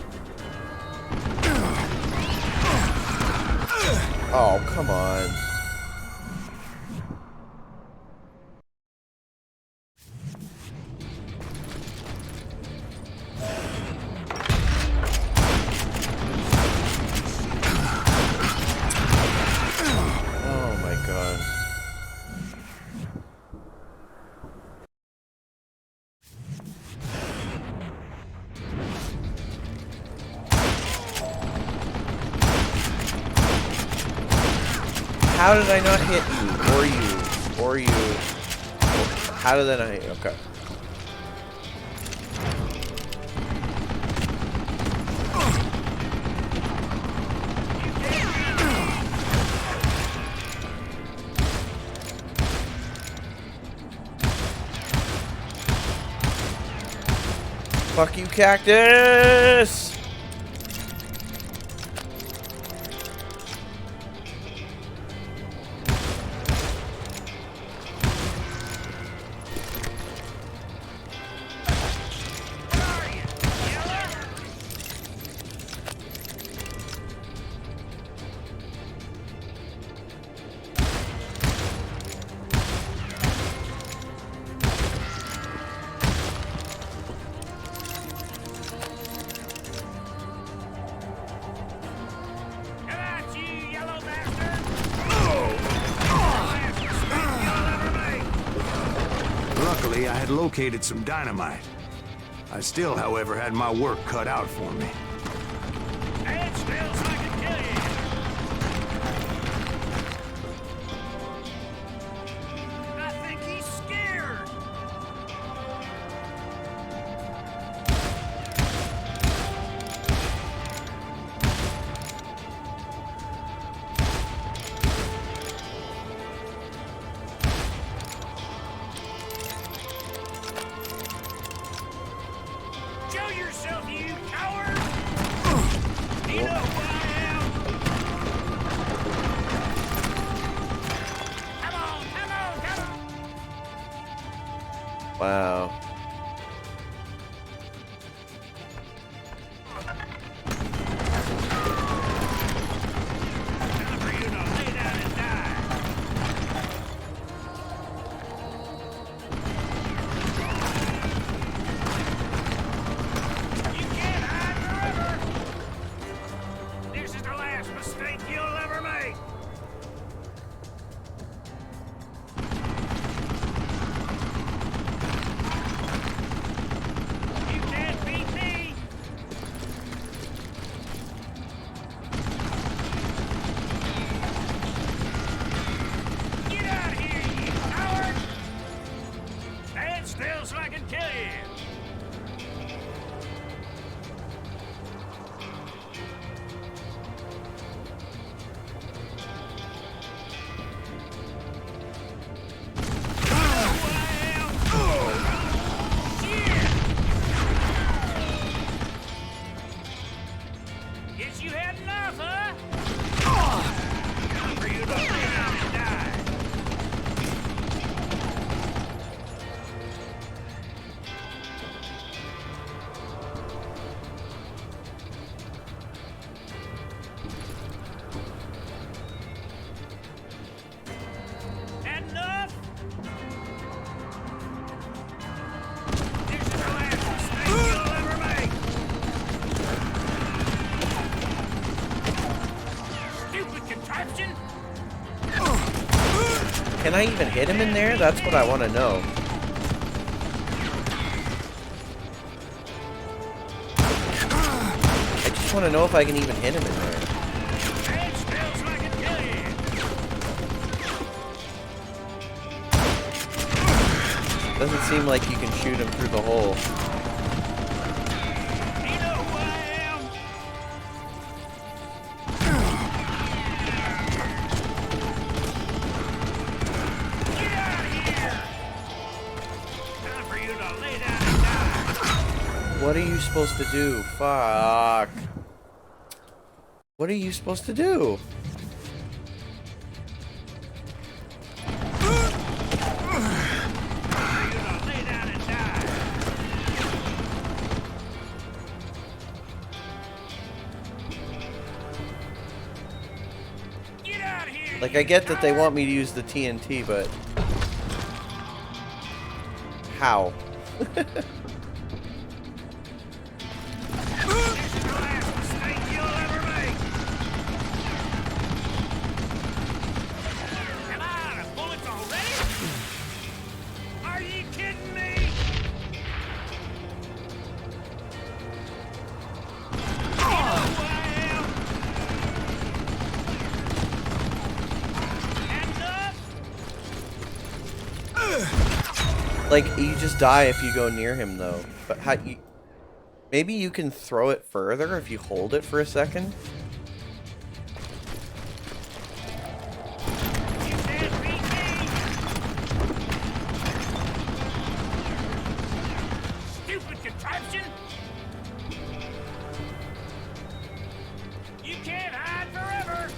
Oh, come on. Oh my god. How did I not hit you? Or you? Or you? How did I not hit you? Okay. Fuck you, cactus! Come at you, yellow bastard! Luckily, I had located some dynamite. I still, however, had my work cut out for me. It smells like a kill you. I think he's scared. Show yourself, you coward! Do you know who I am? Come on, come on, come on! Wow. Can I even hit him in there? That's what I want to know. I just want to know if I can even hit him in there. Doesn't seem like you can shoot him through the hole. What are you supposed to do? Fuck. What are you supposed to do? Like, I get that they want me to use the TNT, but how? Like, you just die if you go near him, though. But how you... Maybe you can throw it further if you hold it for a second? Stupid contraption! You can't hide forever!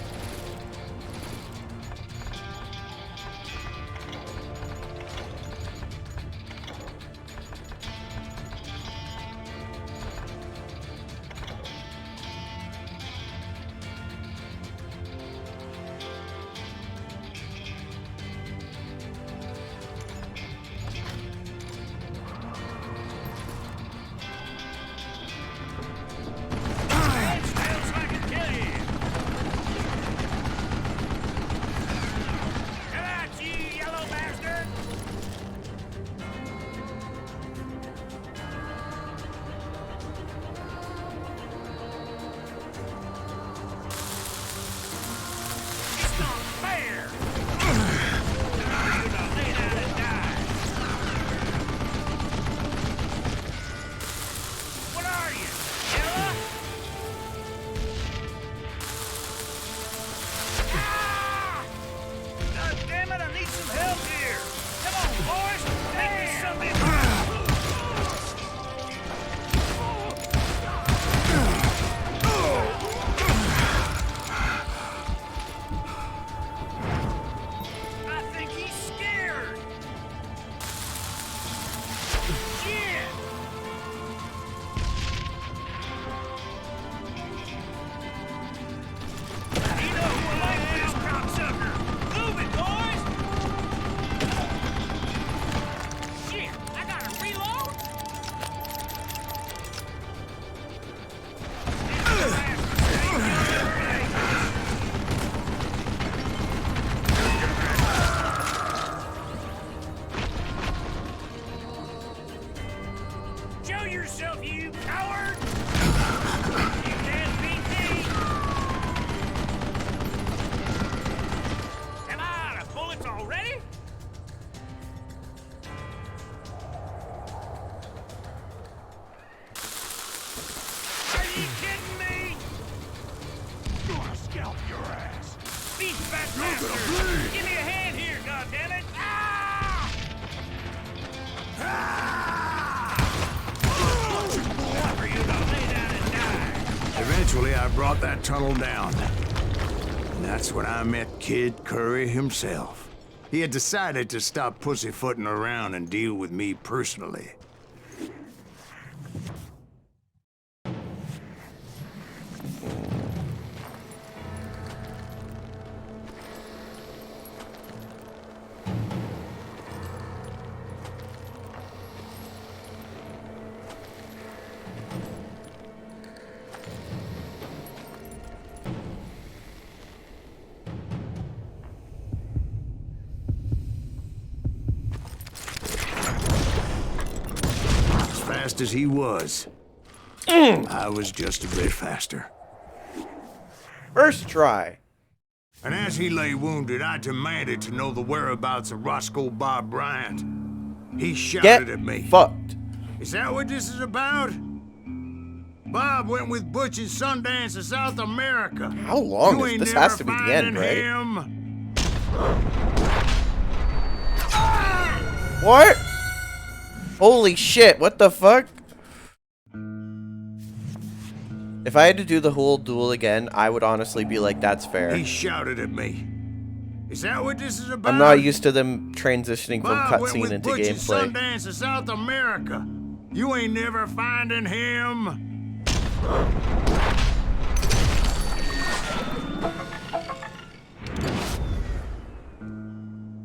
Eventually, I brought that tunnel down. And that's when I met Kid Curry himself. He had decided to stop pussyfooting around and deal with me personally. fast as he was. I was just a bit faster. First try. And as he lay wounded, I demanded to know the whereabouts of Roscoe Bob Bryant. He shouted at me. Fucked. Is that what this is about? Bob went with Butch in Sundance to South America. How long is this? Has to be the end, right? Him. What? Holy shit, what the fuck? If I had to do the whole duel again, I would honestly be like, that's fair. He shouted at me. Is that what this is about? I'm not used to them transitioning from Bob went cutscene with into Butch in gameplay. Sundance to South America. You ain't never finding him.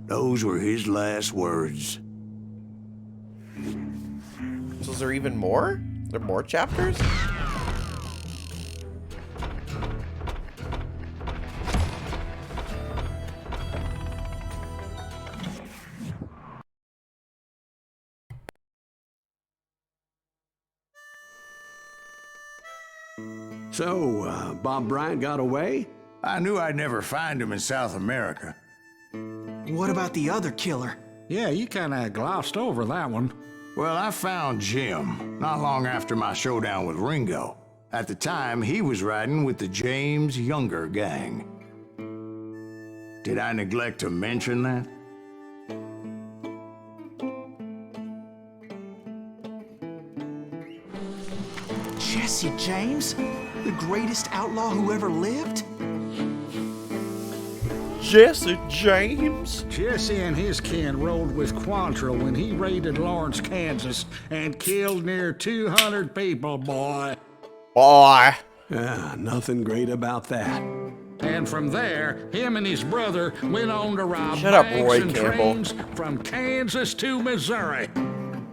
Those were his last words. So is there even more? Are there more chapters? So, Bob Bryant got away? I knew I'd never find him in South America. What about the other killer? Yeah, you kind of glossed over that one. Well, I found Jim not long after my showdown with Ringo. At the time, he was riding with the James Younger gang. Did I neglect to mention that? Jesse James? The greatest outlaw who ever lived? Jesse James? Jesse and his kin rode with Quantrill when he raided Lawrence, Kansas, and killed near 200 people, boy. Boy. Yeah, nothing great about that. And from there, him and his brother went on to rob Shut up, banks Roy and Campbell. trains from Kansas to Missouri.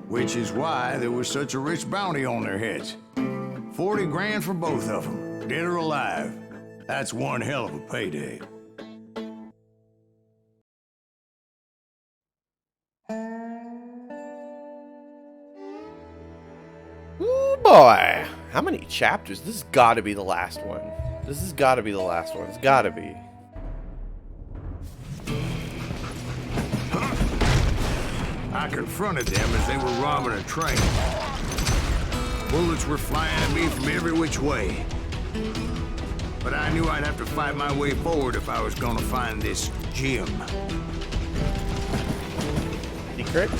Which is why there was such a rich bounty on their heads. 40 grand for both of them, dead or alive. That's one hell of a payday. Ooh, boy. How many chapters? This has got to be the last one. This has got to be the last one. It's got to be. I confronted them as they were robbing a train. Bullets were flying at me from every which way. But I knew I'd have to fight my way forward if I was gonna find this Jim. Secret?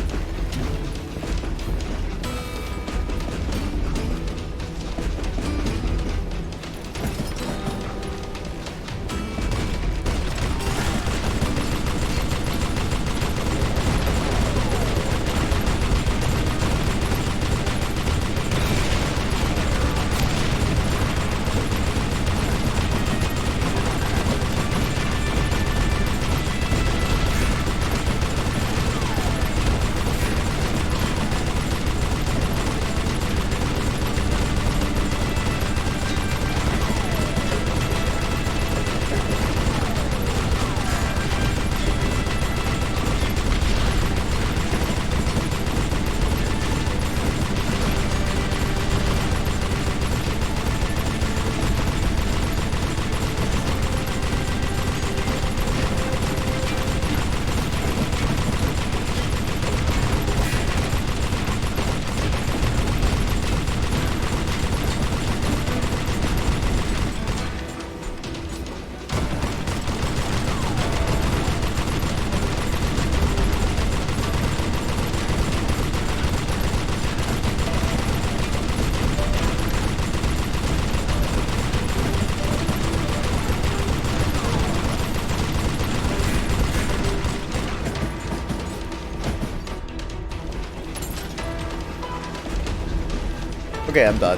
Okay, I'm done.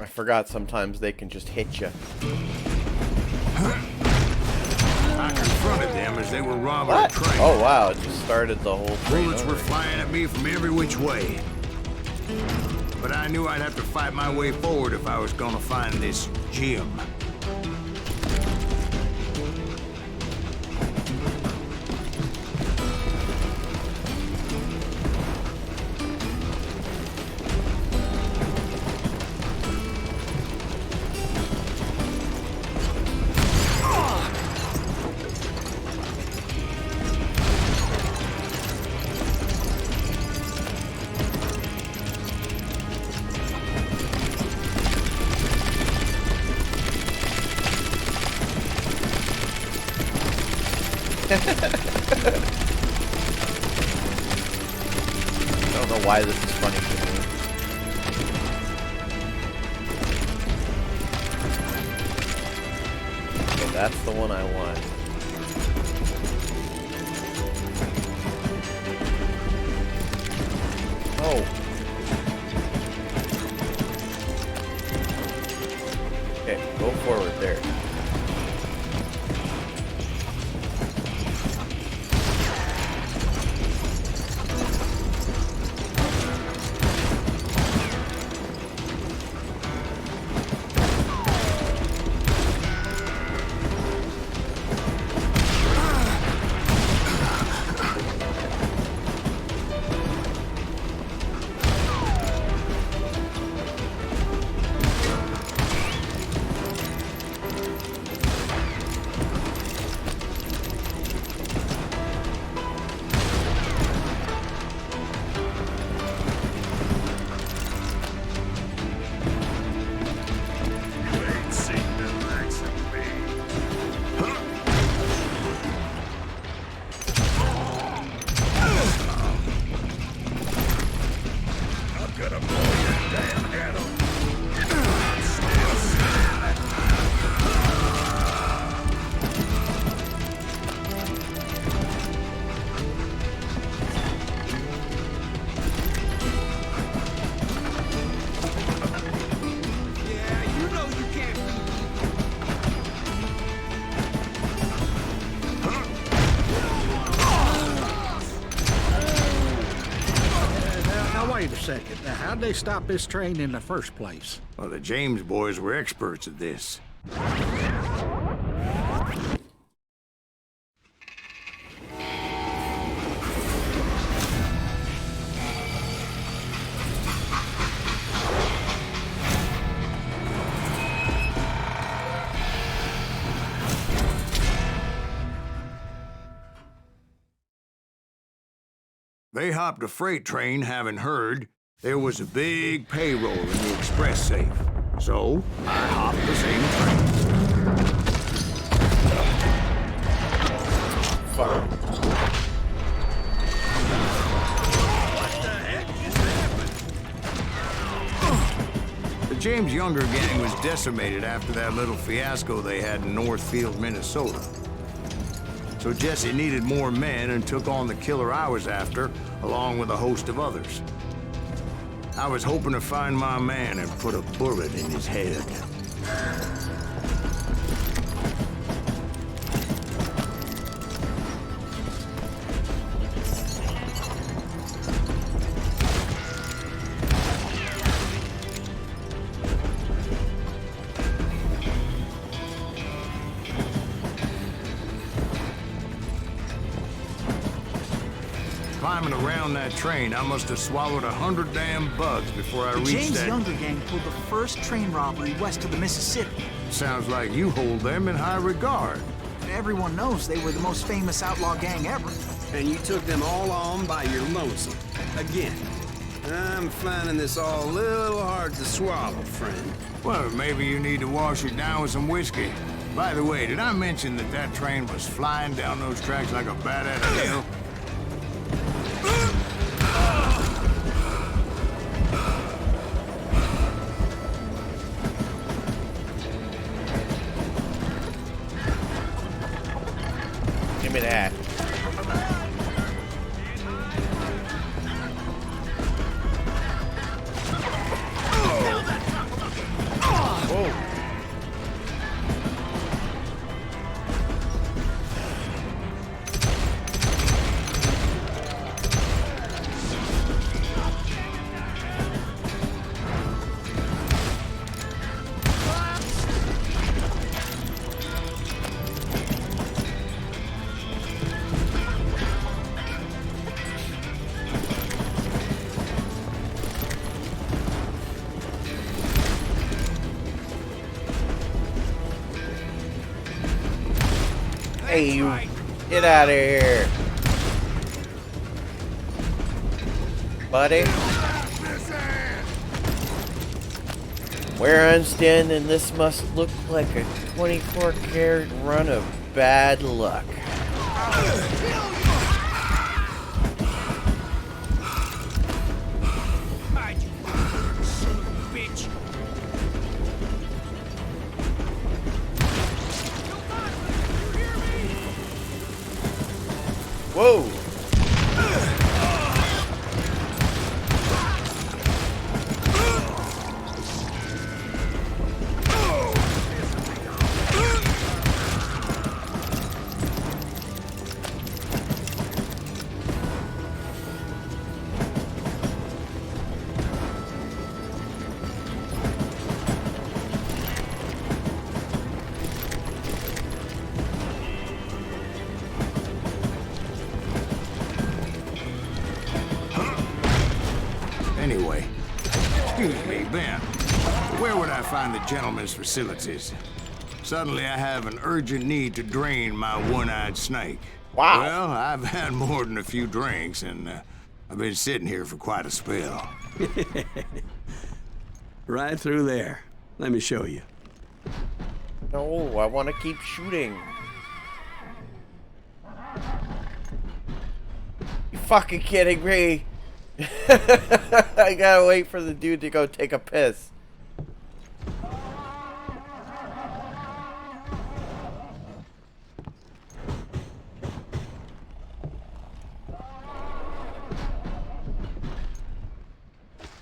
I forgot sometimes they can just hit you. I confronted them as they were robbing What? a train. Oh wow, it just started the whole train Bullets were over. flying at me from every which way. But I knew I'd have to fight my way forward if I was gonna find this gem. I don't know why this is funny to me. Okay, that's the one I want. Oh. Okay, go forward there. Wait a second. Now, how'd they stop this train in the first place? Well, the James boys were experts at this. They hopped a freight train, having heard there was a big payroll in the express safe. So, I hopped the same train. Fuck. What the heck just happened? The James Younger gang was decimated after that little fiasco they had in Northfield, Minnesota. So Jesse needed more men and took on the killer I was after, along with a host of others. I was hoping to find my man and put a bullet in his head. Climbing around that train, I must have swallowed 100 damn bugs before I The reached James that... Younger gang pulled the first train robbery west of the Mississippi. Sounds like you hold them in high regard. Everyone knows they were the most famous outlaw gang ever. And you took them all on by your lonesome. Again. I'm finding this all a little hard to swallow, friend. Well, maybe you need to wash it down with some whiskey. By the way, did I mention that that train was flying down those tracks like a bat at a hill? Give me that. Hey, you. Get out of here. Buddy. Where I'm standing, this must look like a 24-karat run of bad luck. Whoa! Anyway, excuse me, Ben. Where would I find the gentleman's facilities? Suddenly I have an urgent need to drain my one-eyed snake. Wow. Well, I've had more than a few drinks, and I've been sitting here for quite a spell. Right through there. Let me show you. No, I want to keep shooting. You fucking kidding me? I gotta wait for the dude to go take a piss.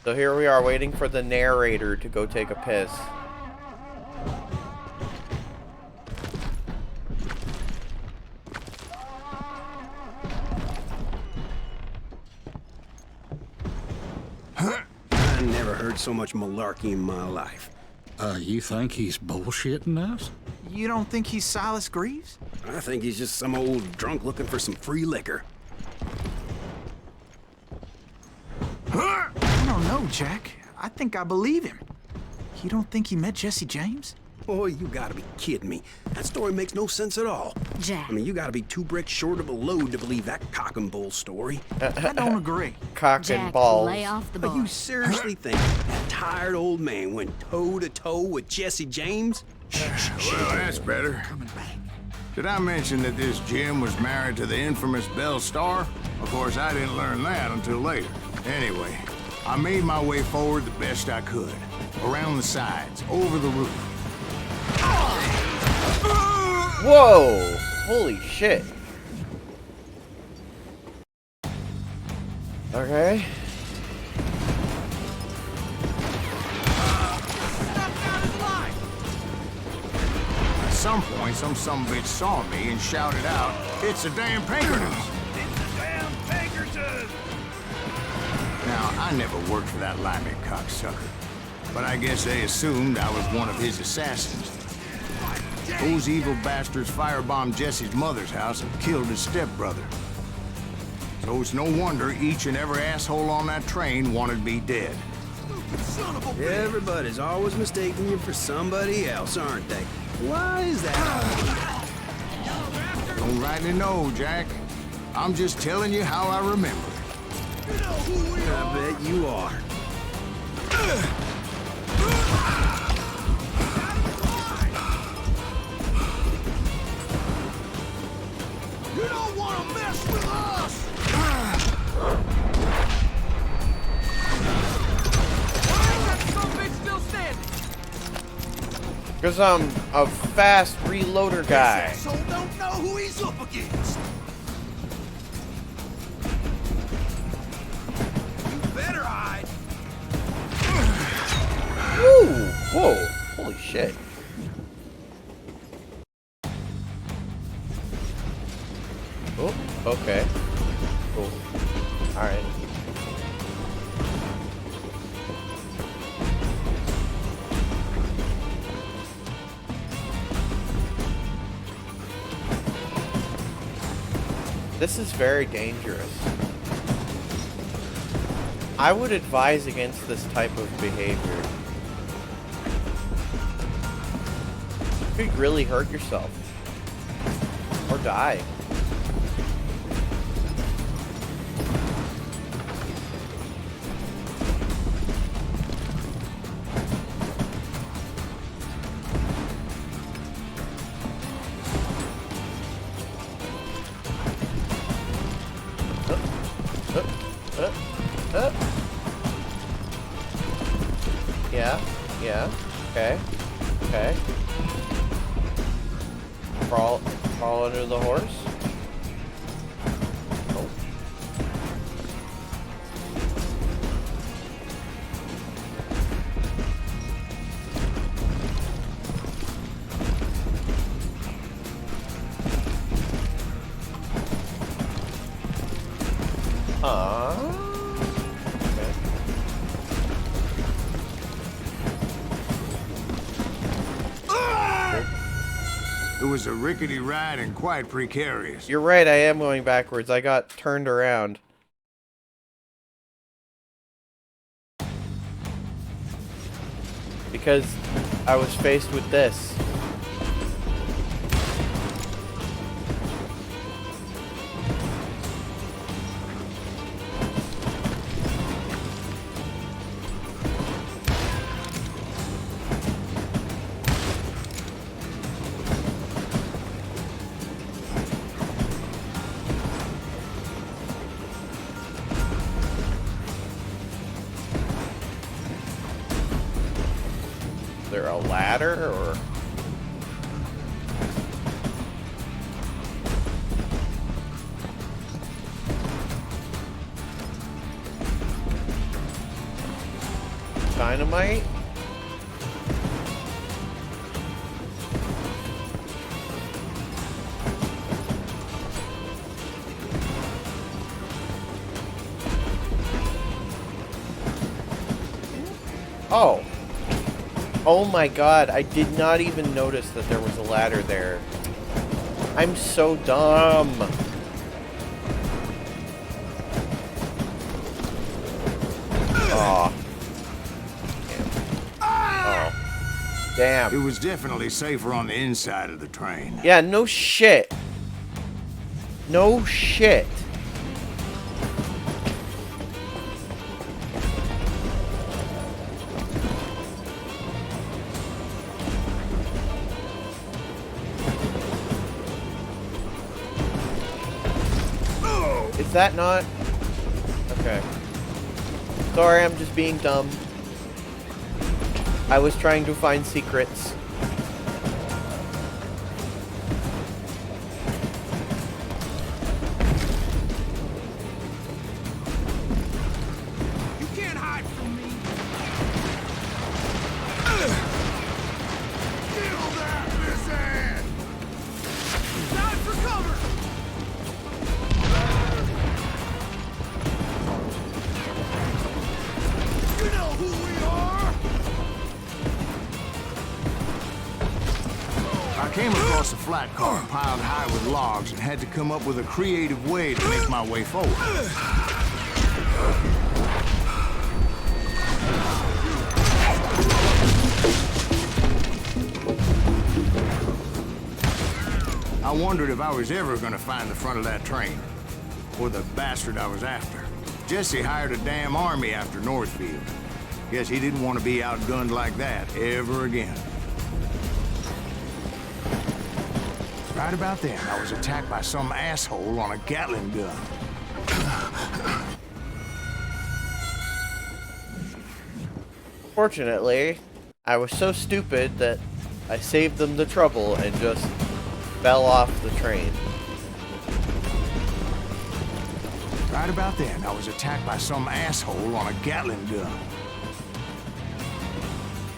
So here we are waiting for the narrator to go take a piss. I never heard so much malarkey in my life. You think he's bullshitting us? You don't think he's Silas Greaves? I think he's just some old drunk looking for some free liquor. I don't know, Jack. I think I believe him. You don't think he met Jesse James? Boy, you gotta be kidding me. That story makes no sense at all. Jack. I mean, you gotta be 2 bricks short of a load to believe that cock and bull story. I don't agree. Cock and Jack, balls. lay off the But bar. you seriously think that tired old man went toe-to-toe with Jesse James? Well, that's better. Did I mention that this Jim was married to the infamous Belle Starr? Of course, I didn't learn that until later. Anyway, I made my way forward the best I could. Around the sides, over the roof. Whoa! Holy shit. Okay. At some point, some sumbitch saw me and shouted out, "It's a damn Pinkertons!" It's the damn Pinkertons! Now, I never worked for that limey cocksucker, but I guess they assumed I was one of his assassins. Those evil bastards firebombed Jesse's mother's house and killed his stepbrother. So it's no wonder each and every asshole on that train wanted me dead. Son of a bitch! Everybody's always mistaking you for somebody else, aren't they? Why is that? Don't rightly know, Jack. I'm just telling you how I remember. You know who we I bet you are. You don't want to mess with us! Why is that sumbitch still standing? Because I'm a fast reloader guy. So don't know who he's up against. You better hide. Woo! Whoa! Holy shit. Oh, okay. Cool. Alright. This is very dangerous. I would advise against this type of behavior. You could really hurt yourself. Or die. Yeah. Okay. Crawl under the horse. Oh. It was a rickety ride and quite precarious. You're right, I am going backwards. I got turned around. Because I was faced with this. Is there a ladder or? Dynamite? Oh. Oh my god, I did not even notice that there was a ladder there. I'm so dumb. Oh. Oh. Damn. It was definitely safer on the inside of the train. Yeah, no shit. No shit. Is that not? Okay. Sorry, I'm just being dumb. I was trying to find secrets. You can't hide from me. Kill that mishap! Time for cover! You know who we are! I came across a flat car piled high with logs and had to come up with a creative way to make my way forward. I wondered if I was ever going to find the front of that train, or the bastard I was after. Jesse hired a damn army after Northfield. Guess he didn't want to be outgunned like that ever again. Right about then, I was attacked by some asshole on a Gatling gun. Fortunately, I was so stupid that I saved them the trouble and just fell off the train. Right about then, I was attacked by some asshole on a Gatling gun.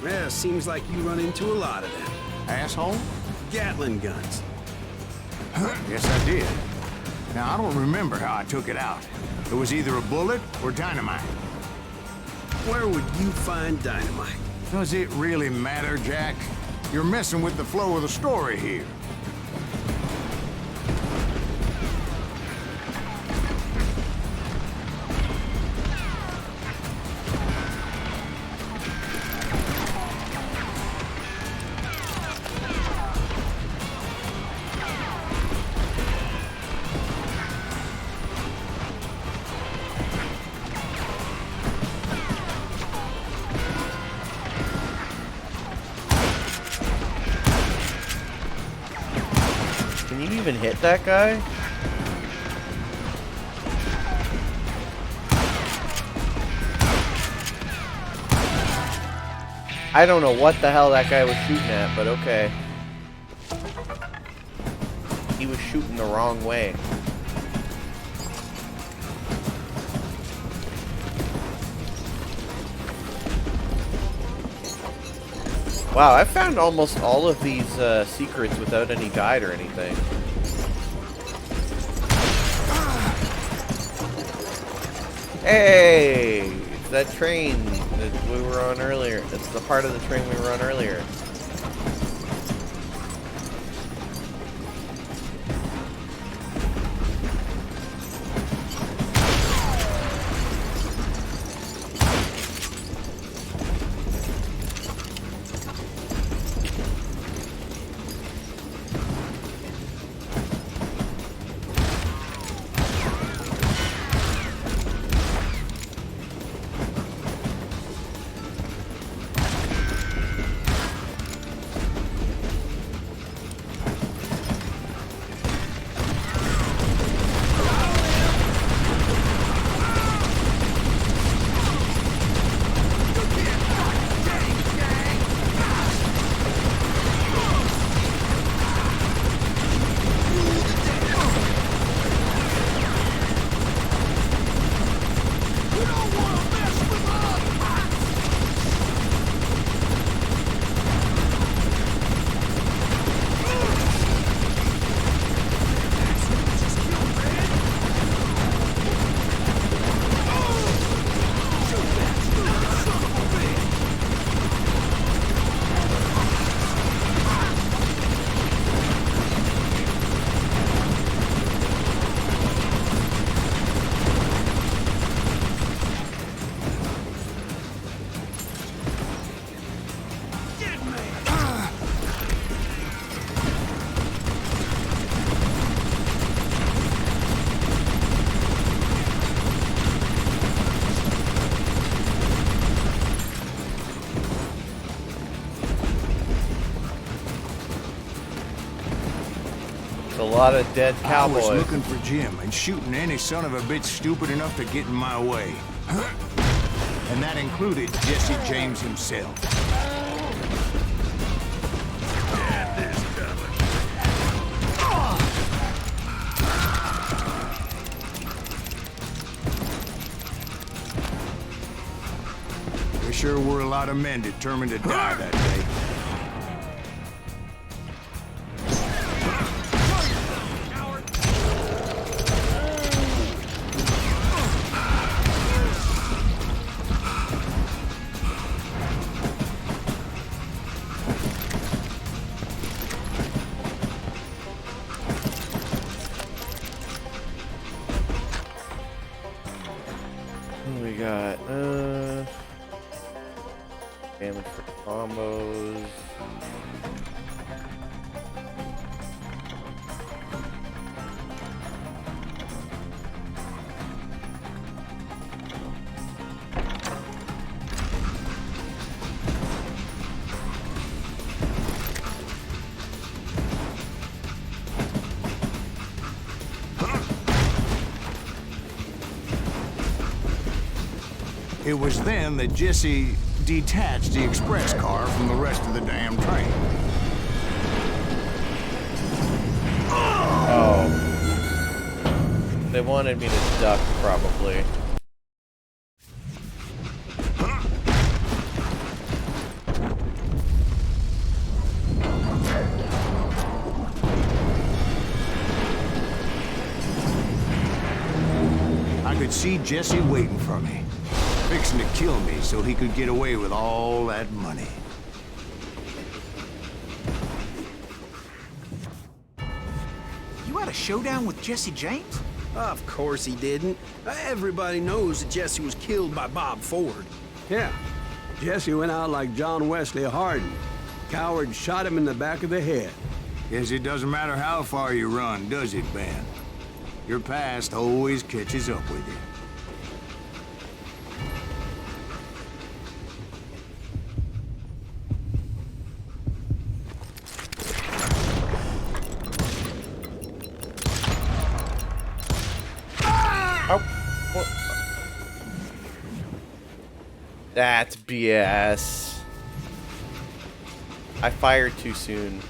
Well, seems like you run into a lot of them. Asshole? Gatling guns. Yes, I did. Now, I don't remember how I took it out. It was either a bullet or dynamite. Where would you find dynamite? Does it really matter, Jack? You're messing with the flow of the story here. even hit that guy? I don't know what the hell that guy was shooting at, but okay. He was shooting the wrong way. Wow, I found almost all of these secrets without any guide or anything. Hey! It's that train that we were on earlier. It's the part of the train we were on earlier. A lot of dead cowboys. I was looking for Jim and shooting any son of a bitch stupid enough to get in my way. And that included Jesse James himself. There sure were a lot of men determined to die that day. We got damage for combos. It was then that Jesse detached the express car from the rest of the damn train. Oh. They wanted me to duck, probably. I could see Jesse waiting for me, fixing to kill me so he could get away with all that money. You had a showdown with Jesse James? Of course he didn't. Everybody knows that Jesse was killed by Bob Ford. Yeah, Jesse went out like John Wesley Hardin. Coward shot him in the back of the head. Guess it doesn't matter how far you run, does it, Ben? Your past always catches up with you. That's BS. I fired too soon.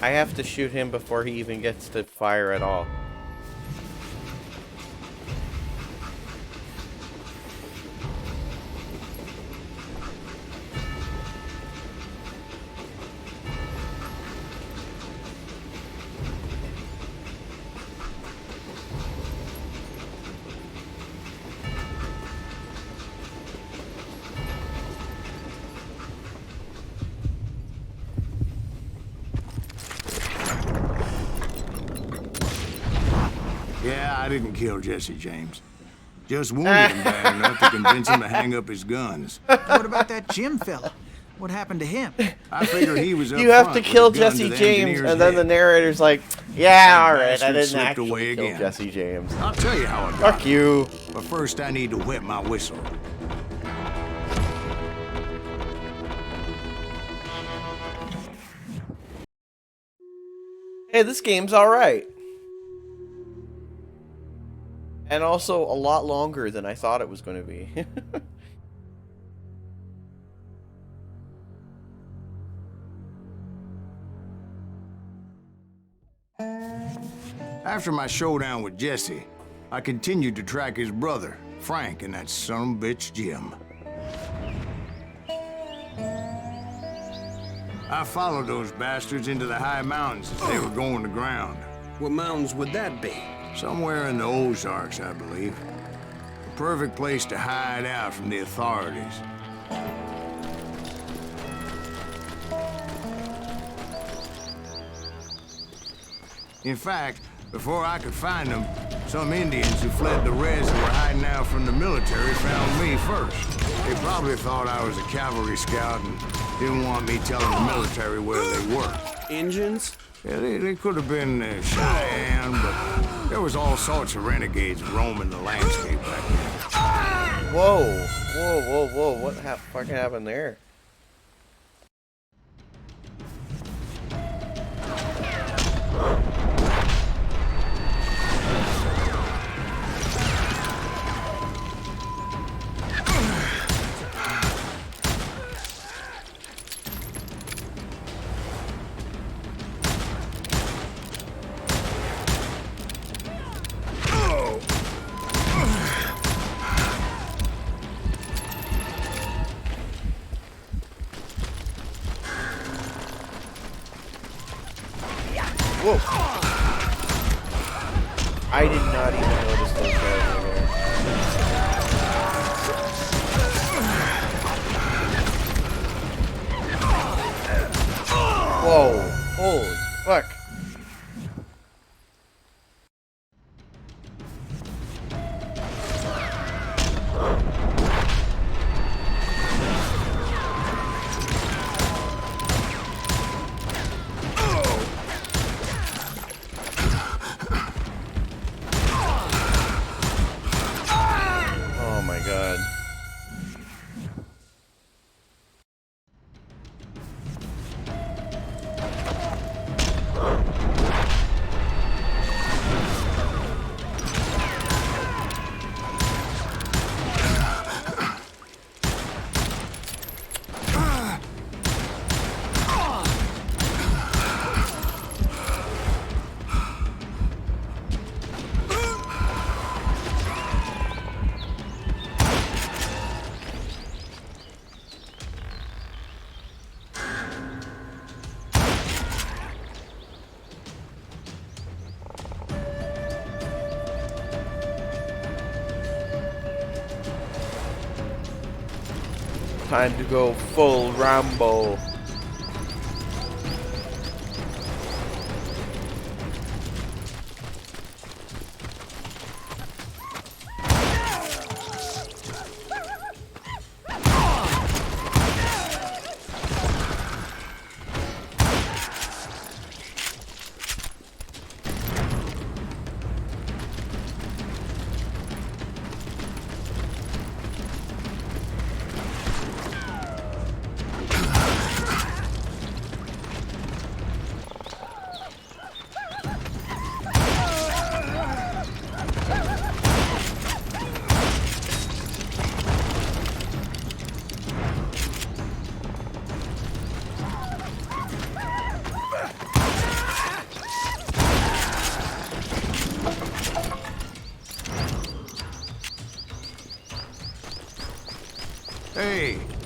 I have to shoot him before he even gets to fire at all. Yeah, I didn't kill Jesse James. Just wounded him bad enough to convince him to hang up his guns. What about that Jim fella? What happened to him? I figured he was up You have front to with kill a gun to Jesse the James, engineer's and then the head. narrator's like, yeah, alright, I bastard didn't slipped actually away kill again. Jesse James. I'll tell you how I got Fuck him. you. But first I need to wet my whistle. Hey, this game's alright. And also a lot longer than I thought it was going to be. After my showdown with Jesse, I continued to track his brother, Frank, and that son of a bitch, Jim. I followed those bastards into the high mountains as they were going to ground. What mountains would that be? Somewhere in the Ozarks, I believe. The perfect place to hide out from the authorities. In fact, before I could find them, some Indians who fled the res and were hiding out from the military found me first. They probably thought I was a cavalry scout and didn't want me telling the military where they were. Engines? Yeah, they could have been Cheyenne, but there was all sorts of renegades roaming the landscape back then. Whoa, whoa, whoa, whoa, what fucking happened there? Whoa! I did not even notice those guys over there. Whoa! Holy fuck! Oh my god. Time to go full Rambo.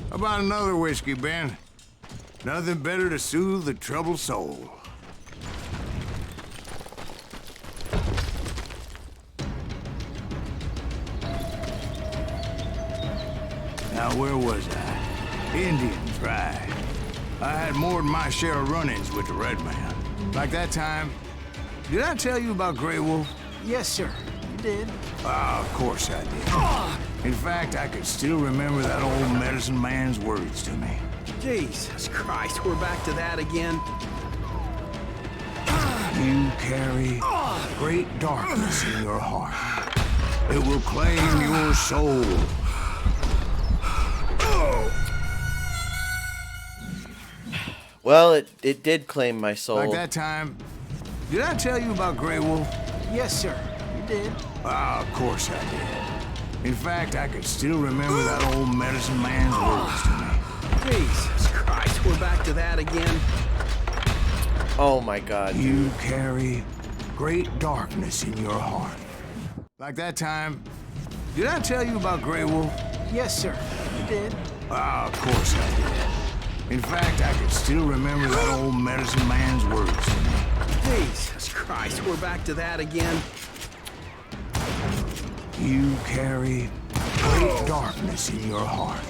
How about another whiskey, Ben? Nothing better to soothe the troubled soul. Now, where was I? Indians, right. I had more than my share of run-ins with the red man. Like that time. Did I tell you about Grey Wolf? Yes, sir. You did. Ah, of course I did. In fact, I could still remember that old medicine man's words to me. Jesus Christ, we're back to that again. You carry great darkness in your heart. It will claim your soul. Well, it did claim my soul. Like that time. Did I tell you about Grey Wolf? Yes, sir. You did. Ah, of course I did. In fact, I could still remember that old medicine man's words to me. Jesus Christ, we're back to that again. Oh my God. You carry great darkness in your heart. Like that time. Did I tell you about Grey Wolf? Yes, sir. You did. Ah, of course I did. In fact, I could still remember that old medicine man's words to me. Jesus Christ, we're back to that again. You carry great darkness in your heart.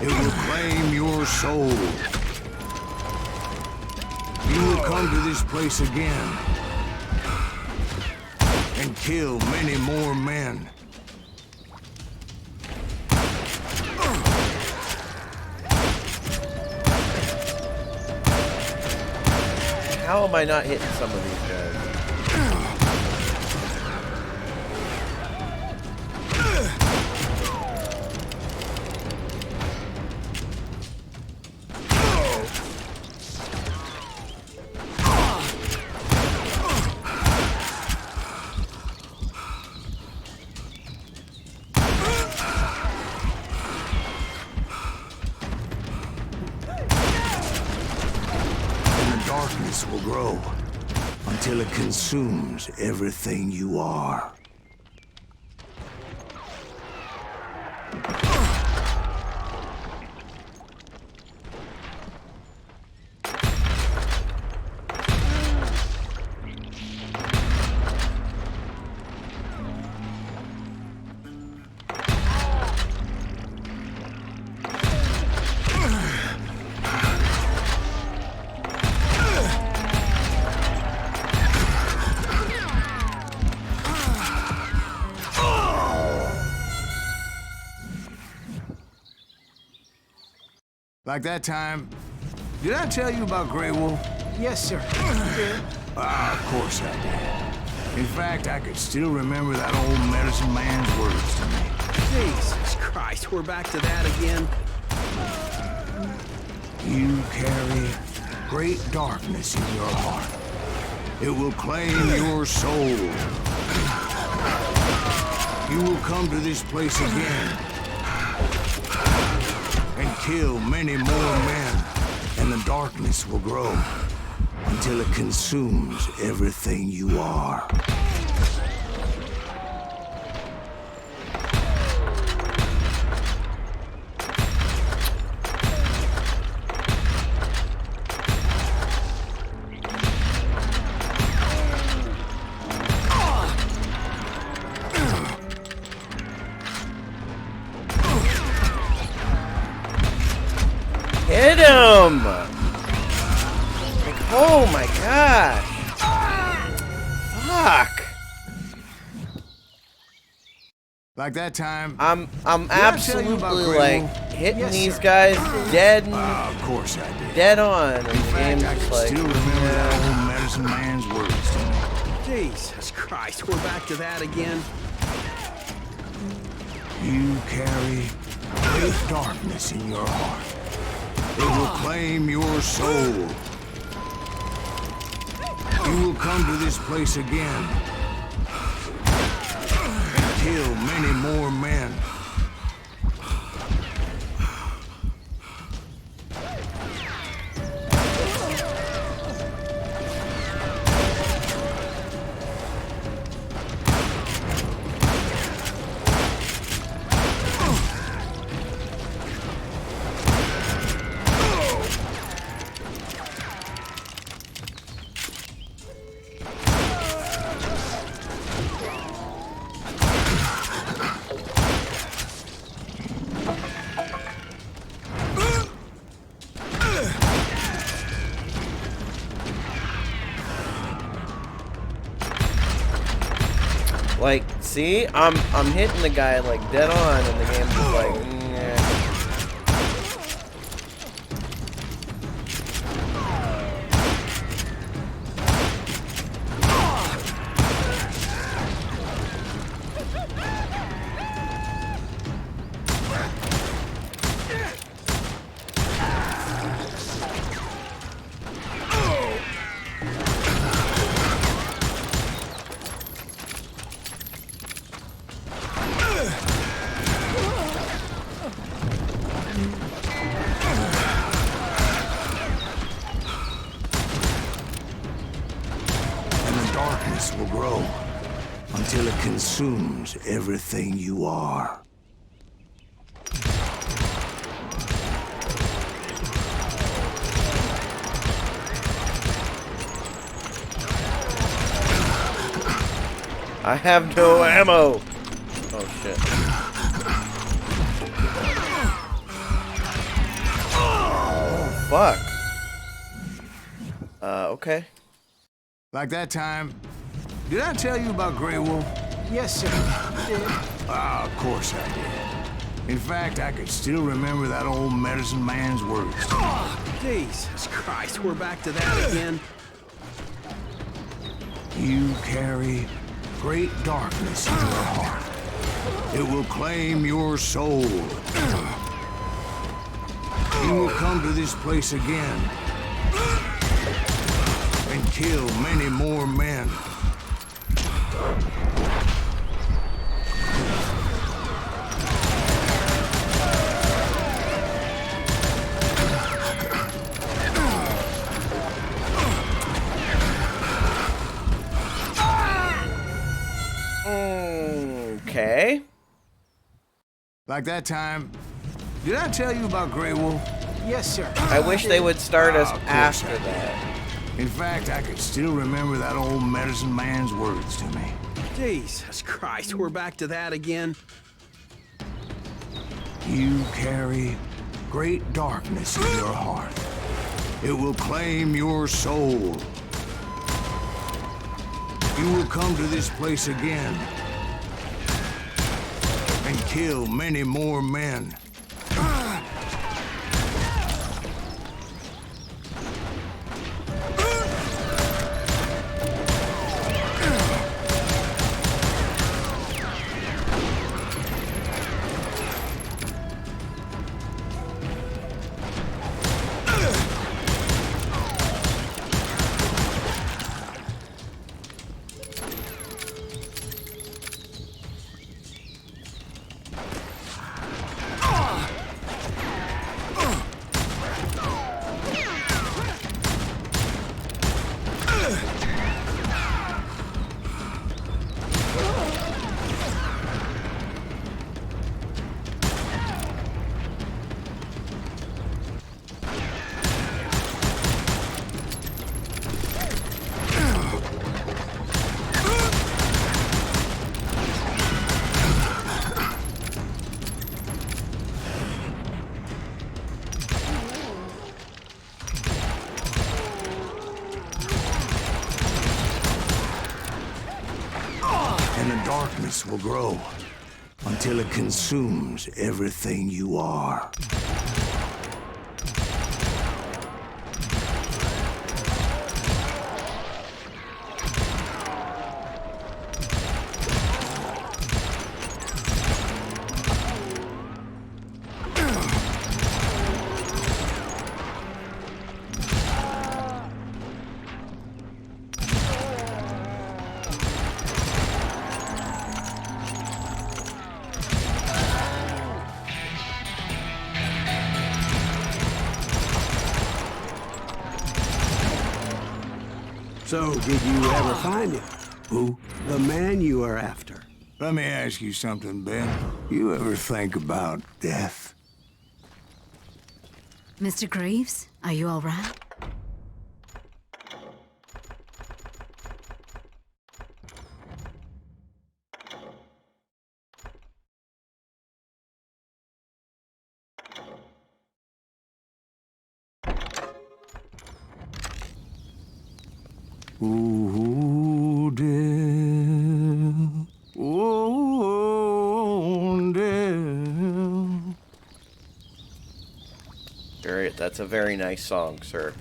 It will claim your soul. You will come to this place again and kill many more men. How am I not hitting some of these guys? Darkness will grow until it consumes everything you are. Like that time. Did I tell you about Grey Wolf? Yes, sir. You did. Ah, of course I did. In fact, I could still remember that old medicine man's words to me. Jesus Christ, we're back to that again. You carry great darkness in your heart. It will claim your soul. You will come to this place again and kill many more men, and the darkness will grow until it consumes everything you are. Hit him! Like, oh my gosh! Fuck! Like that time. I'm absolutely like hitting these guys dead. Of course I did. Dead on. And the game's I can like, still remember that old medicine man's words to me. Jesus Christ, we're back to that again. You carry great darkness in your heart. It will claim your soul. You will come to this place again and kill many more men. Like, see? I'm hitting the guy, like, dead on, and the game's just like, nah. Will grow until it consumes everything you are. I have no ammo. Oh shit. Oh fuck. Okay. Like that time. Did I tell you about Grey Wolf? Yes, sir. You did. Ah, of course I did. In fact, I could still remember that old medicine man's words. Oh, Jesus Christ, we're back to that again. You carry great darkness in your heart. It will claim your soul. You will come to this place again and kill many more men. Okay. Like that time. Did I tell you about Grey Wolf? Yes, sir. I wish they would start us Of course after I did. that. In fact, I could still remember that old medicine man's words to me. Jesus Christ, we're back to that again. You carry great darkness in your heart. It will claim your soul. You will come to this place again and kill many more men. And the darkness will grow until it consumes everything you are. So, did you ever find him? Who? The man you are after. Let me ask you something, Ben. You ever think about death? Mr. Greaves, are you all right? Ooh, death, That's a very nice song, sir.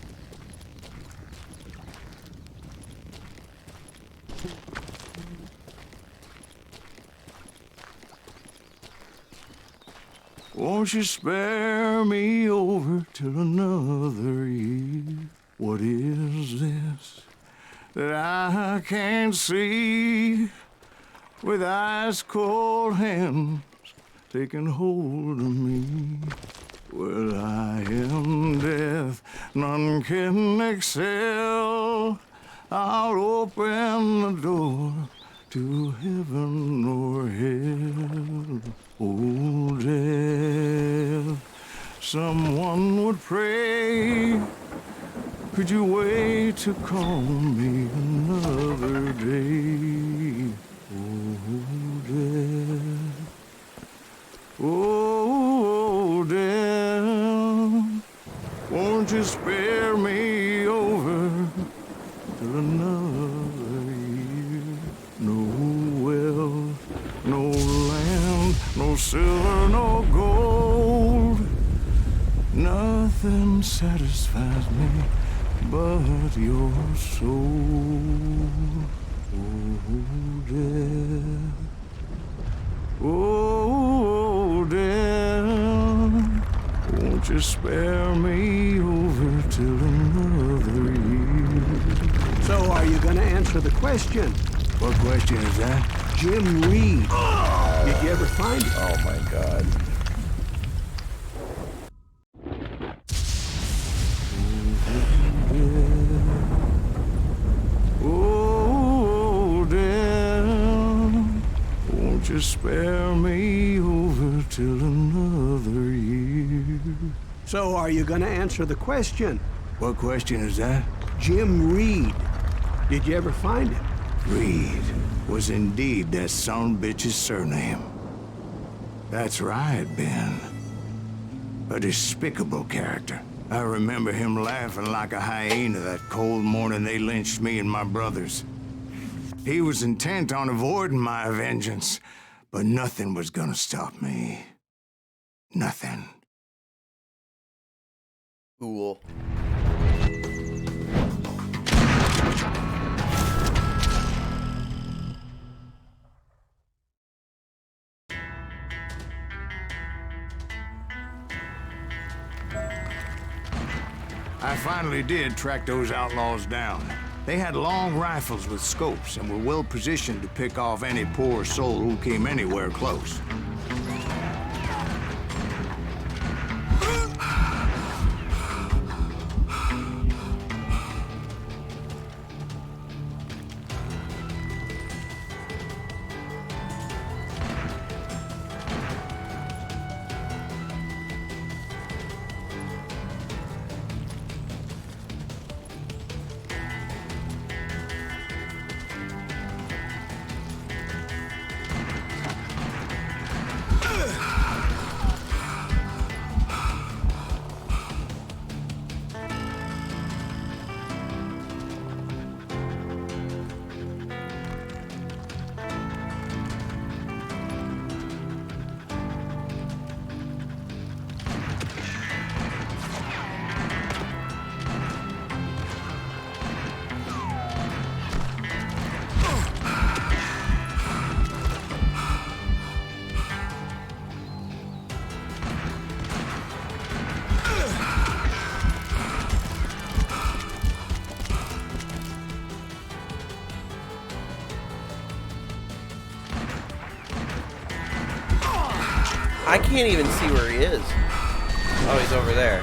Won't you spare me over till another year? What is this that I can't see? With ice cold hands taking hold of me. Well, I am death, none can excel. I'll open the door to heaven or hell. Oh, death, someone would pray. Could you wait to call me another day? Oh, death. Oh, death, won't you spare me over till another year? No wealth, no land, no silver, no gold. Nothing satisfies me but your soul. Oh, death. Oh, death, won't you spare me over till another year? So are you gonna answer the question? What question is that? Jim Reed. Did you ever find him? Oh my god. Oh, death, won't you spare me over till another year? So are you gonna answer the question? What question is that? Jim Reed. Did you ever find him? Reed was indeed that son of a bitch's surname. That's right, Ben. A despicable character. I remember him laughing like a hyena that cold morning they lynched me and my brothers. He was intent on avoiding my vengeance, but nothing was gonna stop me. Nothing. Cool. I finally did track those outlaws down. They had long rifles with scopes and were well positioned to pick off any poor soul who came anywhere close. I can't even see where he is. Oh, he's over there.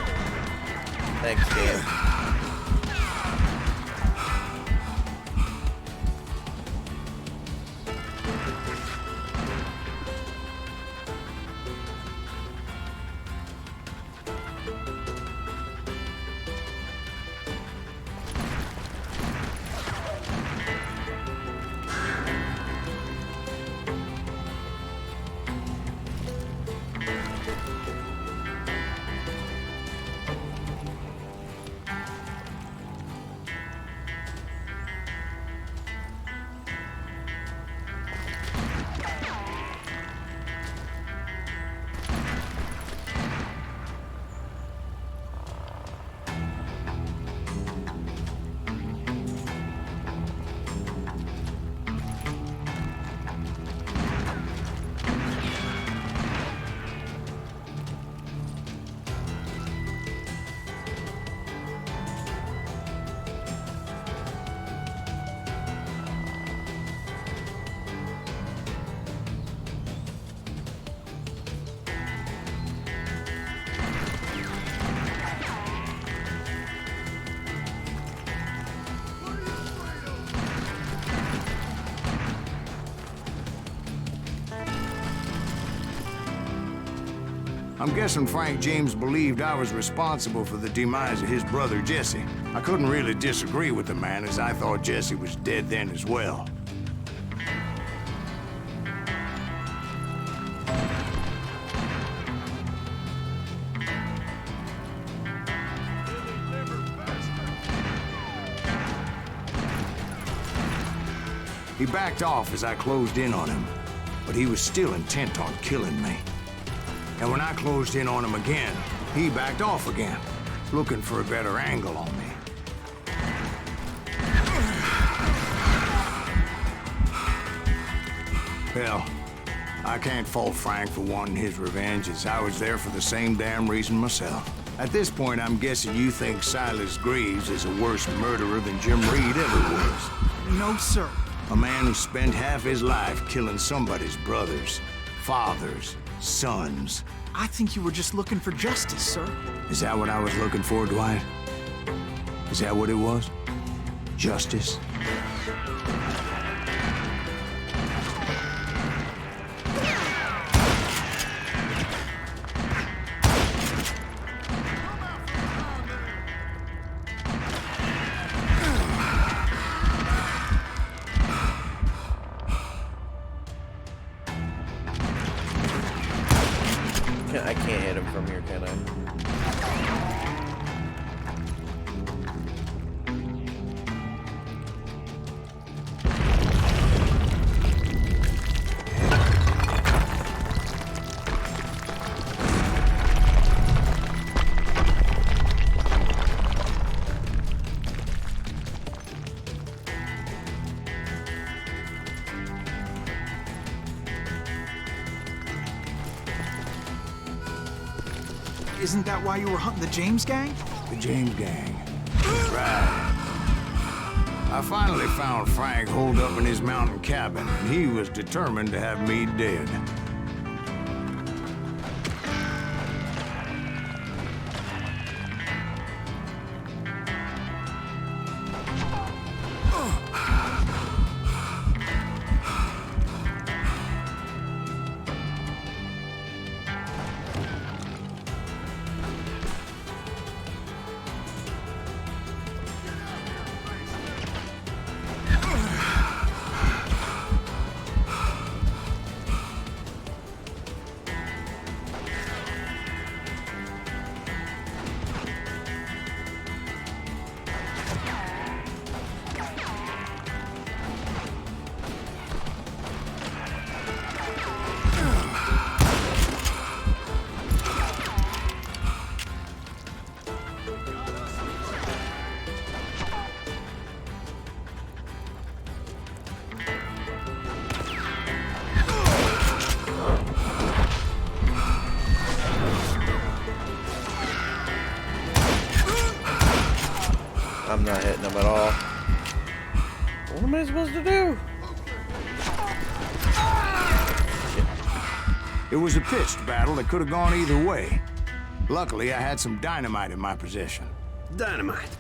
Thanks, Dan. I'm guessing Frank James believed I was responsible for the demise of his brother Jesse. I couldn't really disagree with the man, as I thought Jesse was dead then as well. He backed off as I closed in on him, but he was still intent on killing me. And when I closed in on him again, he backed off again, looking for a better angle on me. Hell, I can't fault Frank for wanting his revenge, as I was there for the same damn reason myself. At this point, I'm guessing you think Silas Greaves is a worse murderer than Jim Reed ever was. No, sir. A man who spent half his life killing somebody's brothers, fathers, sons. I think you were just looking for justice, sir. Is that what I was looking for, Dwight? Is that what it was? Justice? I can't hit him from here, can I? Isn't that why you were hunting the James gang? The James gang. Right. I finally found Frank holed up in his mountain cabin, and he was determined to have me dead. I'm not hitting him at all. What am I supposed to do? It was a pitched battle that could have gone either way. Luckily, I had some dynamite in my possession. Dynamite?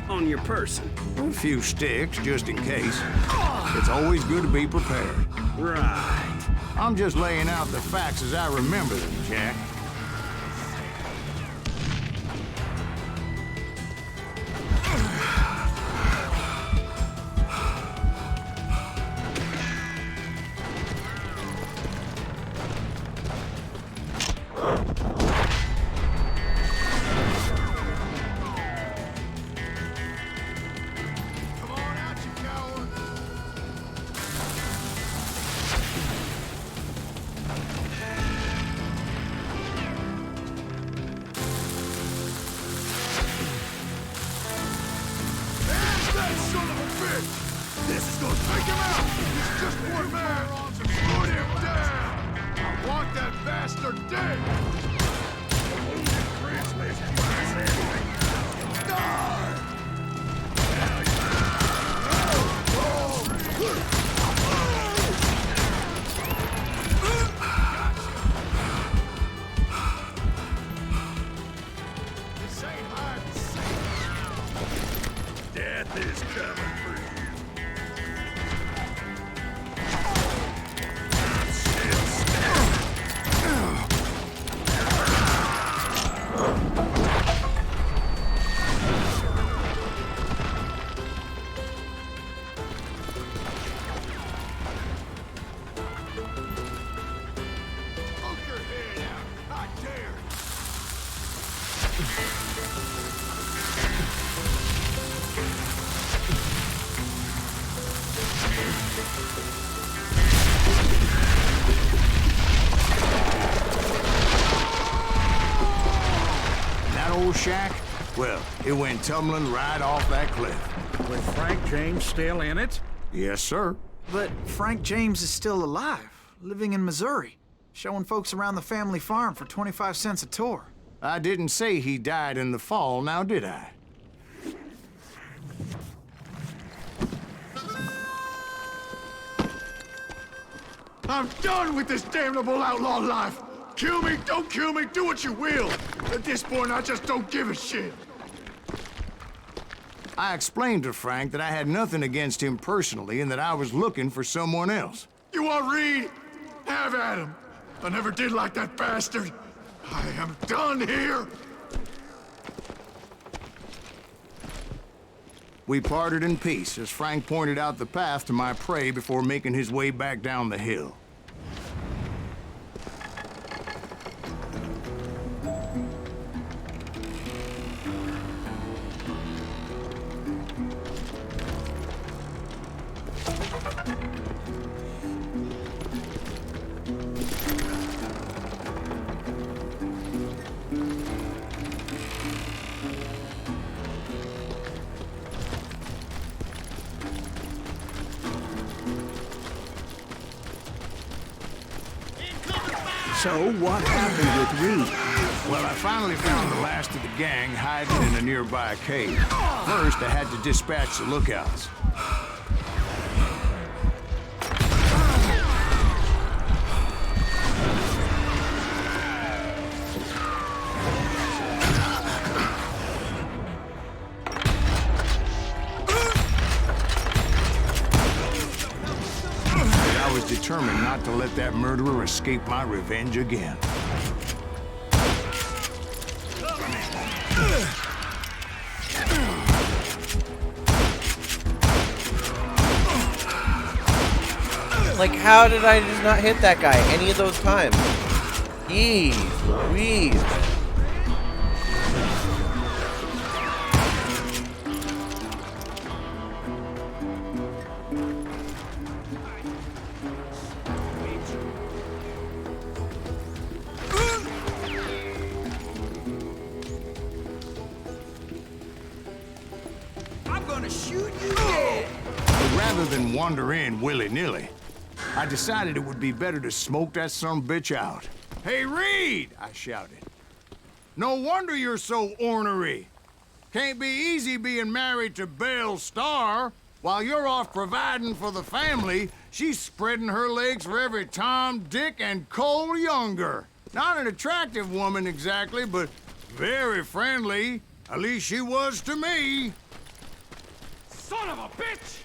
On your person? A few sticks, just in case. It's always good to be prepared. Right. I'm just laying out the facts as I remember them, Jack. This is gonna take him out! He's just one man! Put him down! I want that bastard dead! Death is coming for you. shack, well, it went tumbling right off that cliff. With Frank James still in it? Yes, sir. But Frank James is still alive, living in Missouri, showing folks around the family farm for 25 cents a tour. I didn't say he died in the fall, now did I? I'm done with this damnable outlaw life. Kill me, don't kill me, do what you will. At this point, I just don't give a shit. I explained to Frank that I had nothing against him personally and that I was looking for someone else. You want Reed? Have at him. I never did like that bastard. I am done here. We parted in peace as Frank pointed out the path to my prey before making his way back down the hill. So what happened with Reed? Well, I finally found the last of the gang hiding in a nearby cave. First, I had to dispatch the lookouts. I was determined not to let that murderer escape my revenge again. Like, how did I just not hit that guy any of those times? Jeez Louise. I'm gonna shoot you dead. But rather than wander in willy-nilly, I decided it would be better to smoke that sumbitch out. Hey, Reed! I shouted. No wonder you're so ornery. Can't be easy being married to Belle Starr. While you're off providing for the family, she's spreading her legs for every Tom, Dick, and Cole Younger. Not an attractive woman exactly, but very friendly. At least she was to me. Son of a bitch!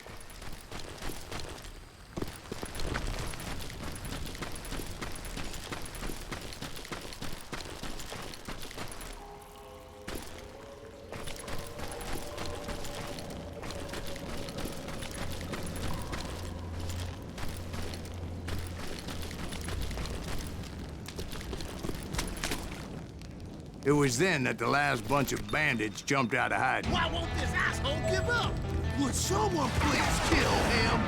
It was then that the last bunch of bandits jumped out of hiding. Why won't this asshole give up? Would someone please kill him?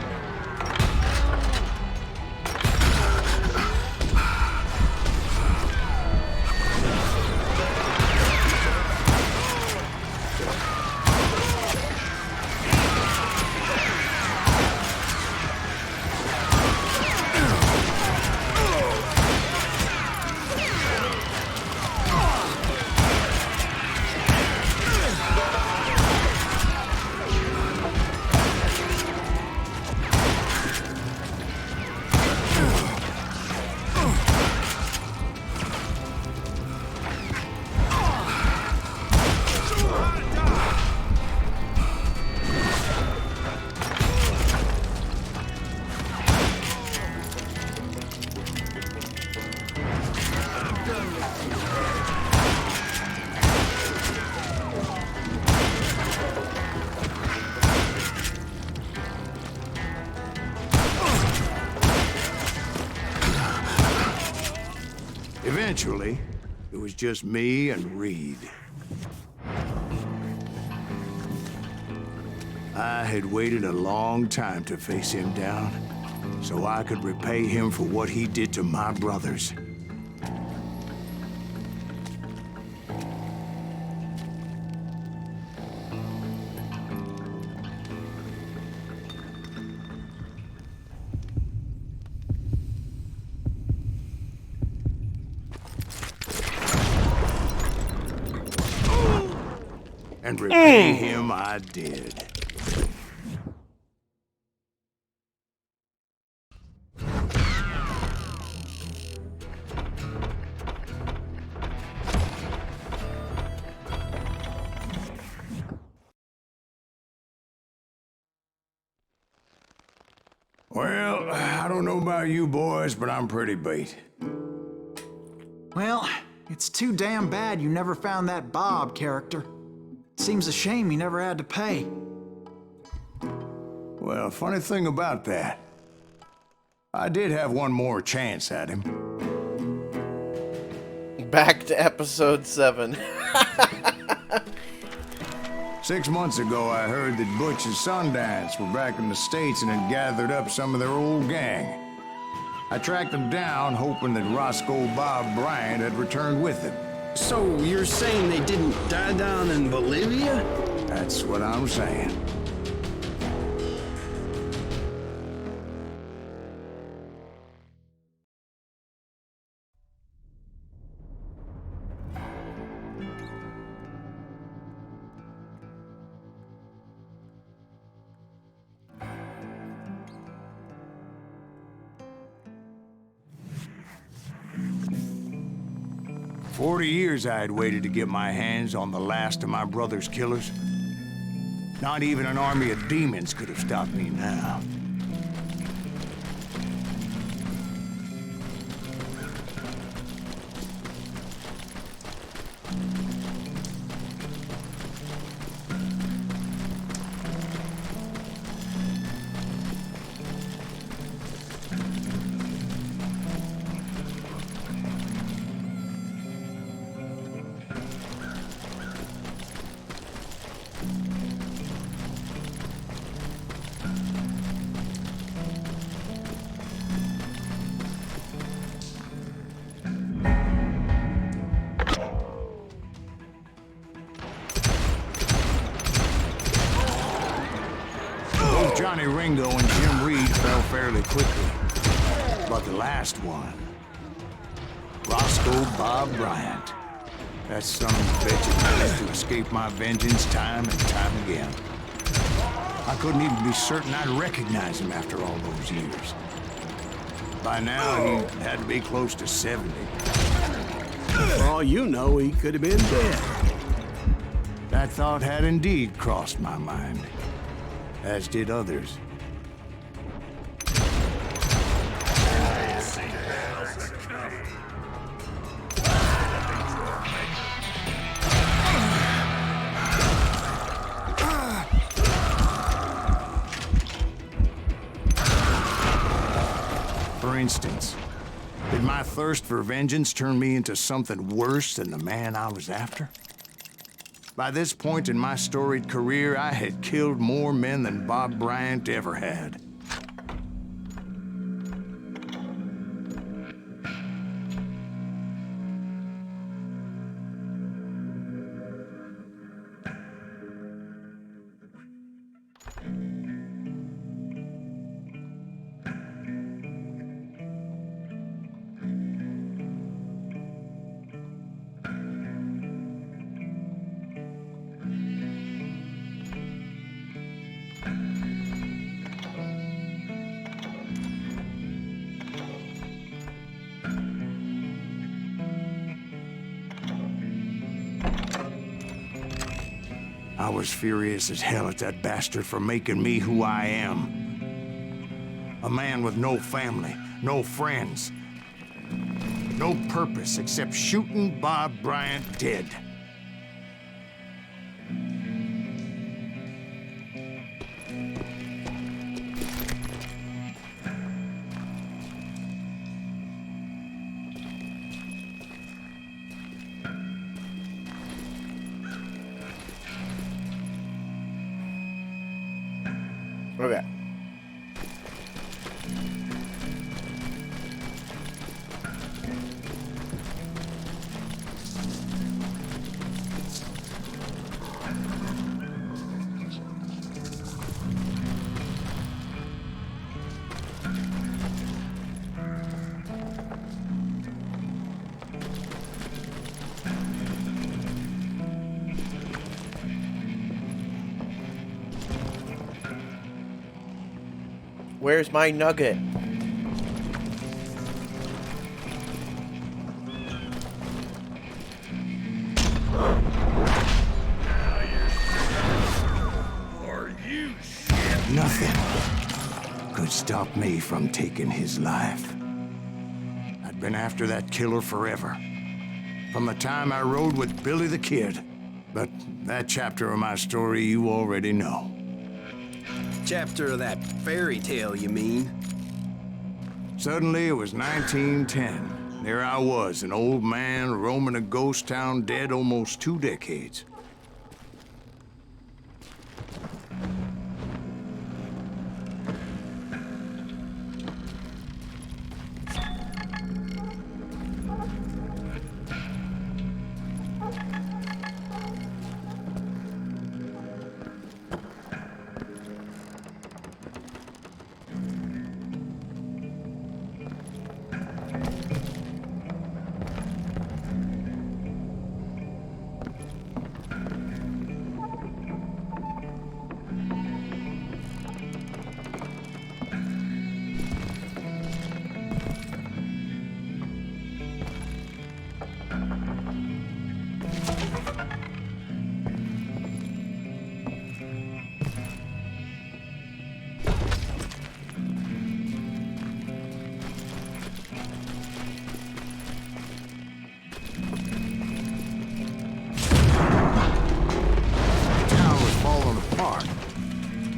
Eventually, it was just me and Reed. I had waited a long time to face him down, so I could repay him for what he did to my brothers. And repay him I did. Well, I don't know about you boys, but I'm pretty beat. Well, it's too damn bad you never found that Bob character. Seems a shame he never had to pay. Well, funny thing about that, I did have one more chance at him. Back to episode 7. 6 months ago, I heard that Butch and Sundance were back in the States and had gathered up some of their old gang. I tracked them down, hoping that Roscoe Bob Bryant had returned with them. So you're saying they didn't die down in Bolivia? That's what I'm saying. For 40 years I had waited to get my hands on the last of my brother's killers. Not even an army of demons could have stopped me now. Johnny Ringo and Jim Reed fell fairly quickly. But the last one, Roscoe Bob Bryant, that son of a bitch managed to escape my vengeance time and time again. I couldn't even be certain I'd recognize him after all those years. By now, he had to be close to 70. For all you know, he could have been dead. That thought had indeed crossed my mind, as did others. For instance, did my thirst for vengeance turn me into something worse than the man I was after? By this point in my storied career, I had killed more men than Bob Bryant ever had. I was furious as hell at that bastard for making me who I am. A man with no family, no friends, no purpose except shooting Bob Bryant dead. Okay. Where's my nugget? Nothing could stop me from taking his life. I'd been after that killer forever. From the time I rode with Billy the Kid. But that chapter of my story you already know. Chapter of that fairy tale, you mean? Suddenly, it was 1910. There I was, an old man roaming a ghost town dead almost 2 decades.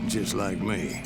Just like me.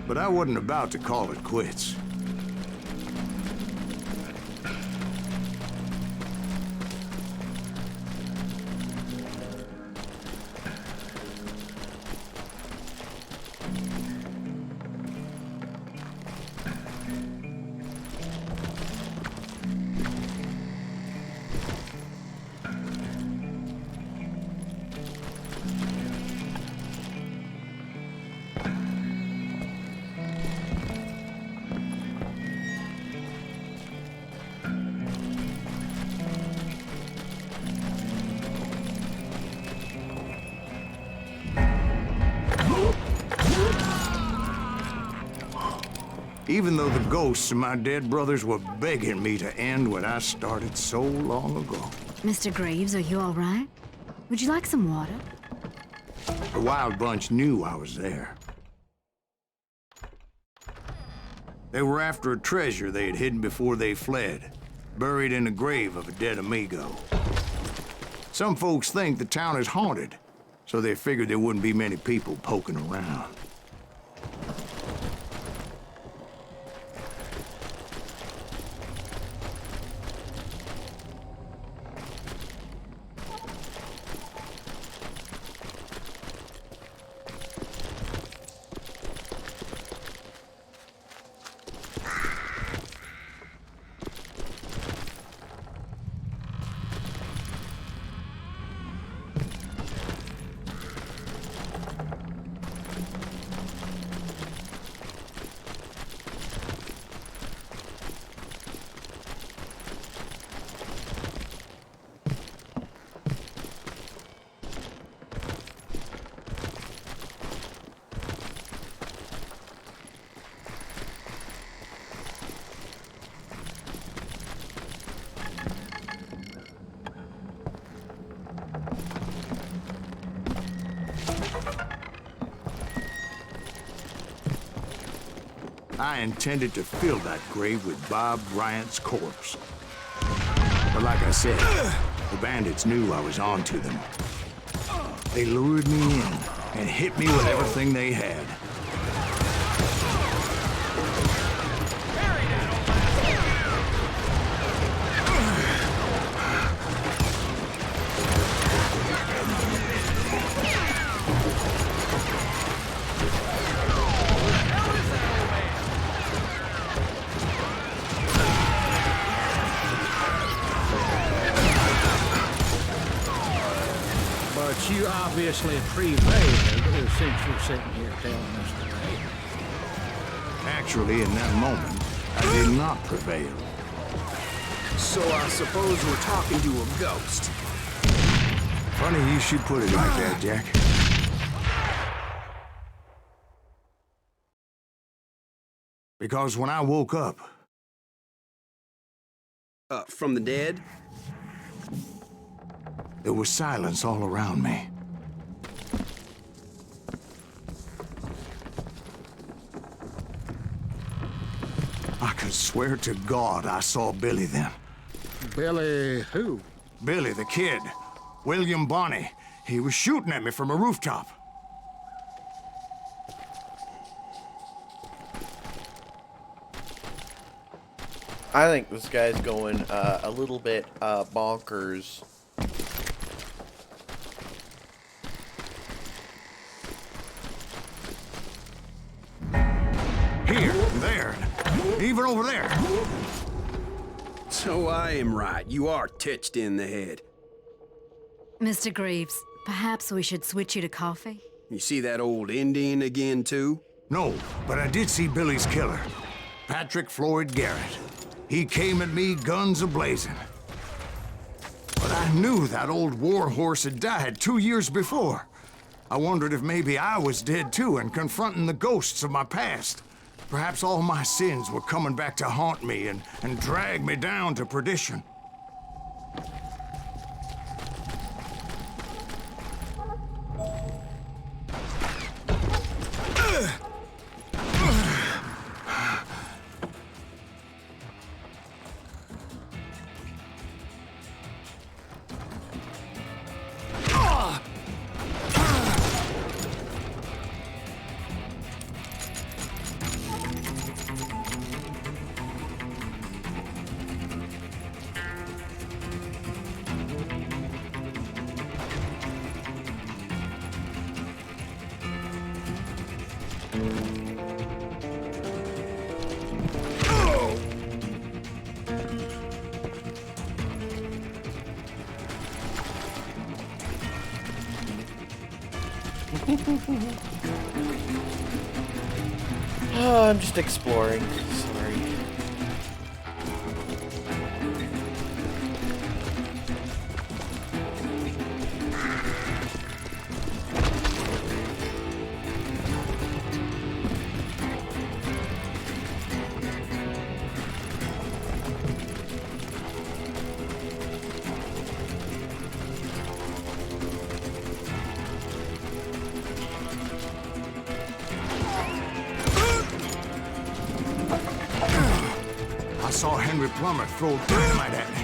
But I wasn't about to call it quits. Even though the ghosts of my dead brothers were begging me to end what I started so long ago. Mr. Graves, are you all right? Would you like some water? The Wild Bunch knew I was there. They were after a treasure they had hidden before they fled, buried in the grave of a dead amigo. Some folks think the town is haunted, so they figured there wouldn't be many people poking around. I intended to fill that grave with Bob Bryant's corpse. But like I said, The bandits knew I was on to them. They lured me in and hit me with everything they had. But you obviously prevailed since you're sitting here telling us today. Actually, in that moment, I did not prevail. So I suppose we're talking to a ghost. Funny you should put it like that, Jack. Because when I woke up... From the dead? There was silence all around me. I could swear to God I saw Billy then. Billy who? Billy the Kid. William Bonney. He was shooting at me from a rooftop. I think this guy's going a little bit bonkers. Here, there, even over there. So I am right. You are titched in the head. Mr. Greaves, perhaps we should switch you to coffee? You see that old Indian again, too? No, but I did see Billy's killer, Patrick Floyd Garrett. He came at me guns a-blazing. But I knew that old war horse had died 2 years before. I wondered if maybe I was dead too and confronting the ghosts of my past. Perhaps all my sins were coming back to haunt me and drag me down to perdition. Oh, I'm just exploring. Sorry. I saw Henry Plummer throw dynamite at me.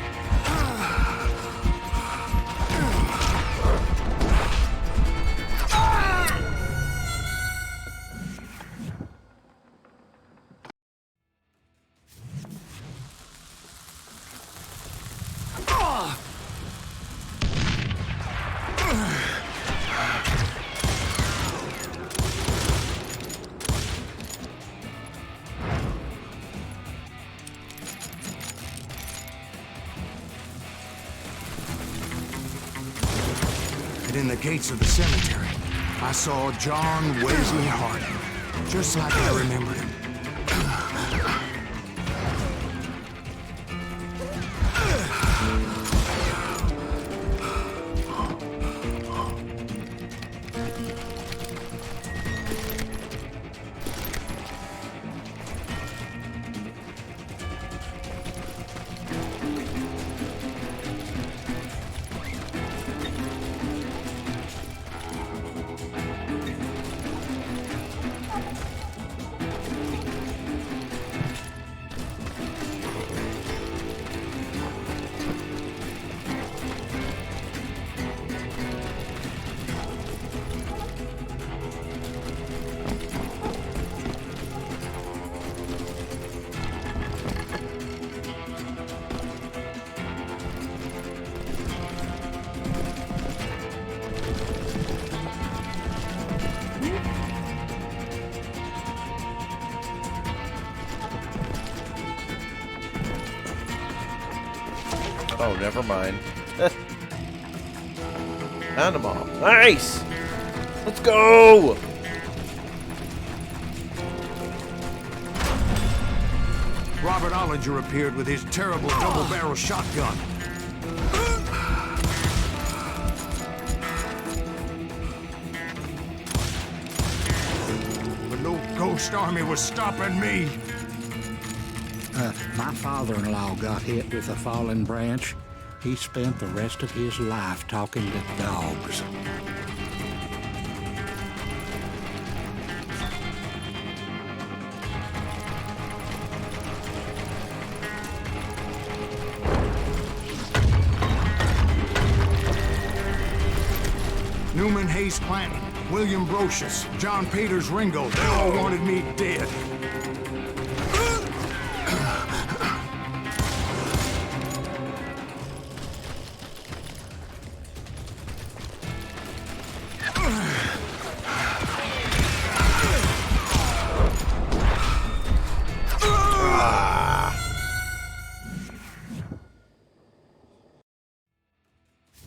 And in the gates of the cemetery, I saw John Wesley Harding, just like I remembered him. Oh, never mind. Found them all. Nice! Let's go! Robert Ollinger appeared with his terrible double-barrel shotgun. But no ghost army was stopping me. My father-in-law got hit with a fallen branch. He spent the rest of his life talking to dogs. Newman Hayes Clanton, William Brocious, John Peters Ringo, they all wanted me dead.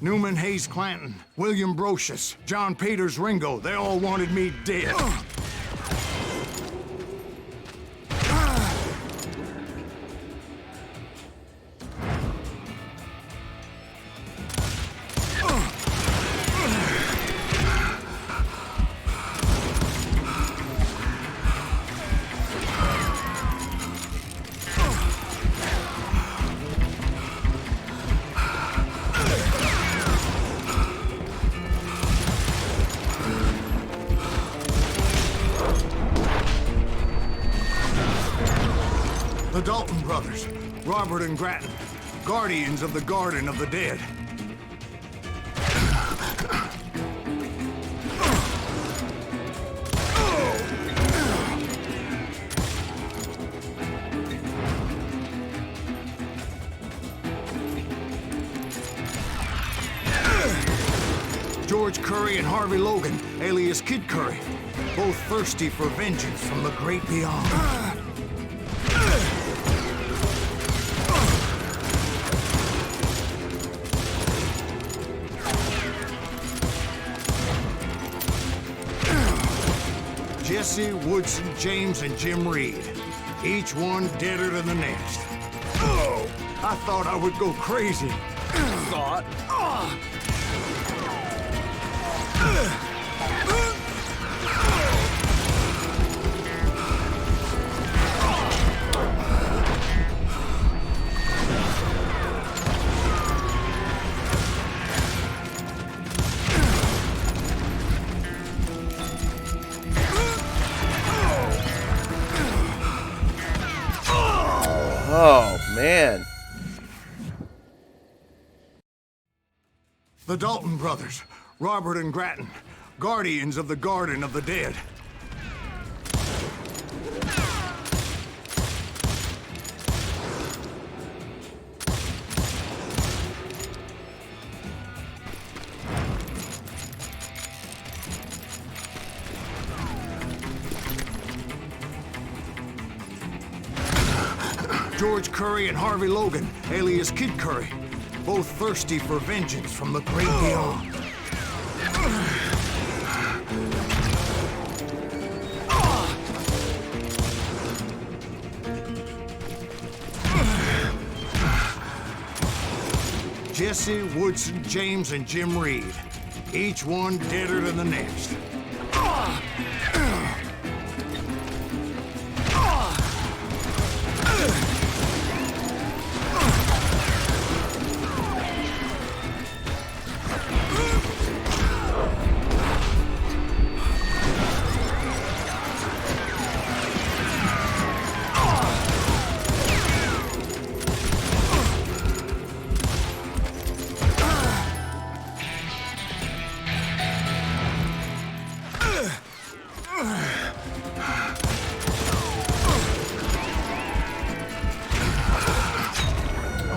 Newman Hayes Clanton, William Brocious, John Peters Ringo, they all wanted me dead. The Dalton brothers, Robert and Grattan, guardians of the Garden of the Dead. George Curry and Harvey Logan, alias Kid Curry, both thirsty for vengeance from the great beyond. Jesse, Woodson, James, and Jim Reed. Each one deader than the next. Oh, I thought I would go crazy. Thought? Oh, man. The Dalton brothers, Robert and Grattan, guardians of the Garden of the Dead. George Curry and Harvey Logan, alias Kid Curry, both thirsty for vengeance from the great beyond. Jesse, Woodson, James, and Jim Reed, each one deader than the next.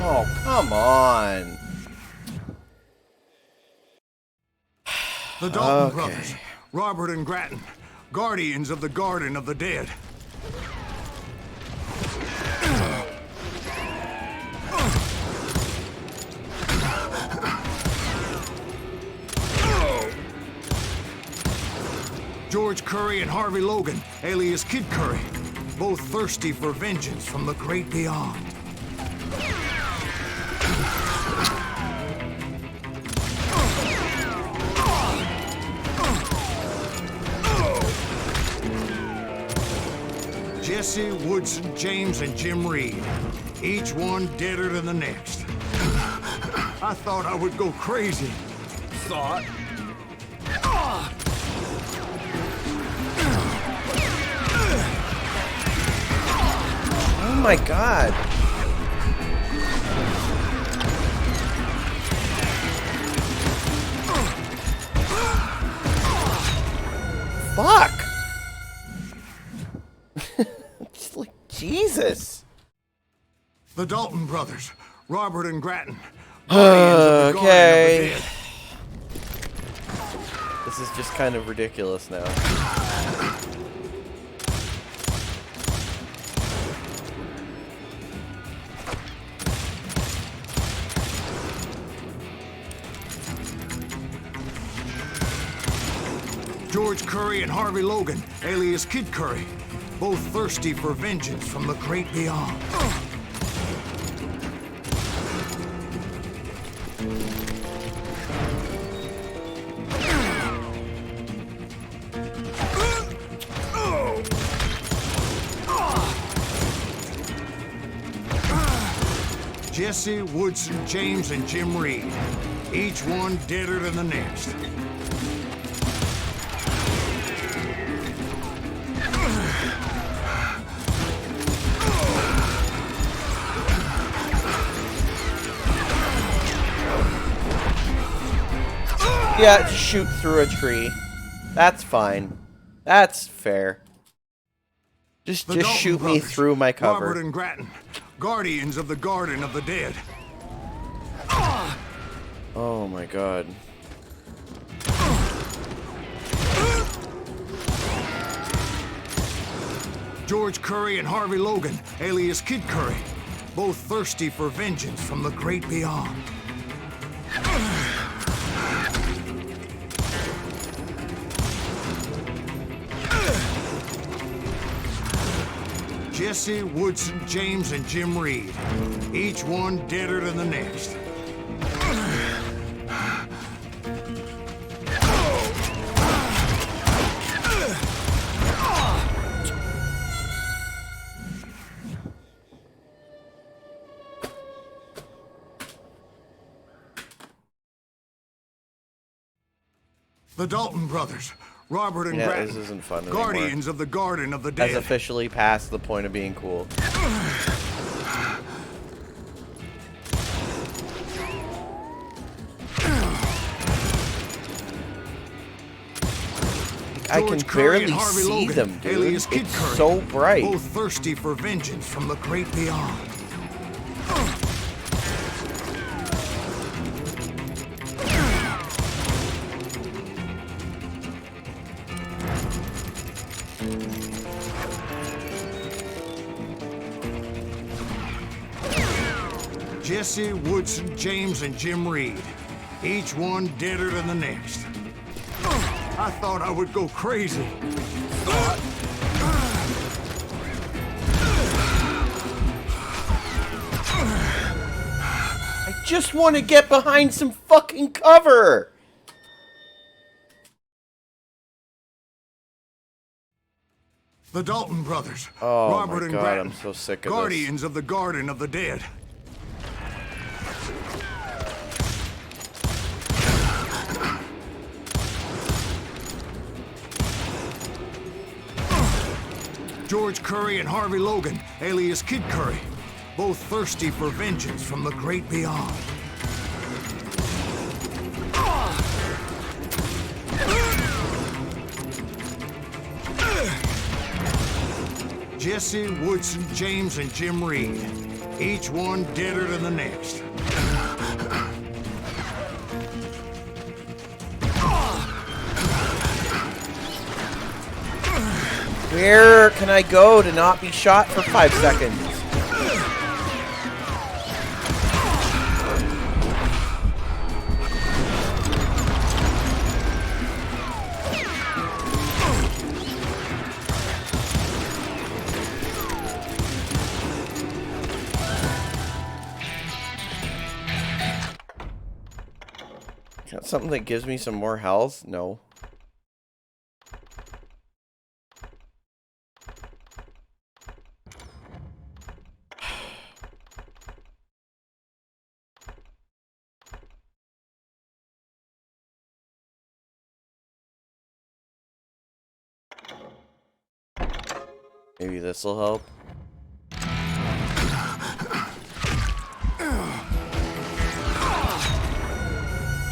Oh, come on. The Dalton brothers, Robert and Grattan, guardians of the Garden of the Dead. George Curry and Harvey Logan, alias Kid Curry, both thirsty for vengeance from the great beyond. Jesse, Woodson, James, and Jim Reed, each one deader than the next. I thought I would go crazy. Thought? Oh my god. Fuck. Just like Jesus. The Dalton brothers, Robert and Grattan. Okay. This is just kind of ridiculous now. George Curry and Harvey Logan, alias Kid Curry, both thirsty for vengeance from the great beyond. Jesse, Woodson, James, and Jim Reed, each one deader than the next. Yeah, just shoot through a tree. That's fine. That's fair. Just shoot me through my cover. Robert and Grattan, guardians of the Garden of the Dead. Oh my god. George Curry and Harvey Logan, alias Kid Curry, both thirsty for vengeance from the great beyond. Jesse, Woodson, James, and Jim Reed, each one deader than the next. The Dalton brothers, Robert and Grattan, this isn't fun guardians anymore. of the Garden of the Dead. Has officially passed the point of being cool. I can barely see them, dude. It's so bright. Both thirsty for vengeance from the great beyond. Jesse, Woodson, James, and Jim Reed, each one deader than the next. I thought I would go crazy. I just want to get behind some fucking cover. The Dalton brothers, Oh Robert my and god, Grattan, I'm so sick of guardians of the Garden of the Dead. George Curry and Harvey Logan, alias Kid Curry, both thirsty for vengeance from the great beyond. Jesse, Woodson, James, and Jim Reed, each one deader than the next. Where can I go to not be shot for 5 seconds? Got something that gives me some more health? No. Maybe this will help.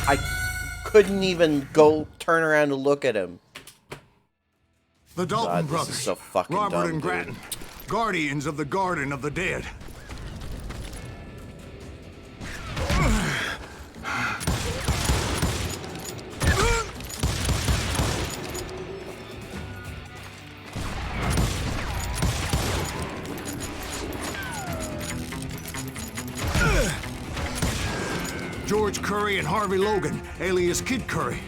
I couldn't even go turn around to look at him. The Dalton brothers, this is so fucking Robert dumb, and dude. Grattan, guardians of the Garden of the Dead. George Curry and Harvey Logan, alias Kid Curry,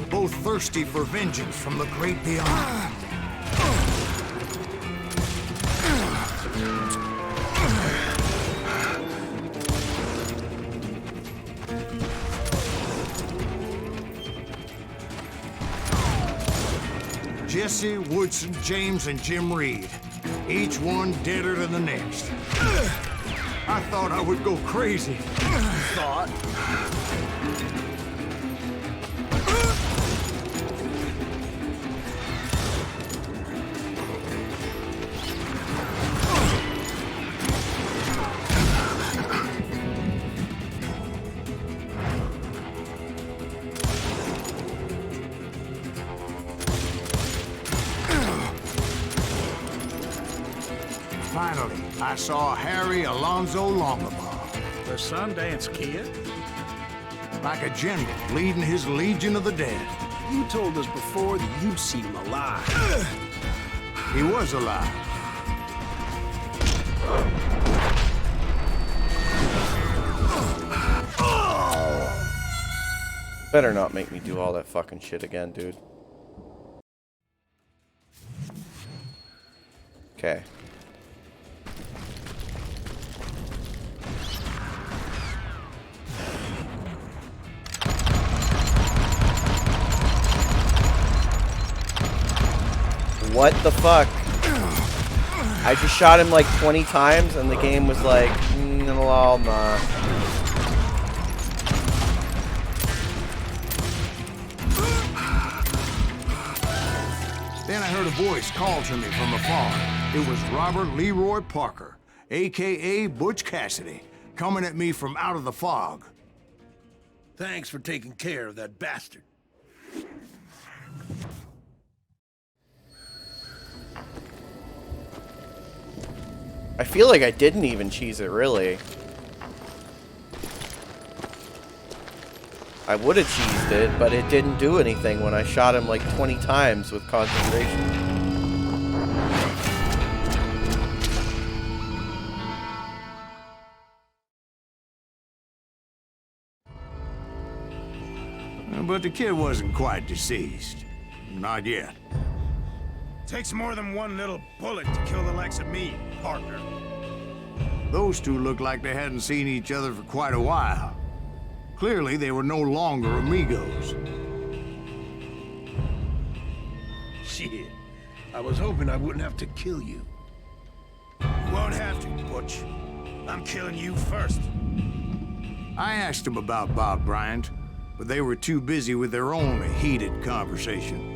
both thirsty for vengeance from the great beyond. Jesse, Woodson, James, and Jim Reed, each one deader than the next. I thought I would go crazy. Thought? Finally, I saw Harry Alonzo Longabaugh. The Sundance Kid? Like a general leading his Legion of the Dead. You told us before that you'd seen him alive. He was alive. Better not make me do all that fucking shit again, dude. Okay. What the fuck? I just shot him like 20 times and the game was like, nah. Then I heard a voice call to me from afar. It was Robert Leroy Parker, a.k.a. Butch Cassidy, coming at me from out of the fog. Thanks for taking care of that bastard. I feel like I didn't even cheese it, really. I would have cheesed it, but it didn't do anything when I shot him like 20 times with concentration. But the kid wasn't quite deceased. Not yet. Takes more than one little bullet to kill the likes of me, partner. Those two looked like they hadn't seen each other for quite a while. Clearly, they were no longer amigos. Shit. I was hoping I wouldn't have to kill you. You won't have to, Butch. I'm killing you first. I asked them about Bob Bryant, but they were too busy with their own heated conversation.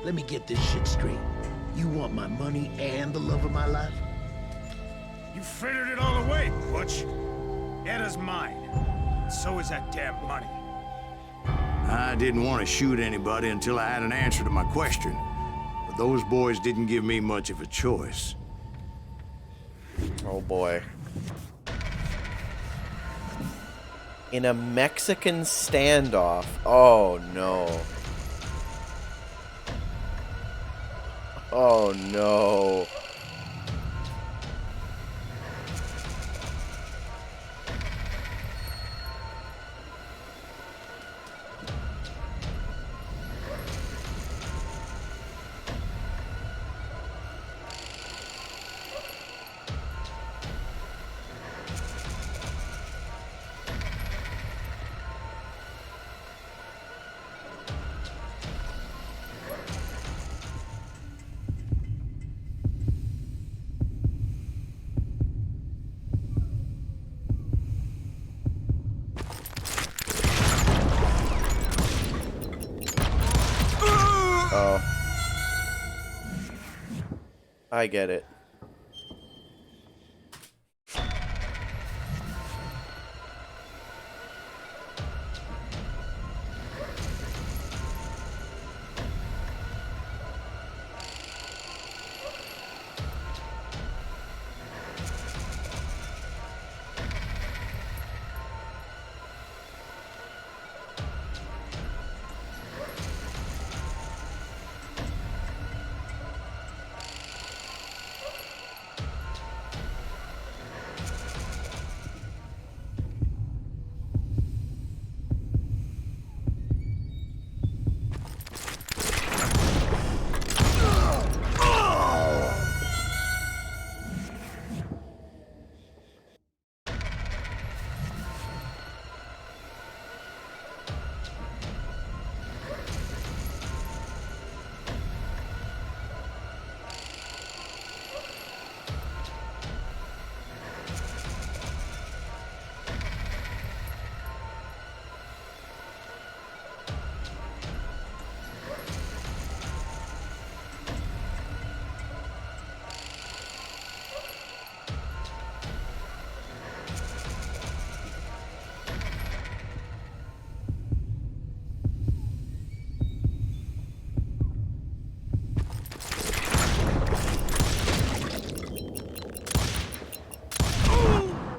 Let me get this shit straight. You want my money and the love of my life? You frittered it all away, Butch. Edda's mine. So is that damn money. I didn't want to shoot anybody until I had an answer to my question, but those boys didn't give me much of a choice. Oh boy. In a Mexican standoff. Oh no. Oh no. I get it.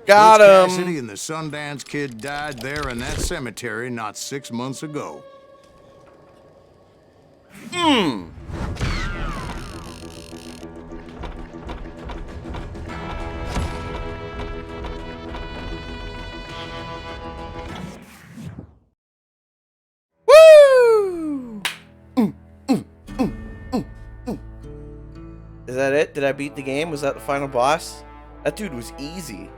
Got him! Cassidy and the Sundance Kid died there in that cemetery not 6 months ago. Woo! Is that it? Did I beat the game? Was that the final boss? That dude was easy.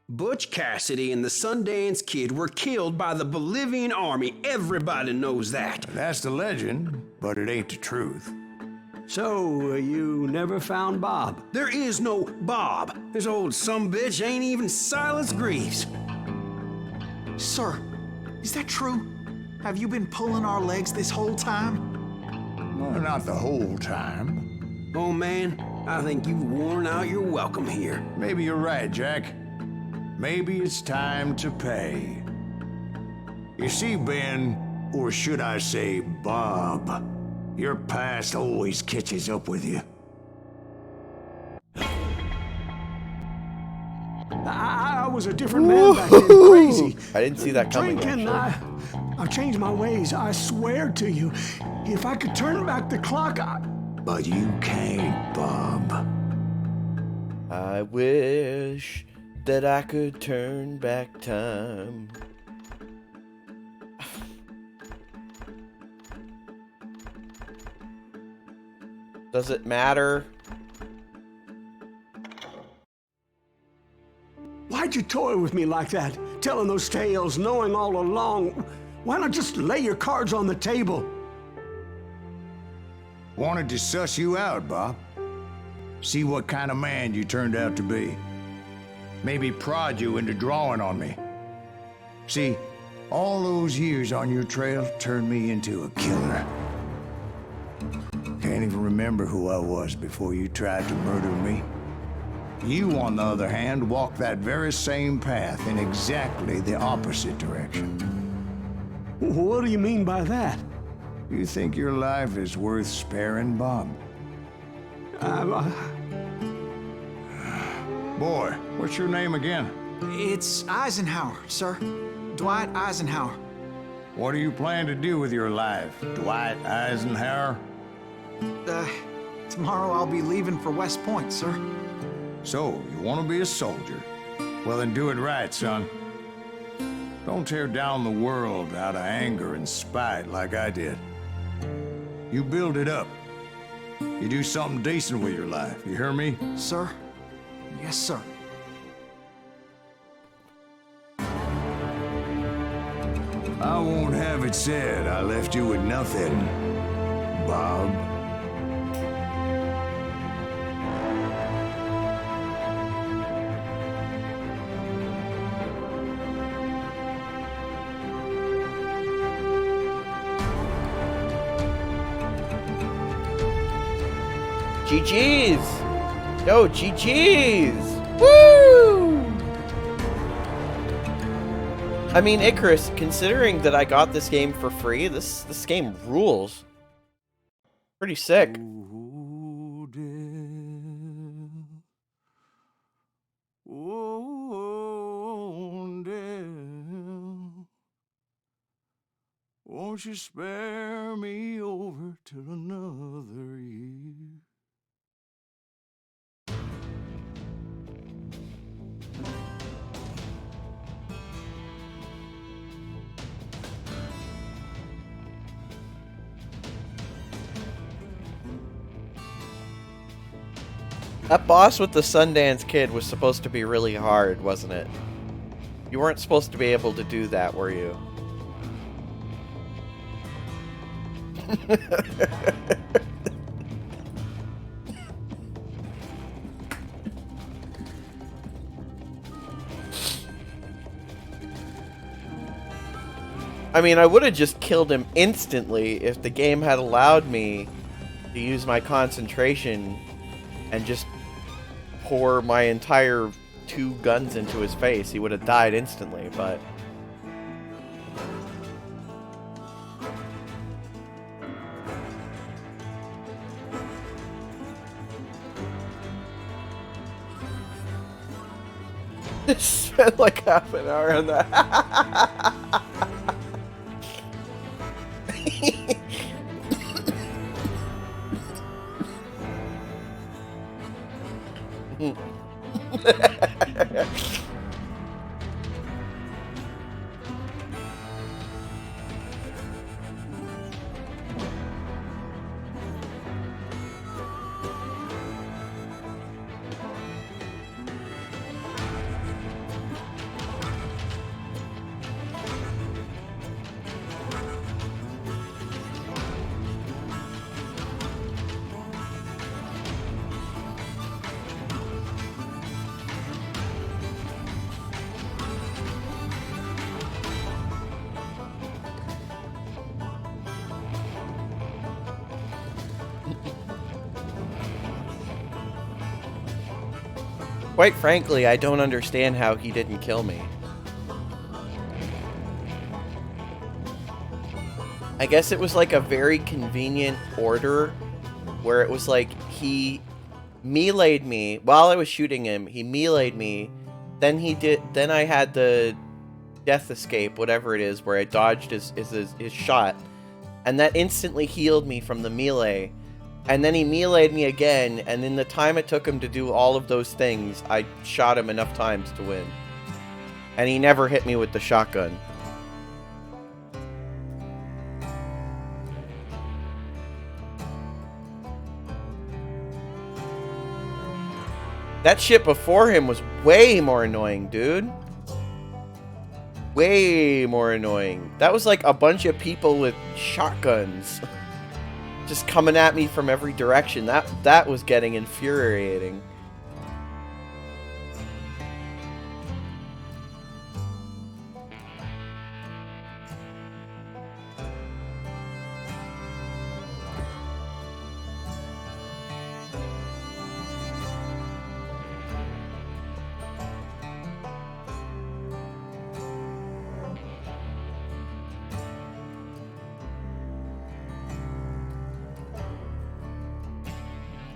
Butch Cassidy and the Sundance Kid were killed by the Bolivian army. Everybody knows that. That's the legend, but it ain't the truth. So, you never found Bob? There is no Bob. This old sumbitch ain't even Silas Greaves. Sir, is that true? Have you been pulling our legs this whole time? Well, not the whole time. Oh man, I think you've worn out your welcome here. Maybe you're right, Jack. Maybe it's time to pay. You see, Ben, or should I say Bob, your past always catches up with you. I was a different man back then, crazy. I didn't see that coming, Drinking, I've changed my ways, I swear to you. If I could turn back the clock, But you can't, Bob. I wish that I could turn back time. Does it matter? Why'd you toy with me like that? Telling those tales, knowing all along. Why not just lay your cards on the table? Wanted to suss you out, Bob. See what kind of man you turned out to be. Maybe prod you into drawing on me. See, all those years on your trail turned me into a killer. Can't even remember who I was before you tried to murder me. You, on the other hand, walked that very same path in exactly the opposite direction. What do you mean by that? You think your life is worth sparing, Bob? Boy, what's your name again? It's Eisenhower, sir. Dwight Eisenhower. What do you plan to do with your life, Dwight Eisenhower? Tomorrow I'll be leaving for West Point, sir. So, you want to be a soldier? Well, then do it right, son. Don't tear down the world out of anger and spite like I did. You build it up. You do something decent with your life, you hear me? Sir? Yes, sir. I won't have it said I left you with nothing, Bob. GG's! Yo, GG's! Woo! I mean, Icarus, considering that I got this game for free, this game rules. Pretty sick. Won't you spare me over till another year? That boss with the Sundance Kid was supposed to be really hard, wasn't it? You weren't supposed to be able to do that, were you? I mean, I would have just killed him instantly if the game had allowed me to use my concentration and just pour my entire 2 guns into his face. He would have died instantly, but... spent like half an hour on that. Quite frankly, I don't understand how he didn't kill me. I guess it was like a very convenient order where it was like he meleeed me while I was shooting him. He meleeed me. Then I had the death escape, whatever it is, where I dodged his shot. And that instantly healed me from the melee. And then he meleeed me again, and in the time it took him to do all of those things, I shot him enough times to win. And he never hit me with the shotgun. That shit before him was way more annoying, dude. Way more annoying. That was like a bunch of people with shotguns. Just coming at me from every direction. That was getting infuriating.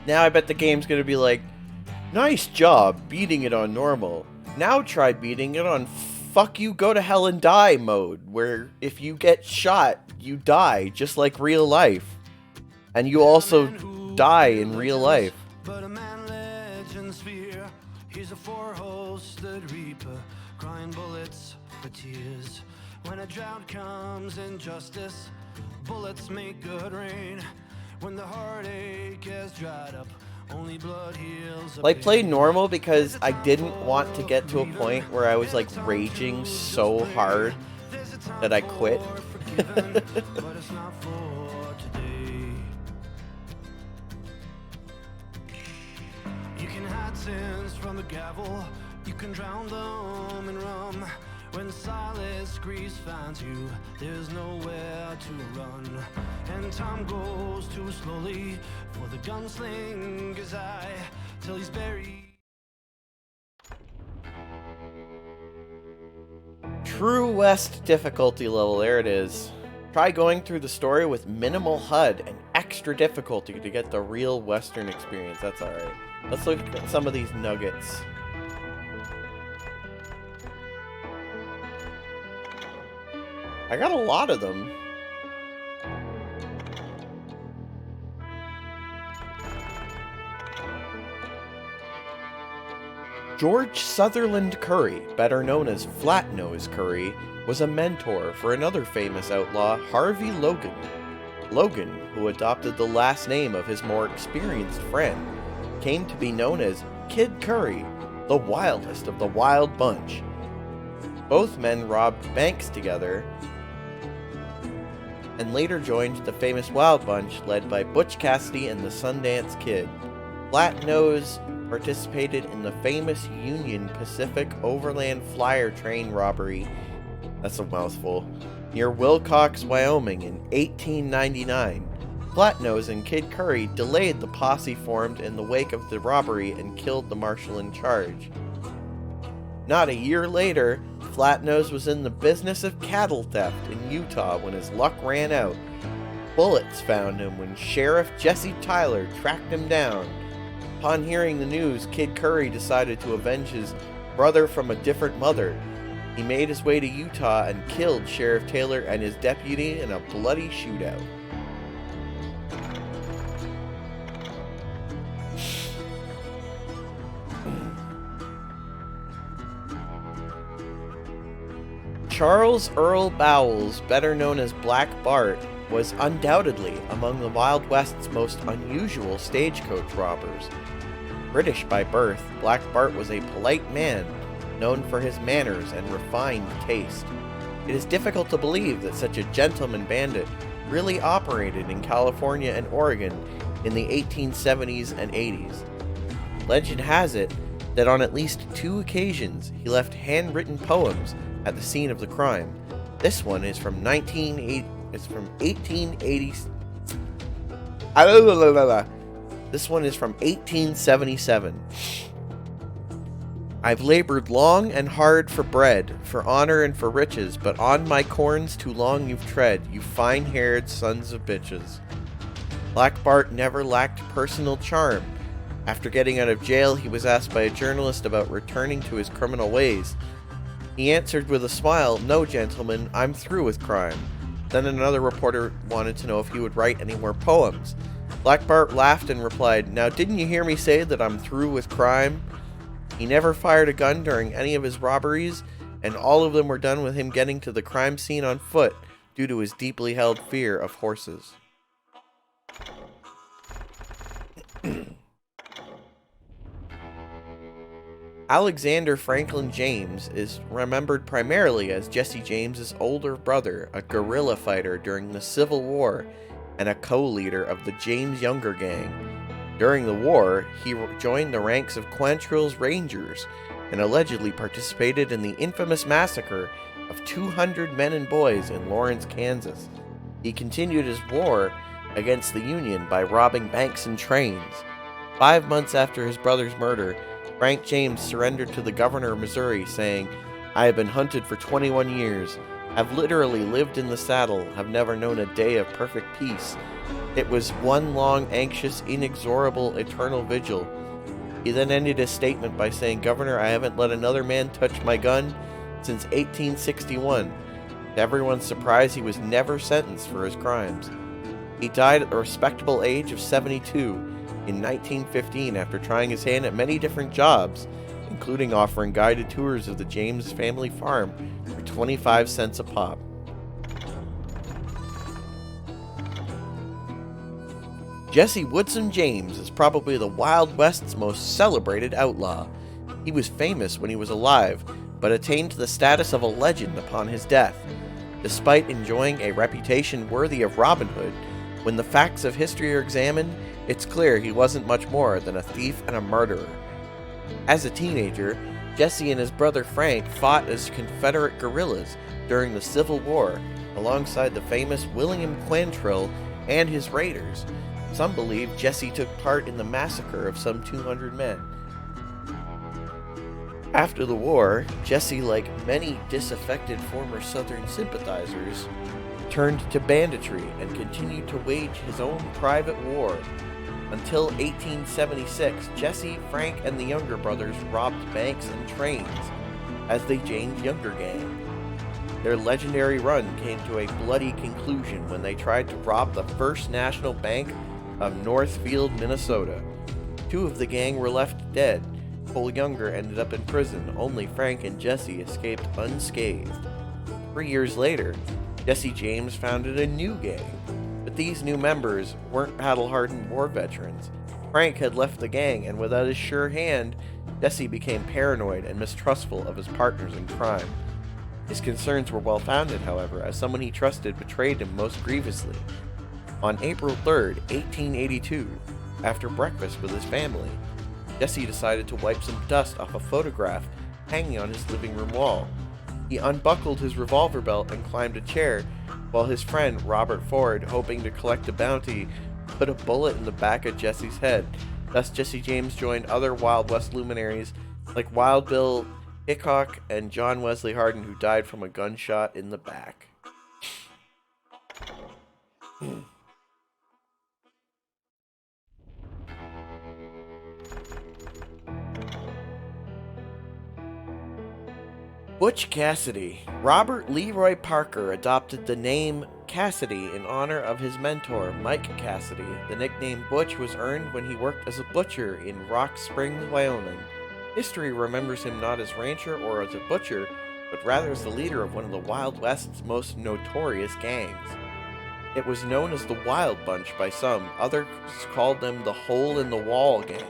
Now I bet the game's gonna be like, nice job beating it on normal. Now try beating it on fuck you go to hell and die mode, where if you get shot, you die, just like real life. And you also die in real life. But a man legends fear. He's a four-hosted reaper, crying bullets for tears. When a drought comes in justice, bullets make good rain. When the heartache has dried up, only blood heals. I played normal because I didn't want to get to a point where I was like raging so hard that I quit. You can hide sins from the gavel, you can drown them in rum. When Silas Grease finds you, there's nowhere to run. And time goes too slowly for the gunslinger's eye till he's buried. True West difficulty level, there it is. Try going through the story with minimal HUD and extra difficulty to get the real Western experience. That's alright. Let's look at some of these nuggets. I got a lot of them. George Sutherland Curry, better known as Flatnose Curry, was a mentor for another famous outlaw, Harvey Logan. Logan, who adopted the last name of his more experienced friend, came to be known as Kid Curry, the wildest of the wild bunch. Both men robbed banks together and later joined the famous Wild Bunch led by Butch Cassidy and the Sundance Kid. Flatnose participated in the famous Union Pacific Overland Flyer train robbery, that's a mouthful, near Wilcox, Wyoming in 1899. Flatnose and Kid Curry delayed the posse formed in the wake of the robbery and killed the marshal in charge. Not a year later, Flatnose was in the business of cattle theft in Utah when his luck ran out. Bullets found him when Sheriff Jesse Tyler tracked him down. Upon hearing the news, Kid Curry decided to avenge his brother from a different mother. He made his way to Utah and killed Sheriff Taylor and his deputy in a bloody shootout. Charles Earl Bowles, better known as Black Bart, was undoubtedly among the Wild West's most unusual stagecoach robbers. British by birth, Black Bart was a polite man, known for his manners and refined taste. It is difficult to believe that such a gentleman bandit really operated in California and Oregon in the 1870s and 80s. Legend has it that on at least 2 occasions he left handwritten poems at the scene of the crime. This one is from 1880. This one is from 1877. I've labored long and hard for bread, for honor and for riches, but on my corns too long you've tread, you fine-haired sons of bitches. Black Bart never lacked personal charm. After getting out of jail, he was asked by a journalist about returning to his criminal ways. He answered with a smile, "No, gentlemen, I'm through with crime." Then another reporter wanted to know if he would write any more poems. Black Bart laughed and replied, "Now didn't you hear me say that I'm through with crime?" He never fired a gun during any of his robberies, and all of them were done with him getting to the crime scene on foot due to his deeply held fear of horses. Alexander Franklin James is remembered primarily as Jesse James's older brother, a guerrilla fighter during the Civil War, and a co-leader of the James Younger Gang. During the war, he joined the ranks of Quantrill's Rangers and allegedly participated in the infamous massacre of 200 men and boys in Lawrence, Kansas. He continued his war against the Union by robbing banks and trains. 5 months after his brother's murder, Frank James surrendered to the governor of Missouri, saying, "I have been hunted for 21 years, have literally lived in the saddle, have never known a day of perfect peace. It was one long, anxious, inexorable, eternal vigil." He then ended his statement by saying, "Governor, I haven't let another man touch my gun since 1861. To everyone's surprise, he was never sentenced for his crimes. He died at the respectable age of 72 in 1915 after trying his hand at many different jobs, including offering guided tours of the James family farm for 25 cents a pop. Jesse Woodson James is probably the Wild West's most celebrated outlaw. He was famous when he was alive, but attained the status of a legend upon his death. Despite enjoying a reputation worthy of Robin Hood, when the facts of history are examined, it's clear he wasn't much more than a thief and a murderer. As a teenager, Jesse and his brother Frank fought as Confederate guerrillas during the Civil War, alongside the famous William Quantrill and his raiders. Some believe Jesse took part in the massacre of some 200 men. After the war, Jesse, like many disaffected former Southern sympathizers, turned to banditry and continued to wage his own private war. Until 1876, Jesse, Frank, and the younger brothers robbed banks and trains as they joined younger gang. Their legendary run came to a bloody conclusion when they tried to rob the First National Bank of Northfield, Minnesota. 2 of the gang were left dead. Cole Younger ended up in prison. Only Frank and Jesse escaped unscathed. 3 years later, Jesse James founded a new gang, but these new members weren't battle-hardened war veterans. Frank had left the gang, and without his sure hand, Jesse became paranoid and mistrustful of his partners in crime. His concerns were well-founded, however, as someone he trusted betrayed him most grievously. On April 3rd, 1882, after breakfast with his family, Jesse decided to wipe some dust off a photograph hanging on his living room wall. He unbuckled his revolver belt and climbed a chair, while his friend, Robert Ford, hoping to collect a bounty, put a bullet in the back of Jesse's head. Thus, Jesse James joined other Wild West luminaries like Wild Bill Hickok and John Wesley Hardin, who died from a gunshot in the back. Butch Cassidy. Robert Leroy Parker adopted the name Cassidy in honor of his mentor, Mike Cassidy. The nickname Butch was earned when he worked as a butcher in Rock Springs, Wyoming. History remembers him not as rancher or as a butcher, but rather as the leader of one of the Wild West's most notorious gangs. It was known as the Wild Bunch by some. Others called them the Hole in the Wall Gang.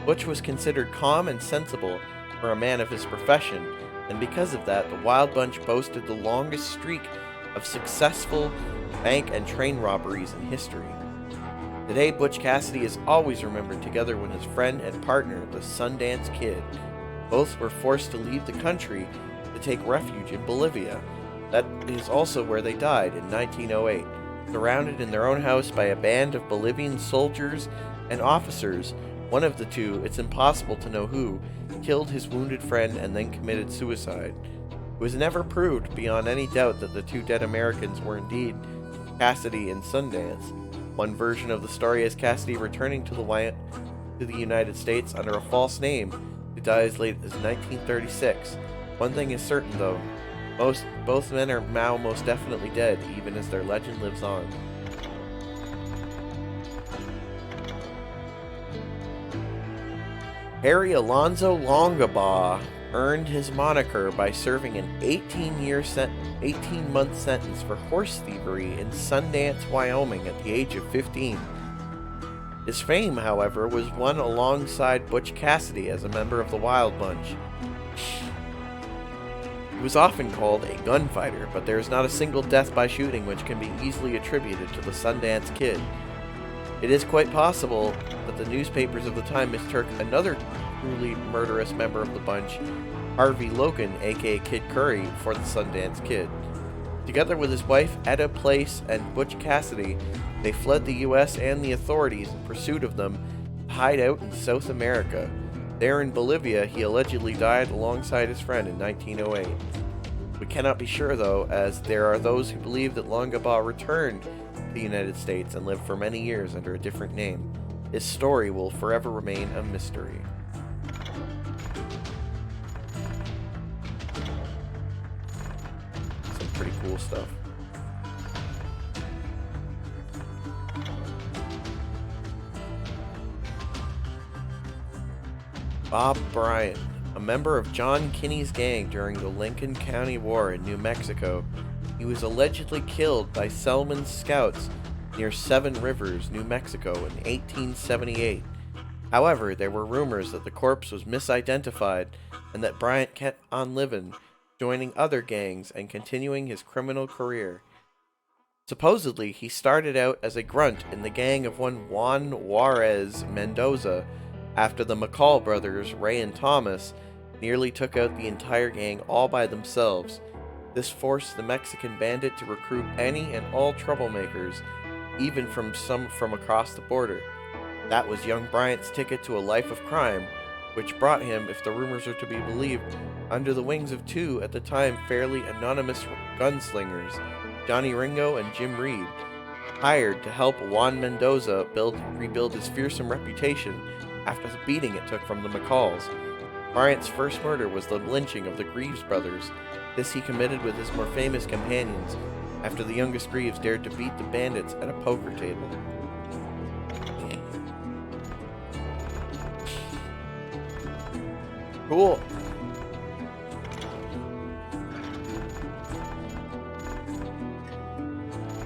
Butch was considered calm and sensible for a man of his profession, and because of that, the Wild Bunch boasted the longest streak of successful bank and train robberies in history. Today, Butch Cassidy is always remembered together with his friend and partner, the Sundance Kid. Both were forced to leave the country to take refuge in Bolivia. That is also where they died in 1908, surrounded in their own house by a band of Bolivian soldiers and officers. One of the two, it's impossible to know who, killed his wounded friend and then committed suicide. It was never proved beyond any doubt that the 2 dead Americans were indeed Cassidy and Sundance. One version of the story is Cassidy returning to the United States under a false name to die as late as 1936. One thing is certain, though. Both men are now most definitely dead, even as their legend lives on. Harry Alonzo Longabaugh earned his moniker by serving an 18-month sentence for horse thievery in Sundance, Wyoming at the age of 15. His fame, however, was won alongside Butch Cassidy as a member of the Wild Bunch. He was often called a gunfighter, but there is not a single death by shooting which can be easily attributed to the Sundance Kid. It is quite possible that the newspapers of the time mistook another truly murderous member of the bunch, Harvey Logan, aka Kid Curry, for the Sundance Kid. Together with his wife, Etta Place, and Butch Cassidy, they fled the U.S. and the authorities in pursuit of them to hide out in South America. There in Bolivia, he allegedly died alongside his friend in 1908. We cannot be sure, though, as there are those who believe that Longabaugh returned to the United States and lived for many years under a different name. His story will forever remain a mystery. Some pretty cool stuff. Bob Bryan, a member of John Kinney's gang during the Lincoln County War in New Mexico. He was allegedly killed by Selman's scouts near Seven Rivers, New Mexico in 1878. However, there were rumors that the corpse was misidentified and that Bryant kept on living, joining other gangs and continuing his criminal career. Supposedly, he started out as a grunt in the gang of one Juan JUAREZ Mendoza, after the McCall brothers, Ray and Thomas, nearly took out the entire gang all by themselves. This forced the Mexican bandit to recruit any and all troublemakers, even from some from across the border. That was young Bryant's ticket to a life of crime, which brought him, if the rumors are to be believed, under the wings of two at the time fairly anonymous gunslingers, Johnny Ringo and Jim Reed, hired to help Juan Mendoza rebuild his fearsome reputation after the beating it took from the McCalls. Bryant's first murder was the lynching of the Greaves brothers. This he committed with his more famous companions, after the youngest Greaves dared to beat the bandits at a poker table. Cool.